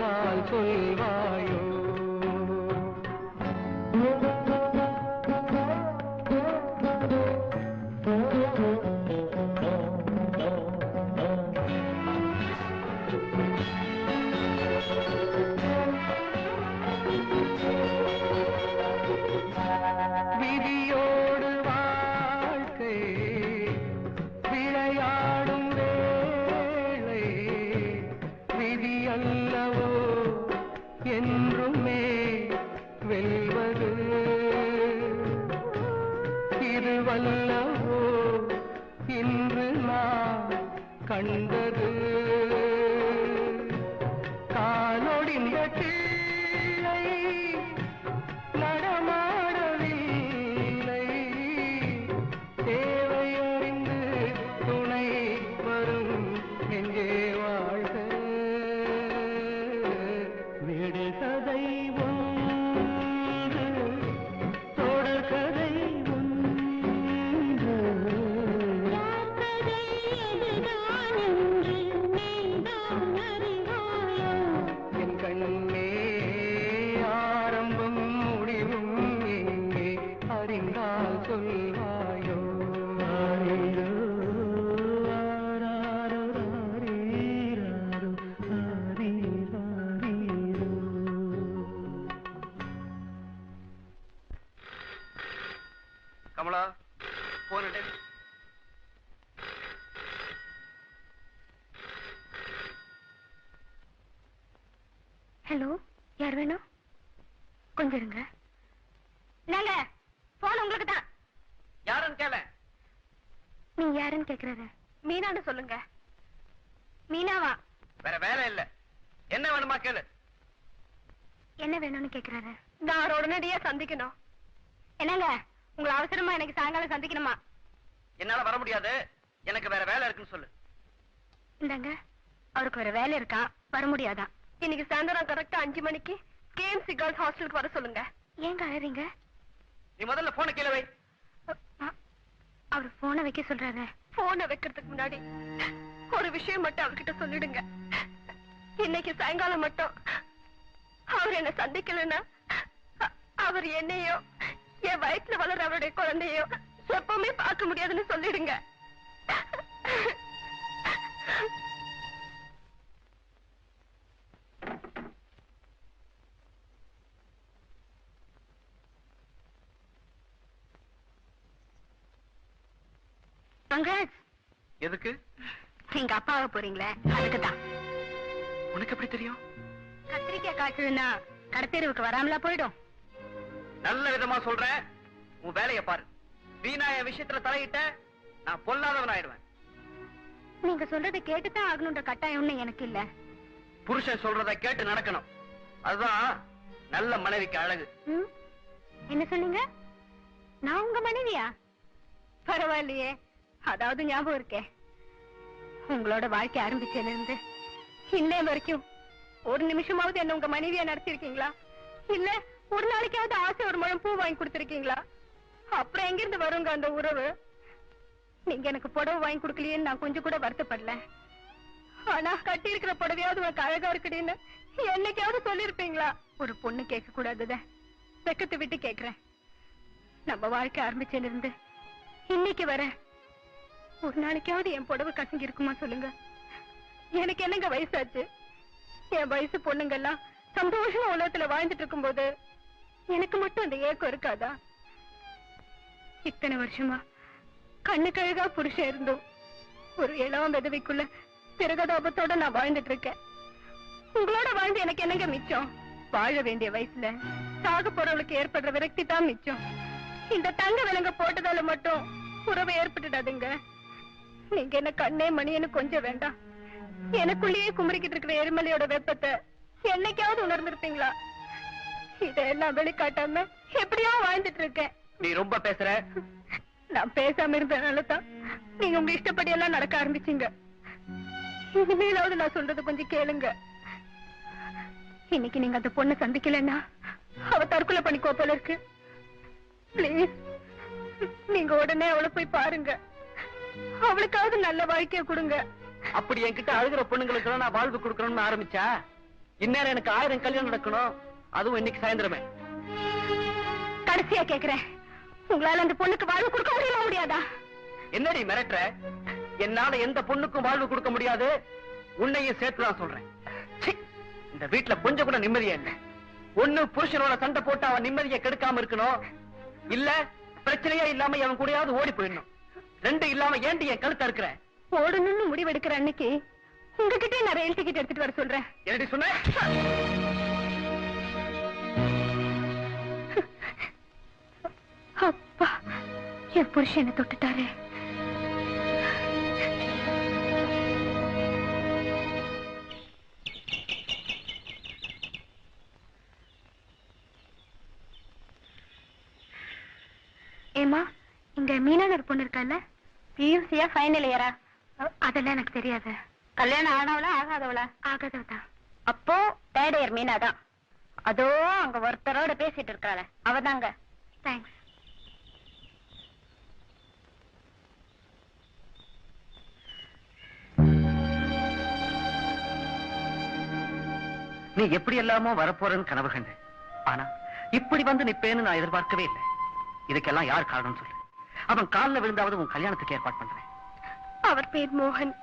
அறிந்தால் சொல்வாயோ விதியோடு வாழ்க்கை விளையாடும் வேளை விதி அல்லவோ என்றுமே வெல்வது இதுவல்லவோ இன்று நான் கண்டது காலொடிந்த கிள்ளை நடமாடவில்லை தேவையறிந்து துணை வரும் எங்கே வாழ்க விடுகதை ஒன்று தொடர்கதை ஒன்று யாக்கதை எதுதான் என்று நீதான் அறிவாயோ என் கண்ணே ஆரம்பம் முடிவும் எங்கே அறிந்தால் சொல்வாயோ ஆரிரோ, ஆராரோ, ஆரீராரோ, ஆரீராரீரோ. கமலா போன் எடு. ஹலோ, யார் வேணும்? கொஞ்சம் இருங்க. நாங்க போன் உங்களுக்கு தான். யாருன்னு கேள. நீங்க யாருன்னு கேக்குறாரு? மீனான்னு சொல்லுங்க. மீனாவா? வேற வேலை இல்ல. என்ன வேணுமா கேளு. என்ன வேணும்னு கேக்குறாரு? நான் உடனடியா சந்திக்கணும். என்னங்க, உங்களை அவசரமா எனக்கு சாயங்காலம் சந்திக்கணுமா? என்னால வர முடியாது, எனக்கு வேற வேலை இருக்குன்னு சொல்லு. இந்தாங்க, அவருக்கு வேற வேலை இருக்கா, வர முடியாதான். இன்னைக்கு சாயந்தரம் கரெக்டா 5 மணிக்கு கேஎம்சி கேர்ள்ஸ் ஹாஸ்டலுக்கு வர சொல்லுங்க. ஏங்க அழறீங்க? நீ முதல்ல போனை கீழே வை. அவர் போனை வைக்க சொல்றாரு. போனை வைக்கிறதுக்கு முன்னாடி ஒரு விஷயம் மட்டும் அவர்கிட்ட சொல்லிடுங்க. இன்னைக்கு சாயங்காலம் மட்டும் அவர் என்ன சந்திக்கலன்னா அவர் என்னையோ என் வயிற்றுல வளர அவருடைய குழந்தையோ எப்பவுமே பார்க்க முடியாதுன்னு சொல்லிடுங்க. பங்கஜ், எதுக்கு? எங்க அப்பாவை போறீங்களே, அதுக்குதான். உனக்கு எப்படி தெரியும்? கத்திரிக்காய் காய்ச்சதுன்னா கடத்தெருவுக்கு வராமலா போயிடும்? நல்ல விதமா சொல்றேன், உன் வேலையை பாரு. வீணா என் விஷயத்துல தலையிட்ட நான் பொல்லாதவன் ஆயிடுவேன். நீங்க சொல்றதை கேட்டுதான் ஆகணும்ன்ற கட்டாயம்னு எனக்கு இல்ல. புருஷன் சொல்றத கேட்டு நடக்கணும், அதுதான் நல்ல மனைவிக்கு அழகு. ம்? என்ன சொன்னீங்க? நான் உங்க மனைவியா? பரவாயில்லையே, அதாவது ஞாபகம் இருக்கே. உங்களோட வாழ்க்கை ஆரம்பிச்சதுல இருந்து இன்னே வரைக்கும் ஒரு நிமிஷமாவது என்ன உங்க மனைவியா நடத்திருக்கீங்களா? இல்ல ஒரு நாளைக்காவது ஆசை ஒரு முழம் பூ வாங்கி கொடுத்திருக்கீங்களா? அப்புறம் எங்கிருந்து வருங்க அந்த உறவு? நீங்க எனக்கு புடவை வாங்கி கொடுக்கலையேன்னு நான் கொஞ்சம் கூட வருத்தப்படல. ஆனா கட்டி இருக்கிற புடவையாவது உனக்கு அழகா இருக்குன்னு என்னைக்காவது சொல்லிருப்பீங்களா? ஒரு பொண்ணு கேட்க கூடாதத வெக்கத்தை விட்டு கேக்குறேன். நம்ம வாழ்க்கை ஆரம்பிச்சதுல இருந்து இன்னைக்கு வர ஒரு நாளைக்காவது என் புடவை கசங்கி இருக்குமா சொல்லுங்க? எனக்கு என்னங்க வயசாச்சு? என் வயசு பொண்ணுங்கெல்லாம் சந்தோஷமா உலகத்துல வாழ்ந்துட்டு இருக்கும்போது எனக்கு மட்டும் அந்த ஏக்கம் இருக்காதா? இத்தனை வருஷமா கண்ணு கழுகா புருஷன் இருந்தோம் ஒரு இளம் விதவைக்குள்ள பிறகதாபத்தோட நான் வாழ்ந்துட்டு இருக்கேன். உங்களோட வாழ்ந்து எனக்கு என்னங்க மிச்சம்? வாழ வேண்டிய வயசுல சாக போறவளுக்கு ஏற்படுற விரக்தி தான் மிச்சம். இந்த தங்க விலங்க போட்டதால மட்டும் உறவை ஏற்பட்டுடாதுங்க. நீங்க என்ன கண்ணே மணியன்னு கொஞ்சம் வேண்டாம். எனக்குள்ளேயே குமரிக்கிட்டு இருக்கிற எரிமலையோட வெப்பத்தை என்னைக்காவது உணர்ந்திருப்பீங்களா? இதெல்லாம் வெளிக்காட்டாம எப்படியோ வாழ்ந்துட்டு இருக்கேன். நீ ரொம்ப பேசுற. நான் பேசாம இருந்ததுனாலதான் நீங்க உங்க இஷ்டப்படி எல்லாம் நடக்க ஆரம்பிச்சீங்க. இனிமேலாவது நான் சொல்றது கொஞ்சம் கேளுங்க. இன்னைக்கு நீங்க அந்த பொண்ணை சந்திக்கலன்னா அவ தற்கொலை பண்ணிக்கோ போல இருக்கு. பிளீஸ், நீங்க உடனே அவளை போய் பாருங்க. அவளுக்காவது நல்ல வாழ்க்கைய கொடுங்க. அப்படி என்கிட்ட அழுகிற பொண்ணுங்களுக்கு நான் வாழ்வு கொடுக்கணும்னு ஆரம்பிச்சா இந்நேரம் எனக்கு 1000 கல்யாணம் நடக்கணும், அதுவும் இன்னைக்கு சாயந்தரமே. கடைசியா கேக்குறேன், உங்களால அந்த பொண்ணுக்கு வாழ்வு கொடுக்க முடியுமா முடியாதா? என்னடி மிரட்டுற? என்னால எந்த பொண்ணுக்கும் வாழ்வு கொடுக்க முடியாது, உன்னையும் சேர்த்து நான் சொல்றேன். சீ, இந்த வீட்டுல கொஞ்சம் கூட நிம்மதியா இல்லை. ஒண்ணு புருஷனோட சண்டை போட்டு அவன் நிம்மதியை கெடுக்காம இருக்கணும், இல்ல பிரச்சனையே இல்லாம அவன் கூடயாவது ஓடி போயிடணும். 2 இல்லாம ஏண்டி என் கழுத்த இருக்கிற? ஓடணும்னு முடிவெடுக்கிற அன்னைக்கு உங்ககிட்ட நான் ரயில் டிக்கெட் எடுத்துட்டு வர சொல்றேன். என்னடி சொன்ன? அப்பா, என் புருஷன் என்ன தொட்டுட்டாரு. ஏமா, இங்க மீனான ஒரு பொண்ணு இருக்கா? பியூசியா ஃபைனல் இயரா? அதெல்லாம் எனக்கு தெரியாது. கல்யாணம் ஆனவளா ஆகாதவளா? ஆகாதவதான். அப்போ 3rd இயர் மீனா தான். அதோ அங்க ஒருத்தரோட பேசிட்டு இருக்காள, அவதாங்க. தேங்க்ஸ். நீ எப்படி எல்லாமோ வரப்போறன்னு கனவு கண்டு, ஆனா இப்படி வந்து நிப்பேன்னு நான் எதிர்பார்க்கவே இல்லை. இதுக்கெல்லாம் யார் காரணம் சொல்லு. அவன் காலில் விழுந்தாவது உன் கல்யாணத்துக்கு ஏற்பாடு பண்றேன். அவர் பேர் மோகன்,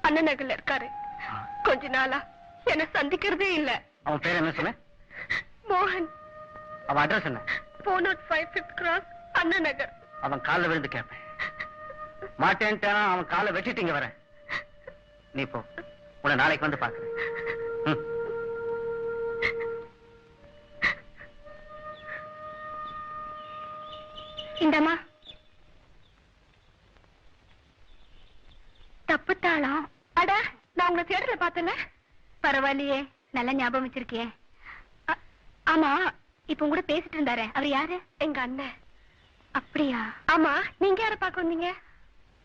அண்ணன் நகர்ல இருக்காரு. கொஞ்ச நாளா என்ன சந்திக்கிறதே இல்ல. அவன் பேர் என்ன சொன்ன? மோகன். அவன் அட்ரஸ் என்ன? 405 5th Cross, அண்ணன் நகர். அவன் காலில் விழுந்து கேட்பேன். மாட்டேன்ட்டானா அவன் காலை வெட்டிட்டீங்க வர. நீ போ, உன்னை நாளைக்கு வந்து பாக்குறேன். இந்தம்மா தப்புத்தாளம். அட, நான் உங்களை தியேட்டர்ல பார்த்தேன்ல. பரவாயில்லையே, நல்ல ஞாபகம் வச்சிருக்கியே. ஆமா, இப்ப உங்க கூட பேசிட்டு இருந்தாரு, அவர் யாரு? எங்க அண்ணன். அப்படியா? ஆமா, நீங்க யார பார்க்க வந்தீங்க?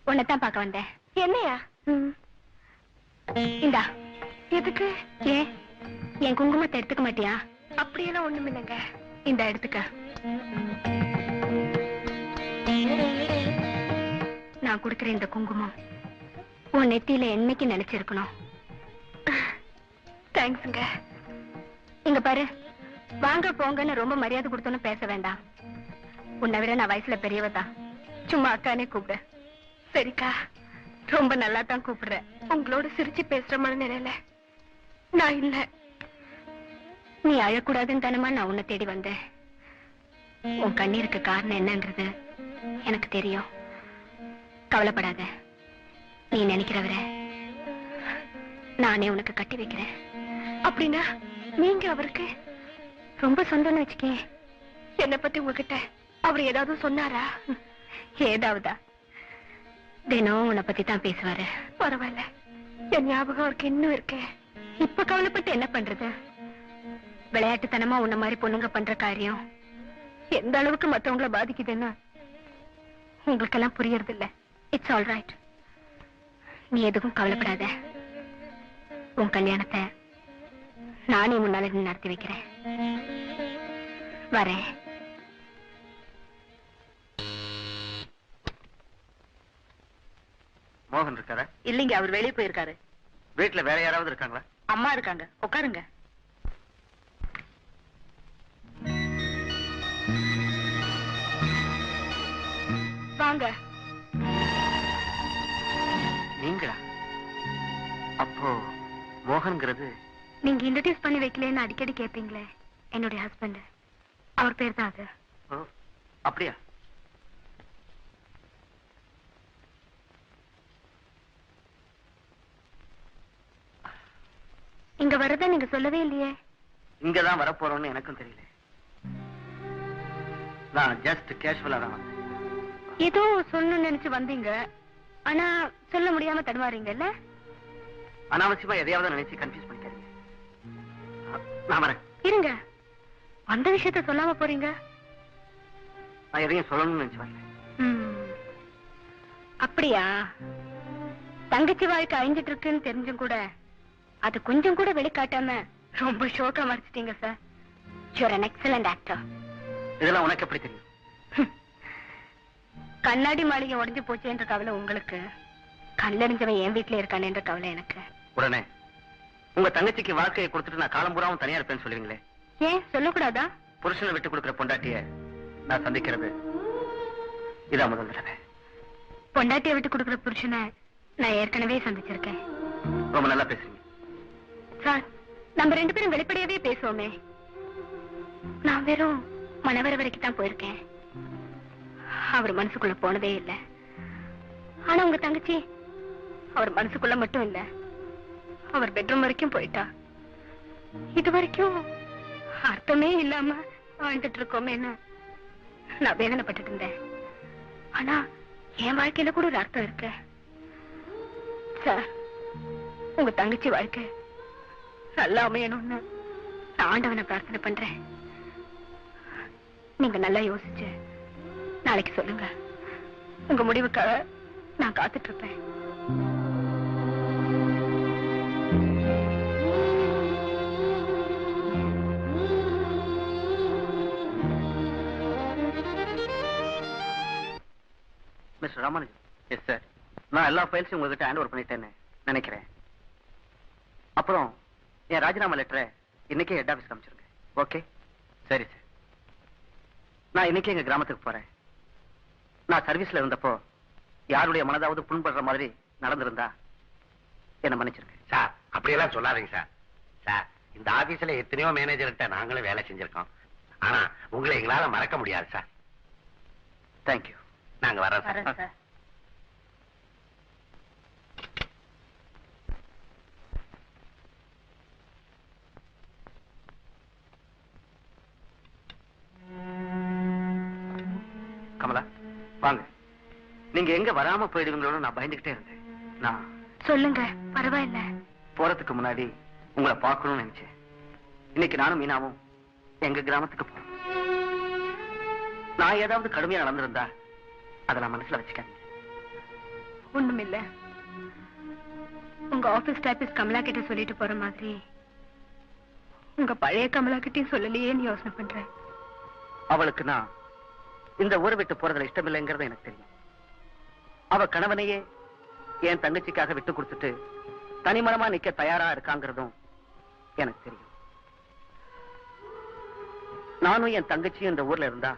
உன்னைத்தான் பார்க்க வந்தேன். என்னையா? இந்தா. எதுக்கு? ஏன் என் குங்குமத்தை எடுத்துக்க மாட்டியா? அப்படியெல்லாம் ஒண்ணும் இல்லைங்க. இந்த எடுத்துக்க. நான் கொடுக்கிற இந்த குங்குமம் உன் நெத்தியில என்னைக்கு நினைச்சிருக்கணும். தேங்க்ஸ்ங்க. இங்க பாரு, வாங்க போங்கன்னு ரொம்ப மரியாதை கொடுத்தோன்னு பேச வேண்டாம். உன்னை விட நான் வயசுல பெரியவதான். சும்மா அக்கானே கூப்பிடு. சரிக்கா, ரொம்ப நல்லா தான் கூப்பிடுறேன். உங்களோட சிரிச்சு பேசுற மாதிரி நினைல நான் இல்ல. நீ அழக்கூடாதுன்னு தானமா நான் உன்னை தேடி வந்தேன். உன் கண்ணீருக்கு காரணம் என்னன்றது எனக்கு தெரியும். கவலைப்படாத, நீ நினைக்கிறவரை நானே உனக்கு கட்டி வைக்கிறேன். அப்படின்னா நீங்க அவருக்கு ரொம்ப சொந்தம்னு வச்சுக்கே. என்னை பத்தி உங்ககிட்ட அவர் ஏதாவது சொன்னாரா? ஏதாவதா? தினம் உன்னை பத்தி தான் பேசுவாரு. பரவாயில்ல, என் ஞாபகம் அவருக்கு இன்னும் இருக்கே. இப்ப கவலைப்பட்டு என்ன பண்றது? விளையாட்டுத்தனமா உன்ன மாதிரி பொண்ணுங்க பண்ற காரியம் எந்த அளவுக்கு மத்தவங்கள பாதிக்குதுன்னு உங்களுக்கெல்லாம் புரியறது இல்ல. It's all right. நீ எதுக்கும் கவலைப்படாத. உன் கல்யாணத்தை நானே முன்னால நடத்தி வைக்கிறேன். வரேன். மோகன் இருக்காரா? இல்லைங்க, அவர் வெளியே போயிருக்காரு. வீட்டுல வேற யாராவது இருக்காங்களா? அம்மா இருக்காங்க, உட்காருங்க. வாங்க. நீங்களா? அப்போ மோகன்ங்கிறது? நீங்க இன்ட்ரோடியூஸ் பண்ணி வைக்கலன்னு அடிக்கடி கேட்பீங்களே, என்னுடைய ஹஸ்பண்ட். அவர் பேர் தான் அது. அப்படியா? இங்க வரத நீங்க சொல்லவே இல்லையே. இங்கதான் வரப்போறோம்னு எனக்கும் தெரியல. நான் ஜஸ்ட் கேஷுவலா தான் வந்தேன். ஏதோ சொல்லணும்னு நினைச்சு வந்தீங்க, ஆனா சொல்ல முடியாம தடுமாறீங்கல்ல. அனாவசியமா எதையாவது நினைச்சு கன்ஃபியூஸ் பண்ணிக்காதீங்க. நான் வரேன். இருங்க, அந்த விஷயத்த சொல்லாம போறீங்க. நான் எதையும் சொல்லணும்னு நினைச்சு வரல. அப்படியா? தங்கச்சி வாழ்க்கை அழிஞ்சிட்டு இருக்குன்னு தெரிஞ்சும் கூட அது கொஞ்சம் கூட வெளிக்காட்டாம ரொம்ப ஷோக்கா மறைச்சிட்டீங்க sir. You are an excellent actor. இதெல்லாம் உனக்கு எப்படி தெரியும்? கண்ணாடி மாளிகை உடைஞ்சு போச்சேன்ற கவலை உங்களுக்கு, கல்லறிஞ்சவன் என் வீட்டுல இருக்கானேன்ற கவலை எனக்கு. உடனே உங்க தங்கச்சிக்கு வாழ்க்கையை கொடுத்துட்டு நான் காலம் பூராவும் தனியா இருப்பேன்னு சொல்லுவீங்களே, ஏன் சொல்லக்கூடாதா? புருஷனை விட்டு கொடுக்கிற பொண்டாட்டிய நான் சந்திக்கிறது இதான் முதல் தடவை. பொண்டாட்டியை விட்டு கொடுக்குற புருஷனை நான் ஏற்கனவே சந்திச்சிருக்கேன். ரொம்ப நல்லா பேசுறீங்க. சார், நம்ம 2 பேரும் வெளிப்படையாவே பேசுவோமே. நான் வெறும் மனவர வரைக்கும் தான் போயிருக்கேன். அவர் மனசுக்குள்ள போனதே இல்லை. ஆனா உங்க தங்கச்சி அவர் மனசுக்குள்ள மட்டும் இல்ல, அவர் பெட்ரூம் வரைக்கும் போயிட்டா. இது வரைக்கும் அர்த்தமே இல்லாம வாழ்ந்துட்டு இருக்கோமேன்னு நான் வேதனைப்பட்டு இருந்தேன். ஆனா என் வாழ்க்கையில கூட ஒரு அர்த்தம் இருக்கு சார். உங்க தங்கச்சி வாழ்க்கை நல்லா அமையணும்னு நான் ஆண்டவனை பிரார்த்தனை பண்றேன். நீங்க நல்லா யோசிச்சு நாளைக்கு சொல்லுங்க. உங்க முடிவுக்காக நான் காத்துட்டு இருப்பேன். மிஸ்டர் ராமானுஜன். Yes sir. நான் எல்லா ஃபைல்ஸையும் உங்ககிட்ட ஹேண்ட் ஓவர் பண்ணிட்டேன்னு நினைக்கிறேன். அப்புறம் என் ராஜினாமா லெட்டரை இன்னைக்கே ஹெட் ஆஃபீஸ் காமிச்சிருங்க. ஓகே? சரி சார். நான் இன்னைக்கே எங்க கிராமத்துக்கு போறேன். நான் சர்வீஸ்ல இருந்தப்போ யாருடைய மனதாவது புண்படுற மாதிரி நடந்திருந்தா என்ன மன்னிச்சிருங்க. சார், அப்படியெல்லாம் சொல்லாதீங்க சார். சார், இந்த ஆபீஸ்ல எத்தனையோ மேனேஜர்கிட்ட நாங்களும் வேலை செஞ்சிருக்கோம். ஆனா உங்களை எங்களால மறக்க முடியாது சார். தேங்க்யூ. நாங்க வரோம் சார். கமலா, வாங்க. நீங்க எங்க வராம போயிடுவீங்களோட நான் பயந்துகிட்டே இருந்தேன். நான் சொல்லுங்க, பரவாயில்ல. போறதுக்கு முன்னாடி உங்களை பார்க்கணும்னு நினைச்சேன். இன்னைக்கு நானும் மீனாவும் எங்க கிராமத்துக்கு போறோம். நான் ஏதாவது கடுமையா நடந்திருந்தா அதை நான் மனசுல வச்சுக்காதீங்க. ஒண்ணுமில்ல. உங்க ஆபீஸ் டைபிஸ்ட் கமலா கிட்ட சொல்லிட்டு போற மாதிரி உங்க பழைய கமலா கிட்டயும் சொல்லலையேன்னு யோசனை பண்றேன். அவளுக்கு நான் இந்த ஊரை விட்டு போறதுல இஷ்டம் இல்லைங்கிறது எனக்கு தெரியும். அவ கணவனையே என் தங்கச்சிக்காக விட்டு கொடுத்துட்டு தனிமனமா நிக்க தயாரா இருக்காங்கிறதும் எனக்கு தெரியும். நானும் என் தங்கச்சியும் இந்த ஊர்ல இருந்தா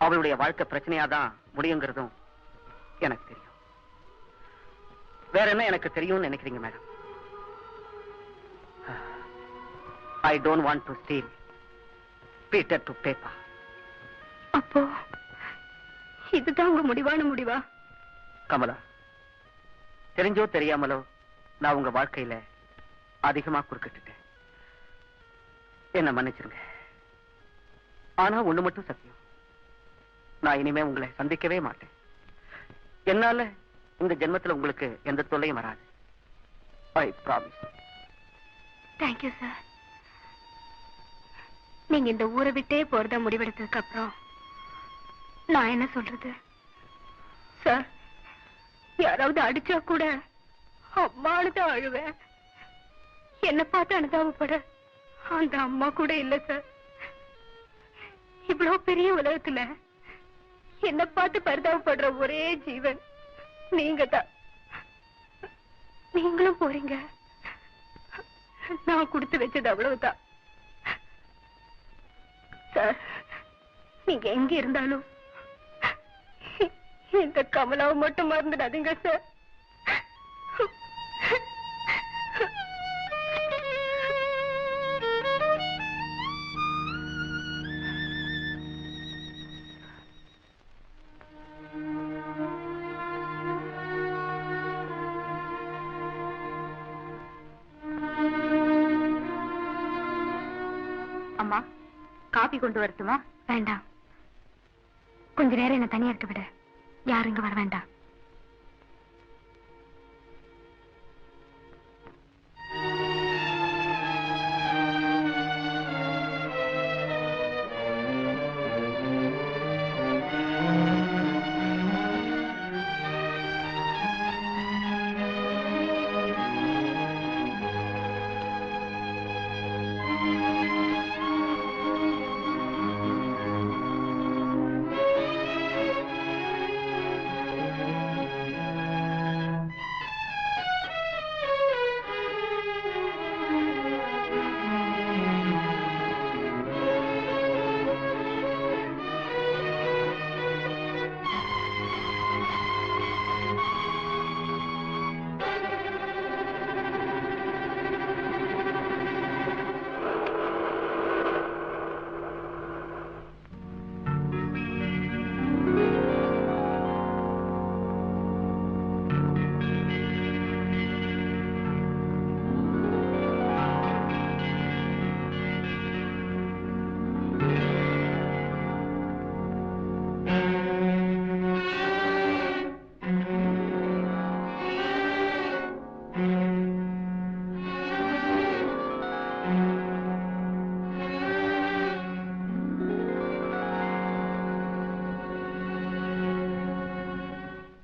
அவளுடைய வாழ்க்கை பிரச்சனையாதான் முடியுங்கிறதும் எனக்கு தெரியும். வேற என்ன எனக்கு தெரியும்னு நினைக்கிறீங்க madam? I don't want to steal Peter to paper. அப்போ இதுதான் உங்க முடிவான முடிவா? கமலா, தெரிஞ்சோ தெரியாமலோ நான் உங்க வாழ்க்கையில அதிகமா குறுக்கிட்டுட்டேன். என்ன மன்னிச்சிருங்க. ஆனா ஒண்ணு மட்டும் சத்தியம், நான் இனிமே உங்களை சந்திக்கவே மாட்டேன். என்னால இந்த ஜென்மத்துல உங்களுக்கு எந்த தொல்லையும் வராது. I promise. Thank you sir. நீங்க இந்த ஊரை விட்டே போறதா முடிவெடுத்ததுக்கு அப்புறம் நான் என்ன சொல்றது சார்? யாராவது அடிச்சா கூட அம்மானுதான் அழுவேன். என்ன பார்த்து அனுதாபப்பட அந்த அம்மா கூட இல்ல சார். இவ்வளவு பெரிய உலகத்துல என்ன பார்த்து பரிதாபப்படுற ஒரே ஜீவன் நீங்க தான். நீங்களும் போறீங்க. நான் கொடுத்து வச்சது அவ்வளவுதான் சார். நீங்க எங்க இருந்தாலும் இந்த கமலாவை மட்டும் மறந்துடாதீங்க சார். அம்மா, காபி கொண்டு வரட்டுமா? வேண்டாம், கொஞ்ச நேரம் என்ன தனியா இருக்க விட. யாரும் இங்க வர வேண்டாம்.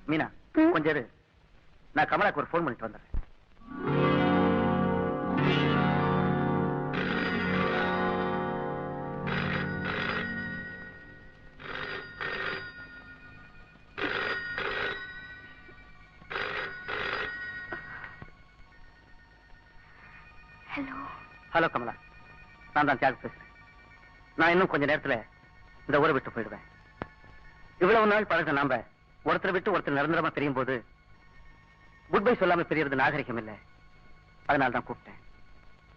மீனா கொஞ்சம் இரு. நான் கமலாக்கு ஒரு ஃபோன் பண்ணிட்டு வந்துடுறேன். ஹலோ கமலா, நான் தான் தியாகு பேசுறேன். நான் இன்னும் கொஞ்ச நேரத்துல இந்த ஊரை விட்டு போயிடுவேன். இவ்வளவு நாள் பழக நாம ஒருத்தரை விட்டு ஒருத்தர் நிரந்தரமா தெரியும் போது குட் பை சொல்லாம பெரியது நாகரிகம் இல்லை. அதனால தான் கூப்பிட்டேன்.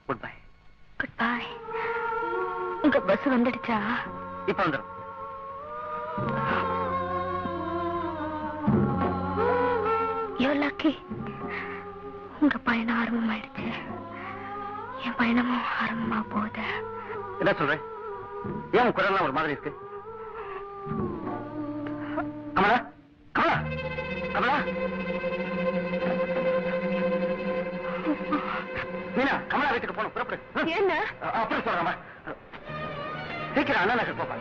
Good bye. Good bye. உங்க பஸ் வந்துடுச்சா? இப்ப வந்துடும். You lucky. உங்க பயணம் ஆரம்பமாயிடுச்சு. என் பயணமும் ஆரம்பமா போகுது. என்ன சொல்றேன்? ஏன் உன் குரல்லாம் ஒரு மாதிரி இருக்கு? கமலா, கமலா, கமலா, மீனா, கமலா வீட்டுக்கு போகணும். புறப்படு. என்ன? அப்புறம் சொல்றேன். சீக்கிரம் அண்ணா நகர் போப்பா.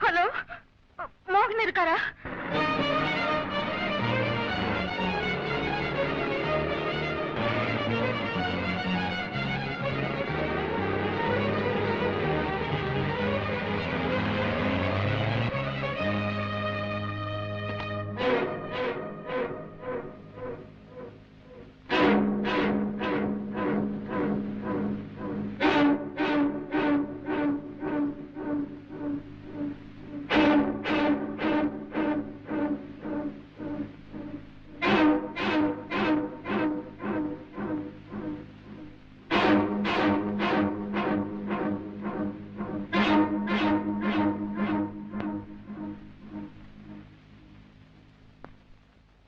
ஹலோ, மோகன் இருக்காரா?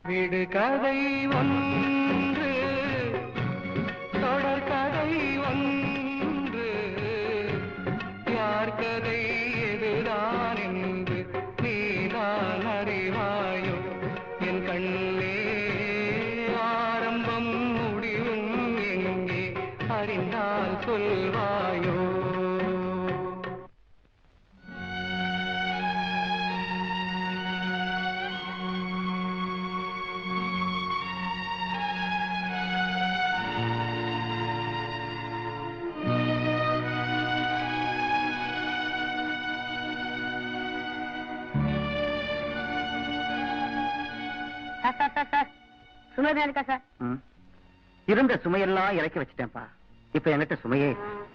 விடு கதை ஒன்று, தொடர் கதை ஒன்று, யார் கதை எதுதான் என்று நீதான் அறிவாயோ என் கண்ணே. ஆரம்பம் முடிவும் எங்கே அறிந்தால் சொல்வாயோ. சுமையா இருக்கா சார்? இருந்த சுமையெல்லாம் இறக்கி வச்சுட்டேன்ப்பா. இப்ப என்கிட்ட சுமையே இல்லை.